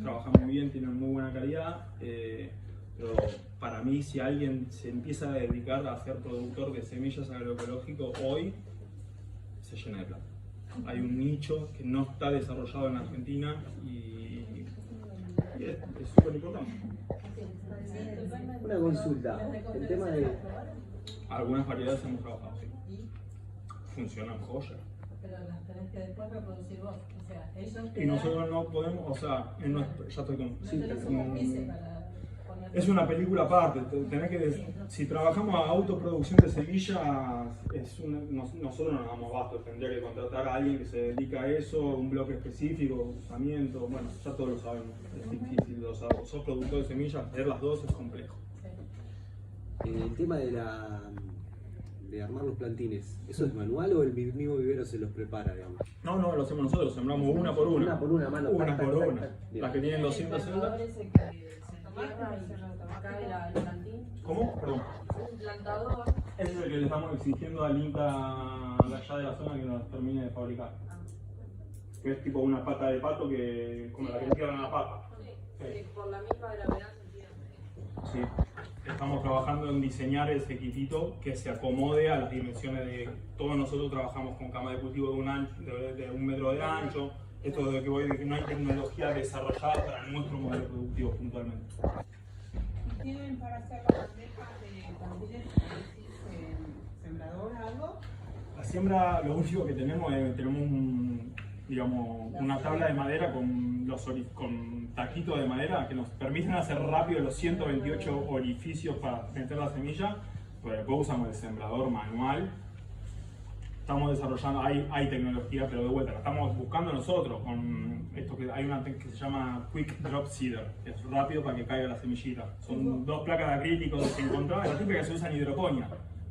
trabajan muy bien, tienen muy buena calidad, pero para mí si alguien se empieza a dedicar a ser productor de semillas agroecológicas hoy, se llena de plata. Hay un nicho que no está desarrollado en Argentina y es súper importante. Una consulta, el tema de... Algunas variedades hemos trabajado, sí. Funcionan joya. Pero las tenés que después reproducir vos. O sea, ellos Y nosotros no podemos, o sea, ya estoy con... no tenés un permiso para poner. Es una película aparte, tenés que, si trabajamos a autoproducción de semillas, nosotros no nos damos abasto, tendría que contratar a alguien que se dedica a eso, un bloque específico, usamiento, bueno, ya todos lo sabemos, es difícil, sos productor de semillas, ver las dos es complejo. El tema de armar los plantines, ¿eso es manual o el mismo vivero se los prepara, digamos? No, lo hacemos nosotros, sembramos una por una. Una por una, mano. Una tac, por tac, una. tac, tac. Las que tienen 200 celdas. ¿Cómo? Perdón. Un plantador. Ese es el que le estamos exigiendo al INTA de allá de la zona que nos termine de fabricar. Que es tipo una pata de pato que como la que entierran la pata. Sí, por la misma gravedad se entiende. Sí. Estamos trabajando en diseñar ese equipito que se acomode a las dimensiones de... Todos nosotros trabajamos con cama de cultivo de 1 metro de ancho. Esto de que no hay tecnología desarrollada para nuestro modelo productivo puntualmente. ¿Tienen para hacer las bandejas de plantines sembrador algo? La siembra, lo único que tenemos es una tabla de madera con taquitos de madera que nos permiten hacer rápido los 128 orificios para meter la semilla, pero después usamos el sembrador manual. Estamos desarrollando, hay tecnología, pero de vuelta, la estamos buscando nosotros con esto que hay una que se llama Quick Drop Seeder, que es rápido para que caiga la semillita. Son 2 placas de acrílico desencontradas, la típica que se usa en hidroponía.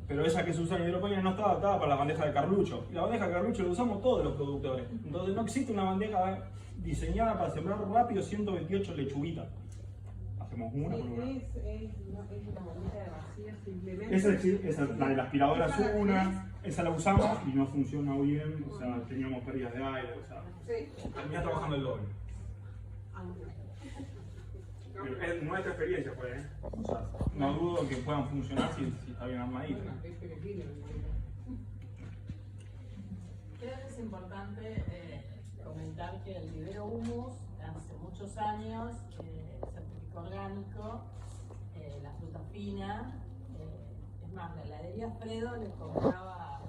Pero esa que se usa en hidroponía no está adaptada para la bandeja de carlucho. Y la bandeja de carlucho la usamos todos los productores. Entonces no existe una bandeja diseñada para sembrar rápido 128 lechuguitas. Hacemos una por una. Es una bandeja de vacío simplemente. Esa, la de la aspiradora es una, esa la usamos y no funciona bien, o sea, teníamos pérdidas de aire, o sea, termina trabajando el doble. Es nuestra experiencia, pues, o sea, no dudo que puedan funcionar si está bien armadito. Creo que es importante comentar que el vivero Humus hace muchos años certificó orgánico, la fruta fina. Es más, la heladería Fredo le compraba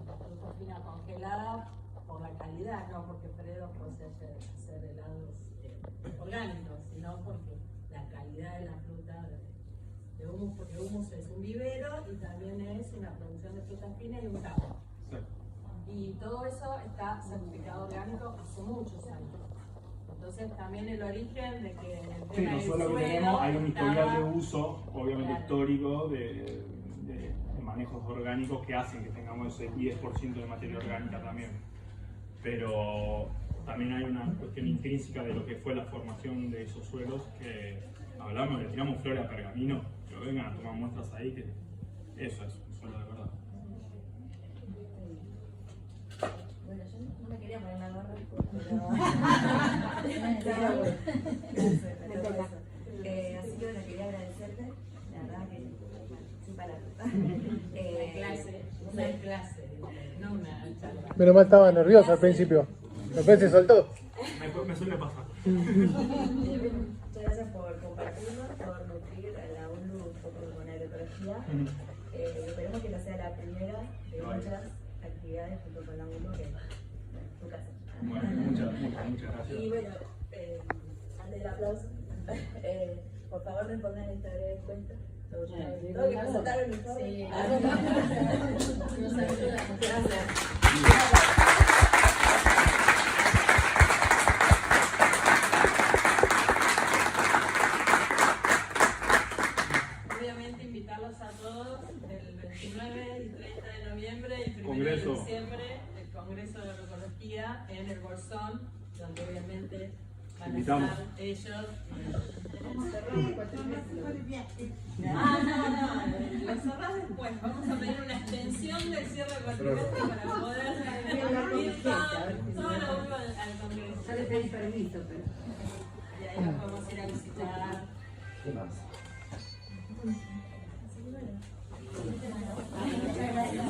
la fruta fina congelada por la calidad, no porque Fredo fuese a hacer helados orgánicos, sino porque la calidad de la fruta de Humus, porque Humus es un vivero y también es una producción de fruta fina y un campo. Y todo eso está certificado orgánico hace muchos años. Entonces también el origen de que el Sí, tema del nosotros lo que suelo tenemos, hay un historial de estaba- uso, obviamente Claro. histórico, de manejos orgánicos que hacen que tengamos ese 10% de materia orgánica también. Pero también hay una cuestión intrínseca de lo que fue la formación de esos suelos, que hablamos, le tiramos flores a pergamino, pero vengan a tomar muestras ahí, que eso es un suelo de verdad. Bueno, yo no me quería poner la gorra, pero... Me toca. Así que bueno, quería agradecerte, la verdad que sin palabras. Una clase, no una charla. Menos mal estaba nervioso al principio. Después se soltó. Me suele pasar. Muchas gracias por compartirlo, por nutrir a la UNLU un poco con agroecología. Esperemos que no sea la primera de muchas actividades junto con la UNLU, que es tu casa. Bueno, muchas gracias. Y bueno, antes del aplauso, por favor respondan esta breve encuesta. Todo que presentaron el informe. Sí. Nos ayuda. Gracias. Congreso de Herbología en el Bolsón, donde obviamente van a Invitamos. estar ellos. Vamos a cerrar cualquier vez. No, lo cerrás después. Vamos a pedir una extensión del cierre del cuatrimestre para poder ir todo lo vivo al Congreso. Ya le pedí permiso, pero. Y ahí nos podemos ir a visitar. ¿Qué más?